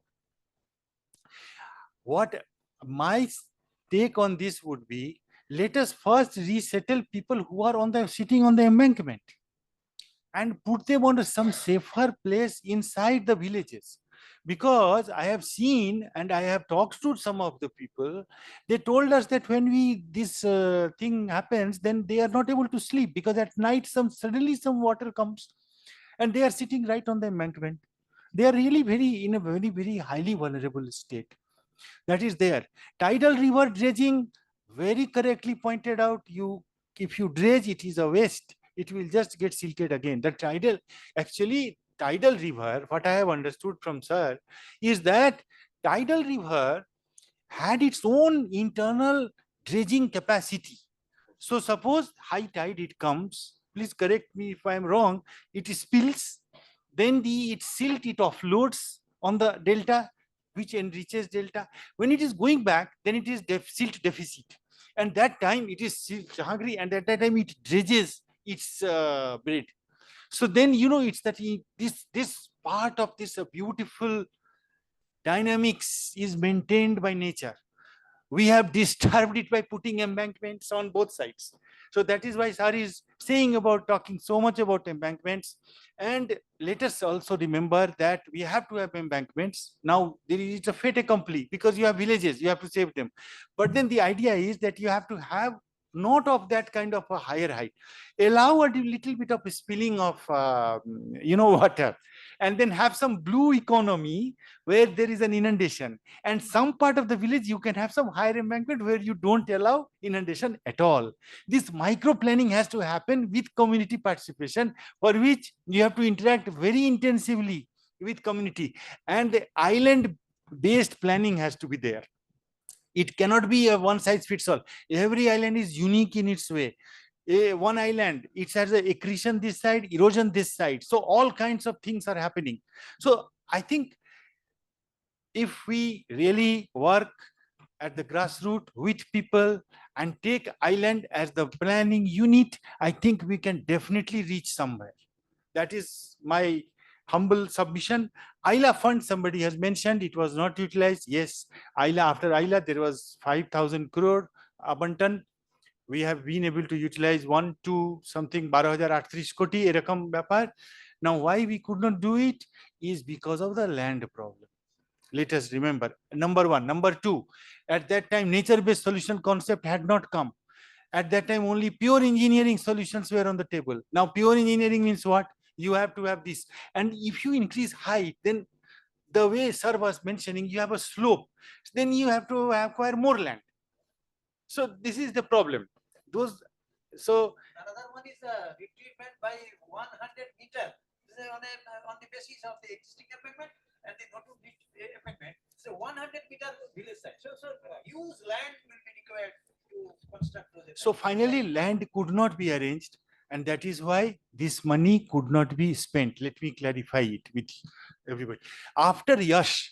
What my take on this would be, let us first resettle people who are sitting on the embankment and put them on some safer place inside the villages. Because I have seen and I have talked to some of the people, they told us that when this thing happens, then they are not able to sleep, because at night suddenly some water comes and they are sitting right on the embankment. They are really in a very highly vulnerable state. That is there. Tidal river dredging, very correctly pointed out. If you dredge, it is a waste. It will just get silted again. The tidal river, what I have understood from sir, is that tidal river had its own internal dredging capacity. So suppose high tide it comes, please correct me if I am wrong, it spills, then it silt, it offloads on the delta, which enriches delta. When it is going back, then it is silt deficit. And that time it is silt hungry, and at that time it dredges its bread. So then, it's that this part of this beautiful dynamics is maintained by nature. We have disturbed it by putting embankments on both sides. So that is why sir is saying about talking so much about embankments. And let us also remember that we have to have embankments. Now there is a fait accompli, because you have villages, you have to save them. But then the idea is that you have to have not of that kind of a higher height. Allow a little bit of spilling of water, and then have some blue economy where there is an inundation, and some part of the village you can have some higher embankment where you don't allow inundation at all. This micro planning has to happen with community participation, for which you have to interact very intensively with community, and the island based planning has to be there. It cannot be a one size fits all. Every island is unique in its way. One island, it has a accretion this side, erosion this side. So all kinds of things are happening. So I think if we really work at the grassroots with people and take island as the planning unit, I think we can definitely reach somewhere. That is my humble submission. ILA fund, somebody has mentioned, it was not utilized. Yes, ILA, after ILA, there was 5,000 crore abundant. we have been able to utilize 1 to something 12,038 koti erakam byapar. Now why we could not do it is because of the land problem. Let us remember, number one. Number two, at that time nature-based solution concept had not come. At that time only pure engineering solutions were on the table. Now pure engineering means what? You have to have this, and if you increase height, then the way sir was mentioning, you have a slope, then you have to acquire more land. So this is the problem. So another one is retreatment by 100 meter. This is on the basis of the existing embankment and the not embankment. So 100 meter village side. So huge land will be required to construct those. So finally, land could not be arranged, and that is why this money could not be spent. Let me clarify it with everybody. After Yash,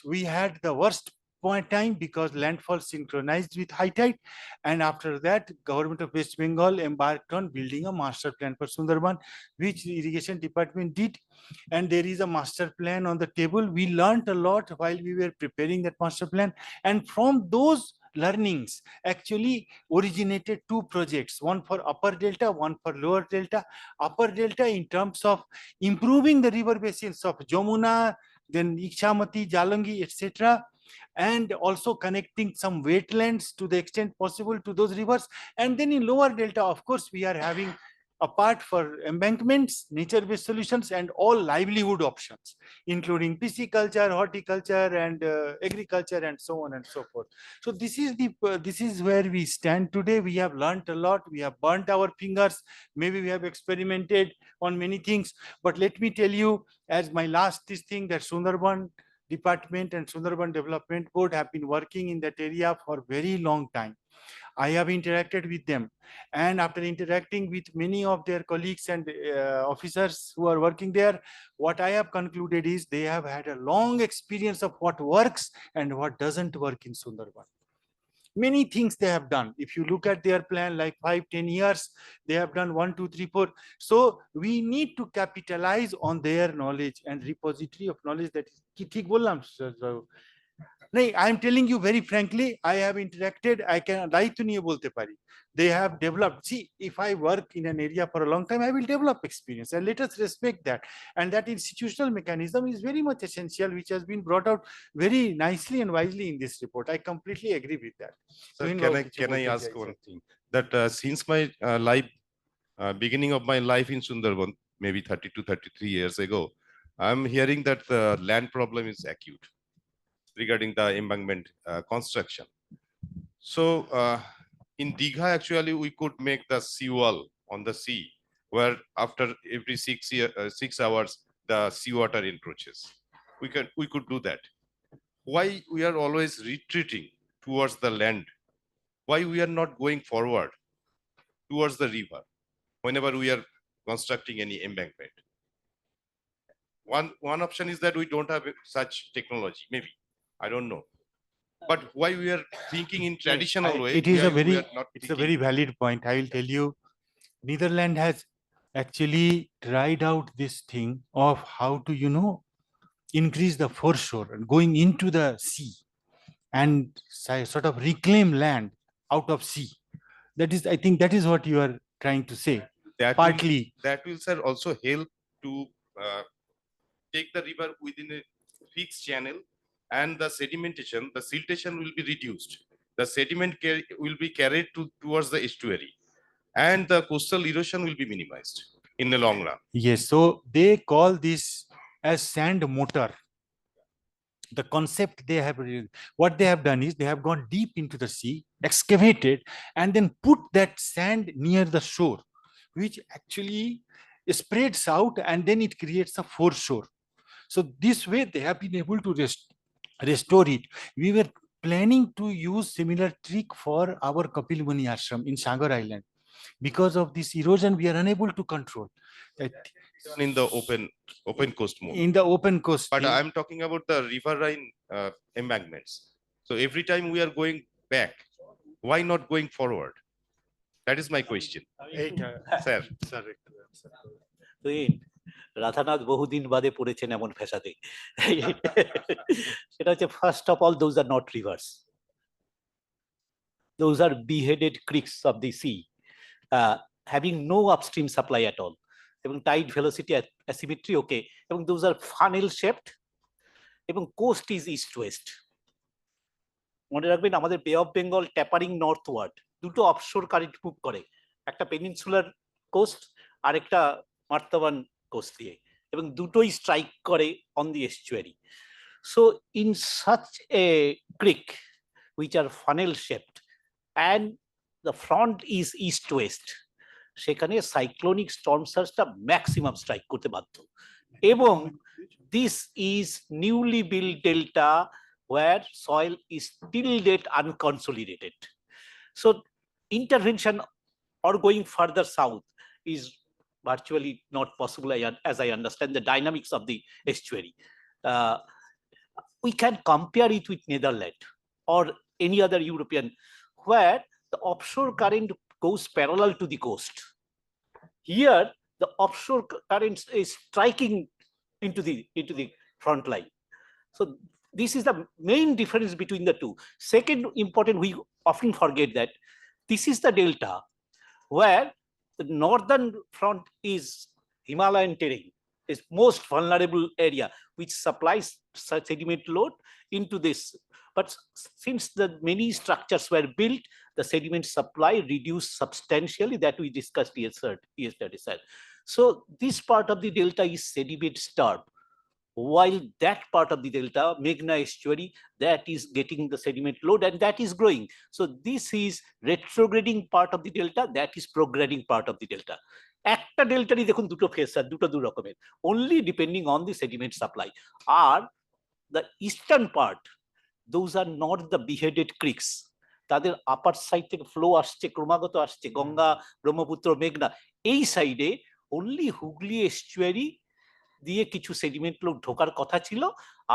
we had the worst point time because landfall synchronized with high tide, and after that, Government of West Bengal embarked on building a master plan for Sundarban, which the irrigation department did, and there is a master plan on the table. We learned a lot while we were preparing that master plan, and from those learnings actually originated two projects, one for upper delta, one for lower delta. Upper delta in terms of improving the river basins of Jamuna, then Ichamati, Jalangi, etc., and also connecting some wetlands to the extent possible to those rivers. And then in lower delta, of course, we are having a part for embankments, nature-based solutions, and all livelihood options, including pisciculture, horticulture, and agriculture, and so on and so forth. So this is where we stand today. We have learned a lot. We have burnt our fingers. Maybe we have experimented on many things. But let me tell you, as my last thing, that Sundarban Department and Sundarban Development Board have been working in that area for a very long time. I have interacted with them, and after interacting with many of their colleagues and officers who are working there, what I have concluded is they have had a long experience of what works and what doesn't work in Sundarban. Many things they have done. If you look at their plan, like 5-10 years, they have done 1, 2, 3, 4. So we need to capitalize on their knowledge and repository of knowledge. That is ঠিক বললাম sir. I am telling you very frankly, I have interacted. I can দায়িত্ব নিয়ে বলতে পারি. They have developed. See, if I work in an area for a long time, I will develop experience, and let us respect that. And that institutional mechanism is very much essential, which has been brought out very nicely and wisely in this report. I completely agree with that. Sir, can I ask one thing? That since my beginning of my life in Sundarban, maybe 30 to 33 years ago, I'm hearing that the land problem is acute regarding the embankment construction. So in Digha, actually, we could make the seawall on the sea, where after every 6 hours, the seawater encroaches. We could do that. Why we are always retreating towards the land? Why we are not going forward towards the river whenever we are constructing any embankment? One option is that we don't have such technology, maybe. I don't know. But why we are thinking in traditional way? It is it's a very valid point. I will tell you, Netherlands has actually tried out this thing of how to, increase the foreshore and going into the sea and sort of reclaim land out of sea. I think that is what you are trying to say. Partly. That will, sir, also help to take the river within a fixed channel, and the sedimentation, the siltation will be reduced. The sediment will be carried towards the estuary, and the coastal erosion will be minimized in the long run. Yes, so they call this as sand motor. The concept what they have done is they have gone deep into the sea, excavated, and then put that sand near the shore, which actually spreads out, and then it creates a foreshore. So this way they have been able to restore it. We were planning to use similar trick for our Kapil Muni ashram in Sagar Island. Because of this erosion, we are unable to control. In the open coast mode. In the open coast. But I'm talking about the riverine embankments. So every time we are going back, why not going forward? That is my question. Sir. Radhanath বহুদিন বাদে পড়েছেন এমন ফেসাদে। সেটা হচ্ছে first of all those are not reverse. those are beheaded creeks of the sea, having no upstream supply at all. এবং tide velocity asymmetry okay, এবং those are funnel shaped, এবং coast is east west. মনে রাখবেন আমাদের বে of Bengal tapering নর্থওয়ার্ড, দুটো offshore current move করে, একটা পেনিনসুলার কোস্ট আর একটা মার্তাবান কোস্ট দিয়ে, এবং দুটোই স্ট্রাইক করে on the estuary. So in such a creek which are funnel shaped and the front is east west, সেখানে সাইক্লোনিক স্টর্ম সার্জটা ম্যাক্সিমাম স্ট্রাইক করতে বাধ্য। এবং this is newly built delta where soil is till date unconsolidated. So intervention or going further south is virtually not possible as I understand the dynamics of the estuary. We can compare it with Netherlands or any other European where the offshore current goes parallel to the coast. Here, the offshore current is striking into the front line. So this is the main difference between the two. Second important, we often forget that this is the delta where the northern front is Himalayan terrain, is most vulnerable area which supplies sediment load into this. But since the many structures were built, the sediment supply reduced substantially, that we discussed yesterday. So this part of the delta is sediment starved, while that part of the delta, Meghna estuary, that is getting the sediment load and that is growing. So this is retrograding part of the delta, that is prograding part of the delta. একটা ডেল্টারই দেখুন দুটো face আর দুটো দু রকমের, only depending on the sediment supply. R the eastern part, those are not the beheaded creeks. তাদের আপার side থেকে flow আসছে, ক্রমাগত আসছে, গঙ্গা, ব্রহ্মপুত্র, মেঘনা। এই সাইডে only হুগলি এস্চুয়ারি দিয়ে কিছু সেডিমেন্ট লোড ঢোকার কথা ছিল।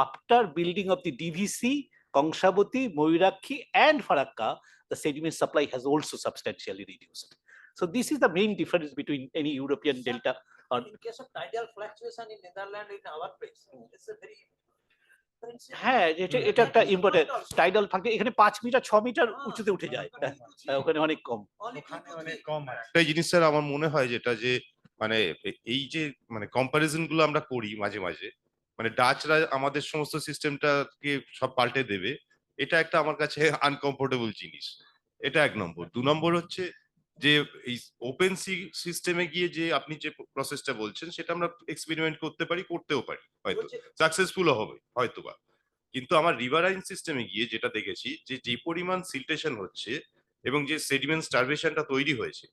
After building of the DVC, Kangsabati, Mayurakshi and Farakka, the sediment supply has also substantially reduced. So this is the main difference between any European delta. In case of tidal fluctuation in Netherlands, in our place, it's a very হ্যাঁ, এটা একটা important tidal function, এখানে 5 metre 6 metre উঁচুতে উঠে যায়, ওখানে অনেক কম। একটা জিনিস স্যার আমার মনে হয় যেটা যে মানে এই যে মানে কম্পারিজন গুলো আমরা করি মাঝে মাঝে, মানে ডাচরা আমাদের সমস্ত সিস্টেমটাকে সব পাল্টে দেবে, এটা একটা আমার কাছে আনকমফোর্টেবল জিনিস। এটা 1 নম্বর। 2 নম্বর হচ্ছে যে এই ওপেন সি সিস্টেমে গিয়ে যে আপনি যে প্রসেসটা বলছেন সেটা আমরা এক্সপেরিমেন্ট করতে পারি, করতেও পারি, হয়তো সাকসেসফুল হবে হয়তোবা। কিন্তু আমার রিভারাইন সিস্টেমে গিয়ে যেটা দেখেছি যে পরিমাণ সিল্টেশন হচ্ছে এবং যে সেডিমেন্ট স্টারভেশনটা তৈরি হয়েছে,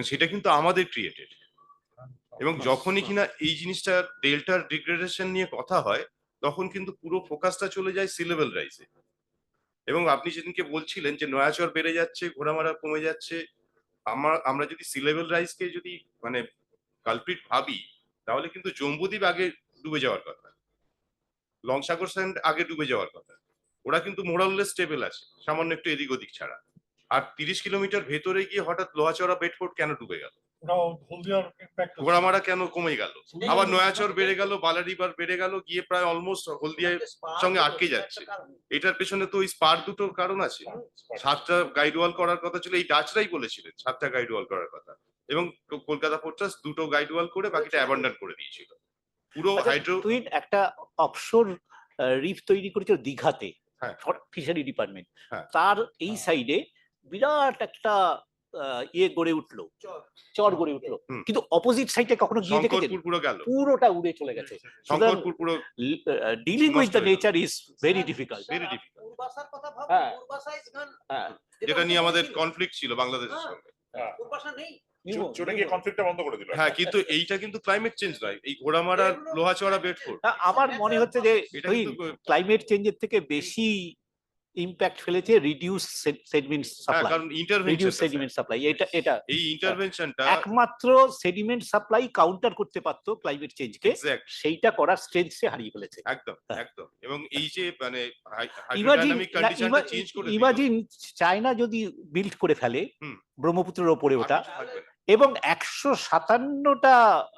সেটা কিন্তু আমাদের ক্রিয়েটেড। এবং যখনই কিনা এই জিনিসটা ডেল্টার ডিগ্রেডেশন নিয়ে কথা হয়, তখন কিন্তু পুরো ফোকাসটা চলে যায় সি লেভেল রাইজে। এবং আপনি যেদিনকে বলছিলেন যে নয়াচর বেড়ে যাচ্ছে, ঘোড়ামারা কমে যাচ্ছে, আমরা যদি সি লেভেল রাইজকে যদি মানে কালপ্রিট ভাবি, তাহলে কিন্তু জম্বুদ্বীপ আগে ডুবে যাওয়ার কথা, লংসাগর স্যান্ড আগে ডুবে যাওয়ার কথা। ওরা কিন্তু মোরাললেস স্টেবল আছে, সামান্য একটু এদিক ওদিক ছাড়া। আর 30 কিলোমিটার ভেতরে গিয়ে হঠাৎ লোহাচড়া বেডফোর্ড কেন ডুবে গেল, ঘোড়ামারা কেন কমে গেল, আবার নয়াচর বেড়ে গেল, বালা রিভার বেড়ে গেল, গিয়ে প্রায় অলমোস্ট হলদিয়ার সঙ্গে আটকে যাচ্ছে। এটার পেছনে তো ওই স্পার দুটো কারণ আছে। 7টা গাইড ওয়াল করার কথা ছিল, এই ডাচরাই বলেছিলেন 7টা গাইড ওয়াল করার কথা, এবং কলকাতা ফোর্ট্রাস 2টো গাইড ওয়াল করে বাকিটা অ্যাবান্ডন করে দিয়েছিল। পুরো হাইড্রো টুইন একটা অফশোর রিফ তৈরি করেছিল দীঘাতে, ফিশারি ডিপার্টমেন্ট, তার এই সাইডে বিরাট একটা ইয়ে গড়ে উঠলো, চর গড়ে উঠলো, কিন্তু অপোজিট সাইডে কখনো গিয়ে দেখেছেন পুরোটা উড়ে চলে গেছে। Dealing with the nature is very difficult, very difficult. যেটা নিয়ে আমাদের কনফ্লিক্ট ছিল বাংলাদেশের সঙ্গে, চলে গিয়ে কনফ্লিক্টটা বন্ধ করে দিল। হ্যাঁ, কিন্তু এইটা কিন্তু ক্লাইমেট চেঞ্জ নয়, এই ঘোড়ামারা লোহাচড়া বেডফোর্ড। আমার মনে হচ্ছে যে ক্লাইমেট চেঞ্জের থেকে বেশি ইম্প্যাক্ট ফেলেছে রিডিউস সেডিমেন্ট সাপ্লাই, কারণ রিডিউস সেডিমেন্ট সাপ্লাই। এটা এই ইন্টারভেনশনটা একমাত্র সেডিমেন্ট সাপ্লাই কাউন্টার করতে পারতো ক্লাইমেট চেঞ্জকে, সেইটা করার স্ট্রেংথ সে হারিয়ে ফেলেছে। একদম একদম। এবং এই যে মানে হাইড্রোডাইনামিক কন্ডিশনটা চেঞ্জ করে দিল। ইমাজিন চায়না যদি বিল্ড করে ফেলে ব্রহ্মপুত্রের ওপরে ওটা, এবং 157টা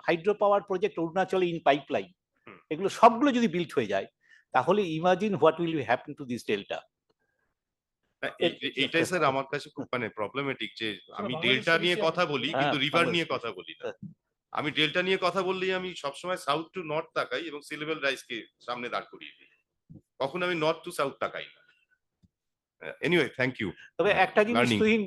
হাইড্রো পাওয়ার প্রজেক্ট অরুণাচলে ইন পাইপলাইন, এগুলো সবগুলো যদি বিল্ড হয়ে যায়, তাহলে imagine what will be happen to this delta. এটাই স্যার আমার কাছে খুব মানে প্রবলেমেটিক যে আমি ডেল্টা নিয়ে কথা বলি কিন্তু রিভার নিয়ে কথা বলি না। আমি ডেল্টা নিয়ে কথা বললেই আমি সবসময় সাউথ টু নর্থ তাকাই এবং সি লেভেল রাইজকে সামনে দাঁড় করিয়ে দিই, কখন আমি নর্থ টু সাউথ তাকাই না। Anyway thank you. তবে একটা জিনিস তুহিন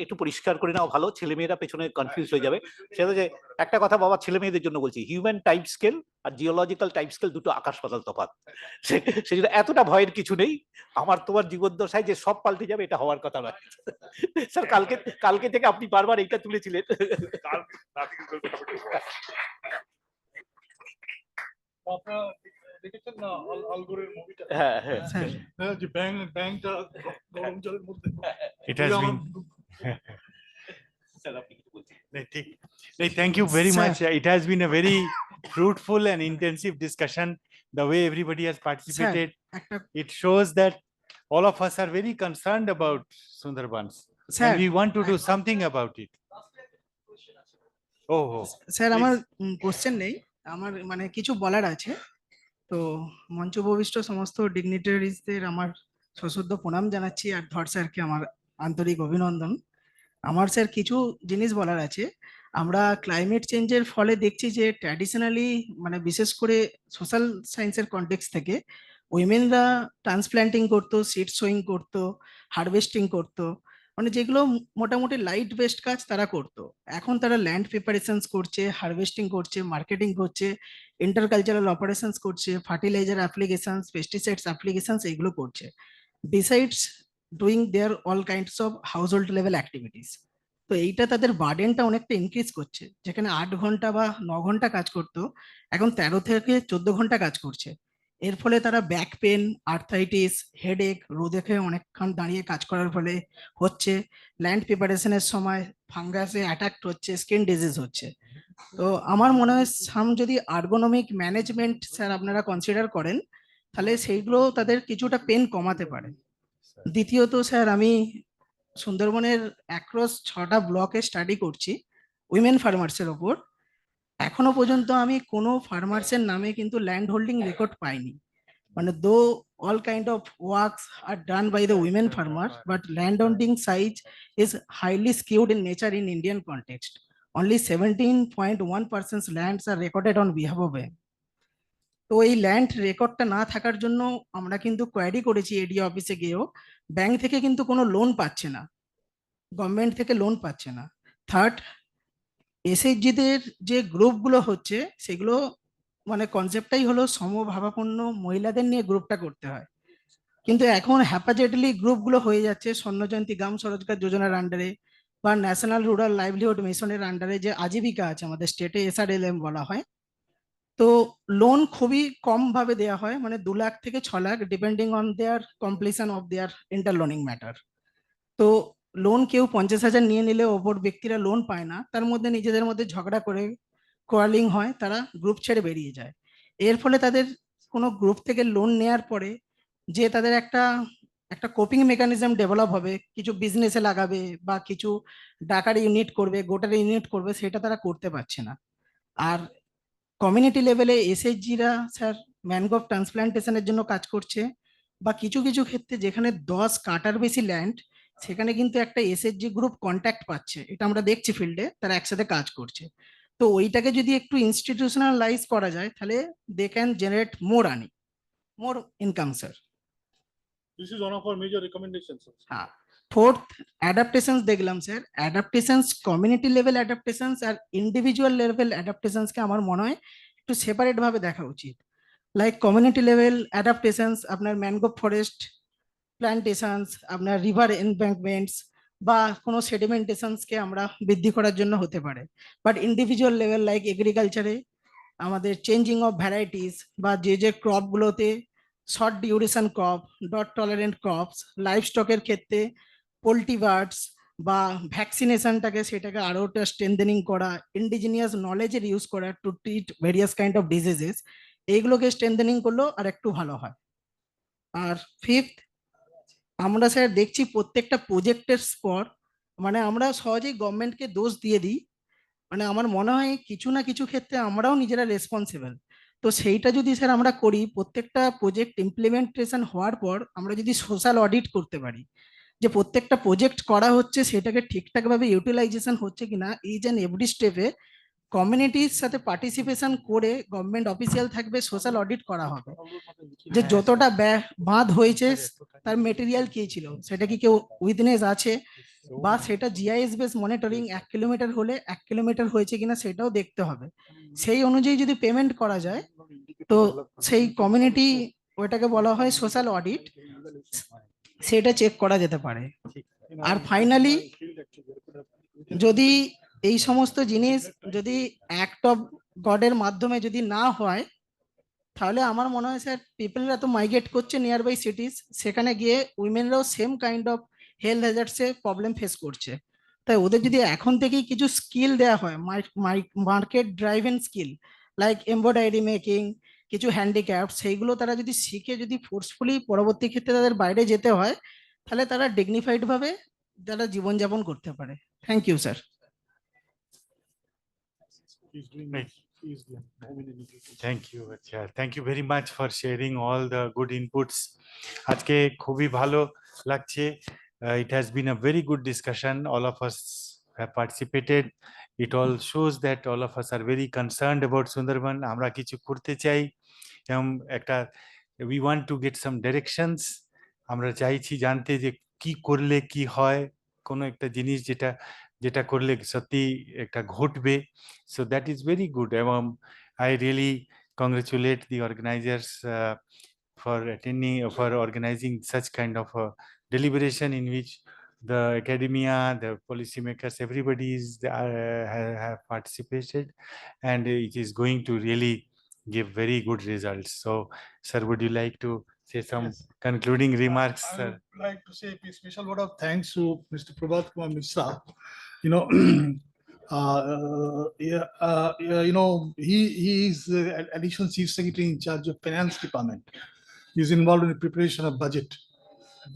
একটু পরিষ্কার করে নাও ভালো, ছেলেমেয়েরা পেছনে কনফিউজ হয়ে যাবে। সেটা যে একটা কথা বাবা ছেলে মেয়েদের জন্য বলছি, হিউম্যান টাইম স্কেল আর জিওলজিক্যাল টাইম স্কেল দুটো আকাশ পাতাল তফাৎ। সেই জন্য এতটা ভয়ের কিছু নেই। আমার তোমার জীবদ্দশায় যে সব পাল্টে যাবে এটা হওয়ার কথা নয়। স্যার কালকে থেকে আপনি বারবার এইটা তুলেছিলেন। দেখেছেন না আলগোরের মুভিটা? হ্যাঁ হ্যাঁ, যে ব্যাংকটা গরম জলের মধ্যে। It has been. Thank you very much. It has been a very fruitful and intensive discussion. The way everybody has participated, it shows that all of us are very concerned about Sundarbans, and we want to do something about it. Oh, sir আমার question নেই, আমার মানে কিছু বলার আছে। তো মঞ্চ উপবিষ্ট সমস্ত ডিগনিটারিজদের আমার সশ্রদ্ধ প্রণাম জানাচ্ছি, আর ধর স্যারকে আমার আন্তরিক অভিনন্দন। আমার স্যার কিছু জিনিস বলার আছে। আমরা ক্লাইমেট চেঞ্জের ফলে দেখছি যে ট্র্যাডিশনালি মানে বিশেষ করে সোশ্যাল সায়েন্সের কনটেক্সট থেকে উইমেনরা ট্রান্সপ্ল্যান্টিং করতো, সিড সোয়িং করতো, হারভেস্টিং করতো, মানে যেগুলো মোটামুটি লাইট বেসড কাজ তারা করতো। এখন তারা ল্যান্ড প্রিপারেশনস করছে, হারভেস্টিং করছে, মার্কেটিং করছে, ইন্টারকালচারাল অপারেশনস করছে, ফার্টিলাইজার অ্যাপ্লিকেশনস, পেস্টিসাইডস অ্যাপ্লিকেশনস এগুলো করছে, besides doing their all kinds of household level activities. তো এইটা তাদের বার্ডেনটা অনেকটা ইনক্রিজ করছে। যেখানে 8 ঘন্টা বা 9 ঘন্টা কাজ করতো, এখন 13 থেকে 14 ঘন্টা কাজ করছে। এর ফলে তারা ব্যাক পেন, আর্থাইটিস, হেডেক, রোদে খেয়ে অনেকক্ষণ দাঁড়িয়ে কাজ করার ফলে হচ্ছে, ল্যান্ড প্রিপারেশনের সময় ফাঙ্গাসে অ্যাটাক হচ্ছে, স্কিন ডিজিজ হচ্ছে। তো আমার মনে হয় সাম যদি আর্গোনমিক ম্যানেজমেন্ট স্যার আপনারা কনসিডার করেন, তাহলে সেইগুলো তাদের কিছুটা পেন কমাতে পারে। দ্বিতীয়ত স্যার আমি সুন্দরবনের অ্যাক্রস 6টা ব্লকে স্টাডি করছি উইমেন ফার্মার্সের ওপর। এখনো পর্যন্ত আমি কোনো ফার্মার্সের নামে কিন্তু ল্যান্ড হোল্ডিং রেকর্ড পাইনি। মানে দো all kind of works are done by the women farmer, but land holding size is highly skewed in nature in Indian context. Only 17.1% lands are recorded on behalf of women. তো এই land রেকর্ডটা না থাকার জন্য আমরা কিন্তু query করেছি এডি অফিসে গিয়েও, ব্যাংক থেকে কিন্তু কোনো লোন পাচ্ছে না, গভর্নমেন্ট থেকে লোন পাচ্ছে না। থার্ড, এসএইচজিদের যে গ্রুপগুলো হচ্ছে সেগুলো মানে কনসেপ্টটাই হলো সমভাবাপন্ন মহিলাদের নিয়ে গ্রুপটা করতে হয়, কিন্তু এখন হ্যাপাজেটলি গ্রুপগুলো হয়ে যাচ্ছে স্বর্ণজয়ন্তী গ্রাম স্বরোজগার যোজনার আন্ডারে বা ন্যাশনাল রুরাল লাইভলিহুড মিশনের আন্ডারে যে আজীবিকা আছে আমাদের স্টেটে, SRLM বলা হয়। তো লোন খুবই কম ভাবে দেওয়া হয়, মানে 2 লাখ থেকে 6 lakh depending on their completion of their interloaning matter. তো লোন কেউ 50,000 নিয়ে নিলে ওপর ব্যক্তিরা লোন পায় না, তার মধ্যে নিজেদের মধ্যে ঝগড়া করে কোয়ালিং হয়, তারা গ্রুপ ছেড়ে বেরিয়ে যায়। এর ফলে তাদের কোনো গ্রুপ থেকে লোন নেয়ার পরে যে তাদের একটা কোপিং মেকানিজম ডেভেলপ হবে, কিছু বিজনেসে লাগাবে বা কিছু ডাকার ইউনিট করবে, গোটার ইউনিট করবে, সেটা তারা করতে পারছে না। আর কমিউনিটি লেভেলে এসএইচজিরা স্যার ম্যানগ্রোভ ট্রান্সপ্লান্টেশনের জন্য কাজ করছে, বা কিছু কিছু ক্ষেত্রে যেখানে 10 কাটার বেশি ল্যান্ড সেখানে কিন্তু একটা এসএইচজি গ্রুপ কন্ট্যাক্ট পাচ্ছে, এটা আমরা দেখছি ফিল্ডে, তারা একসাথে কাজ করছে। তো ওইটাকে যদি একটু ইনস্টিটিউশনালাইজ করা যায় তাহলে they can generate more earning, more income sir. This is one of our major recommendations. হ্যাঁ। ফোর্থ, অ্যাডাপ্টেশনস দেখলাম sir, adaptations community level adaptations আর ইন্ডিভিজুয়াল লেভেল অ্যাডাপ্টেশনসকে আমার মনে হয় একটু সেপারেট ভাবে দেখা উচিত। লাইক কমিউনিটি লেভেল অ্যাডাপ্টেশনস আপনার ম্যানগ্রোভ ফরেস্ট প্ল্যান্টেশনস, আপনার রিভার এনব্যাঙ্কমেন্টস বা কোনো সেডিমেন্টেশনসকে আমরা বৃদ্ধি করার জন্য হতে পারে। বাট ইন্ডিভিজুয়াল লেভেল লাইক এগ্রিকালচারে আমাদের চেঞ্জিং অফ ভ্যারাইটিস বা যে ক্রপগুলোতে শর্ট ডিউরেশন ক্রপ, ডট টলারেন্ট ক্রপস, লাইভ স্টকের ক্ষেত্রে পোল্ট্রি বার্ডস বা ভ্যাকসিনেশনটাকে সেটাকে আরো স্ট্রেনথেনিং করা, ইন্ডিজিনিয়াস নলেজের ইউজ করা to treat various kind of diseases, এইগুলোকে স্ট্রেনথেনিং করলেও আর একটু ভালো হয়। আর ফিফথ, আমরা স্যার দেখছি প্রত্যেকটা প্রজেক্টের স্পর মানে আমরা সহজেই গভর্নমেন্টকে দোষ দিয়ে দিই, মানে আমার মনে হয় কিছু না কিছু ক্ষেত্রে আমরাও নিজেরা রেসপন্সিবল। তো সেইটা যদি স্যার আমরা করি, প্রত্যেকটা প্রজেক্ট ইমপ্লিমেন্টেশন হওয়ার পর আমরা যদি সোশ্যাল অডিট করতে পারি, যে প্রত্যেকটা প্রজেক্ট করা হচ্ছে সেটাকে ঠিকঠাকভাবে ইউটিলাইজেশন হচ্ছে কিনা, ইচ অ্যান্ড এভরি স্টেপে কমিউনিটির সাথে পার্টিসিপেশন করে গভর্নমেন্ট অফিসিয়াল থাকবে, সোশ্যাল অডিট করা হবে যে যতটা বাঁধ হয়েছে তার মেটেরিয়াল কি ছিল, সেটা কি কেউ উইটনেস আছে, বা সেটা জিআইএস বেস মনিটরিং 1 কিলোমিটার হলে 1 কিলোমিটার হয়েছে কিনা সেটাও দেখতে হবে। সেই অনুযায়ী যদি পেমেন্ট করা যায় তো সেই কমিউনিটি, ওইটাকে বলা হয় সোশ্যাল অডিট, সেটা চেক করা যেতে পারে। আর ফাইনালি যদি এই সমস্ত জিনিস যদি অ্যাক্ট অফ গডের মাধ্যমে যদি না হয়, তাহলে আমার মনে হয় স্যার পিপলরা তো মাইগ্রেট করছে নিয়ার বাই সিটিজ, সেখানে গিয়ে উইমেনরাও সেম কাইন্ড অফ হেলথ হ্যাজার্ডসে প্রবলেম ফেস করছে। তাই ওদের যদি এখন থেকেই কিছু স্কিল দেওয়া হয়, market driven skill like embroidery making, কিছু হ্যান্ডিক্যাপ, সেইগুলো তারা যদি শিখে যদি ফোর্সফুলি পরবর্তী ক্ষেত্রে তাদের বাইরে যেতে হয়, তাহলে তারা ডিগনিফাইড ভাবে তারা জীবনযাপন করতে পারে। Thank you sir. Thank you, Acha. Thank you very much for sharing all the good inputs. আজকে খুবই ভালো লাগছে। It has been a very good discussion. All of us have participated. It all shows that all of us are very concerned about Sundarban. আমরা কিছু করতে চাই এবং একটা we want to get some directions. আমরা চাইছি জানতে যে কি করলে কি হয়, কোনো একটা জিনিস যেটা যেটা করলে সত্যি একটা ঘটবে। So that is very good. এবং I really congratulate the organizers for attending, for organizing such kind of a deliberation in which the academia, the policymakers, everybody is have participated, and it is going to really give very good results. So, sir, would you like to say some concluding remarks, I sir? would like to say a special word of thanks to Mr. Prabhat Kumar Mishra. You know, you know, he is additional chief secretary in charge of finance department. He's involved in the preparation of budget,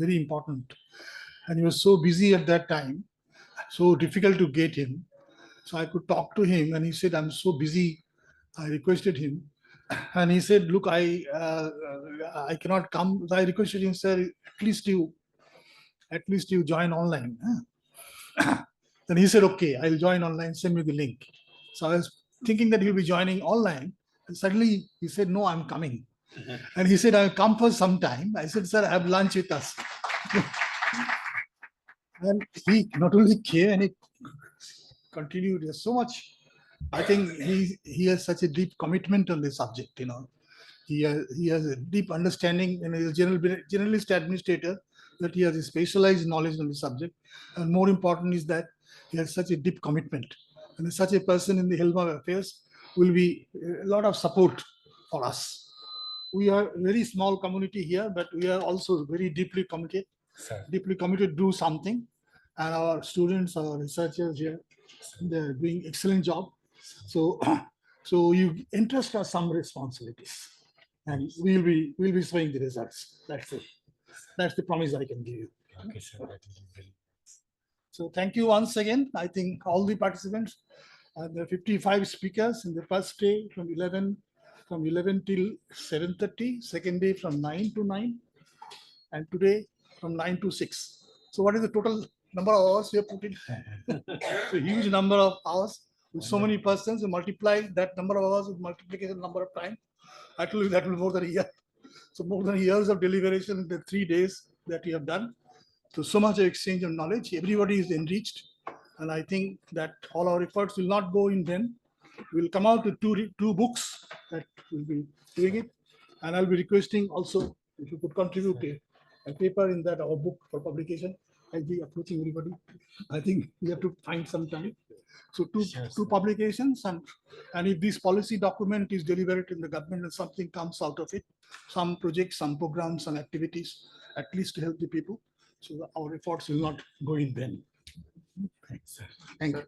very important. And he was so busy at that time, so difficult to get him. So I could talk to him, and he said, "I'm so busy." I requested him, and he said, "Look, I cannot come." So I requested him, "Sir, at least you join online." Then he said, "Okay, I'll join online. Send me the link." So I was thinking that he'll be joining online, and suddenly he said, "No, I'm coming." And he said, "I'll come for some time." I said, "Sir, have lunch with us." And he not only came, and he continued. There's so much. I think he has such a deep commitment on this subject. You know, he has a deep understanding, and he's a generalist administrator, that he has a specialized knowledge on the subject. And more important is that he has such a deep commitment. And such a person in the helm of affairs will be a lot of support for us. We are a very small community here, but we are also very deeply committed to do something. And our students, our researchers here, they're doing excellent job. So you entrust us some responsibilities, and we'll be showing the results. That's it. That's the promise I can give you. Okay, sir. That is very. So thank you once again. I think all the participants, the 55 speakers in the first day from 11 till 7:30, second day from 9 to 9, and today from 9 to 6. So what is the total number of hours we have put in? It's a huge number of hours with so many persons. You multiply that number of hours with multiplication number of time. Actually, that will be more than a year. So more than years of deliberation in the 3 days that we have done. So much exchange of knowledge. Everybody is enriched. And I think that all our efforts will not go in vain. We'll come out with two books that will be doing it. And I'll be requesting also if you could contribute a paper in that, our book for publication. I'll be approaching everybody. I think we have to find some time. So two publications, and if this policy document is delivered in the government and something comes out of it, some projects, some programs, some activities, at least to help the people, so that our efforts will not go in vain. Thanks, sir. Thank you.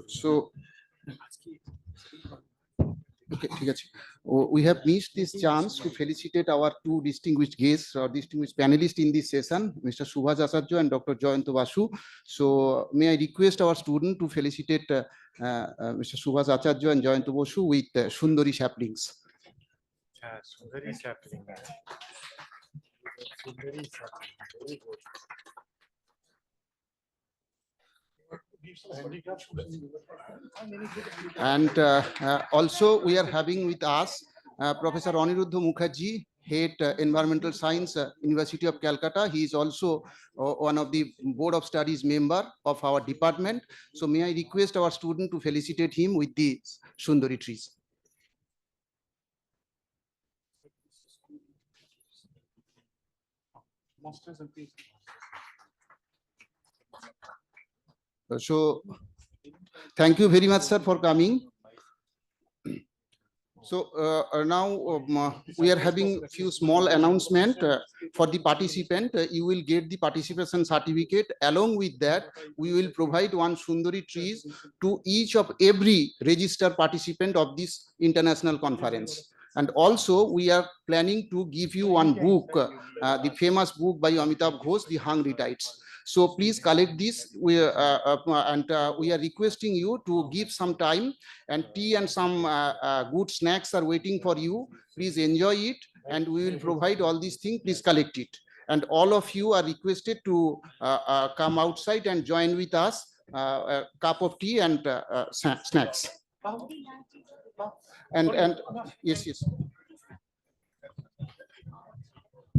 So Okay, ঠিক আছে. We have missed this chance to felicitate our two distinguished guests or distinguished panelists in this session, Mr. Subhas Acharya and Dr. Jayanta Basu. So may I request our student to felicitate Mr. Subhas Acharya and Jayanta Basu with Sundari saplings. Sundari sapling. Sundari sapling. Very good. And also we are having with us Professor Aniruddha Mukherjee, Head Environmental Science, University of Calcutta. He is also one of the Board of Studies member of our department. So may I request our student to felicitate him with the Sundari trees. So thank you very much, sir, for coming. So now we are having a few small announcement for the participant. You will get the participation certificate. Along with that, we will provide one Sundari trees to each of every registered participant of this international conference. And also we are planning to give you one book, the famous book by Amitabh Ghosh, The Hungry Tides. So please collect this. We are requesting you to give some time, and tea and some good snacks are waiting for you. Please enjoy it, and we will provide all these things. Please collect it. And all of you are requested to come outside and join with us, a cup of tea and snacks. And yes.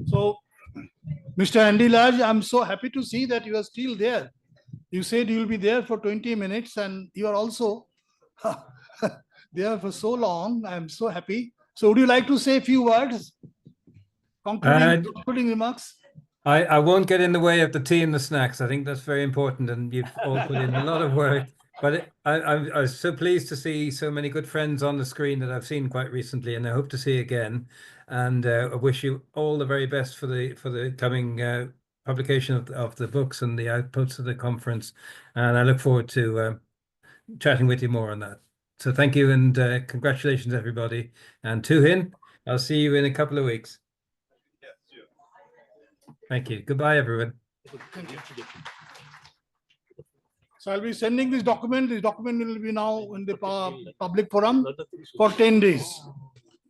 So, Mr. Andy Laj, I'm so happy to see that you are still there. You said you will be there for 20 minutes, and you are also there for so long. I'm so happy. So would you like to say a few words? Concluding remarks? I won't get in the way of the tea and the snacks. I think that's very important, and you've all put in a lot of work. But I was so pleased to see so many good friends on the screen that I've seen quite recently, and I hope to see again. And I wish you all the very best for the coming publication of the books and the outputs of the conference. And I look forward to chatting with you more on that. So thank you, and congratulations, everybody. And Tuhin, I'll see you in a couple of weeks. Thank you. Goodbye, everyone. Thank you. So I'll be sending this document. This document will be now in the public forum for 10 days.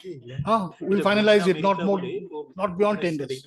We'll finalize it, not beyond 10 days.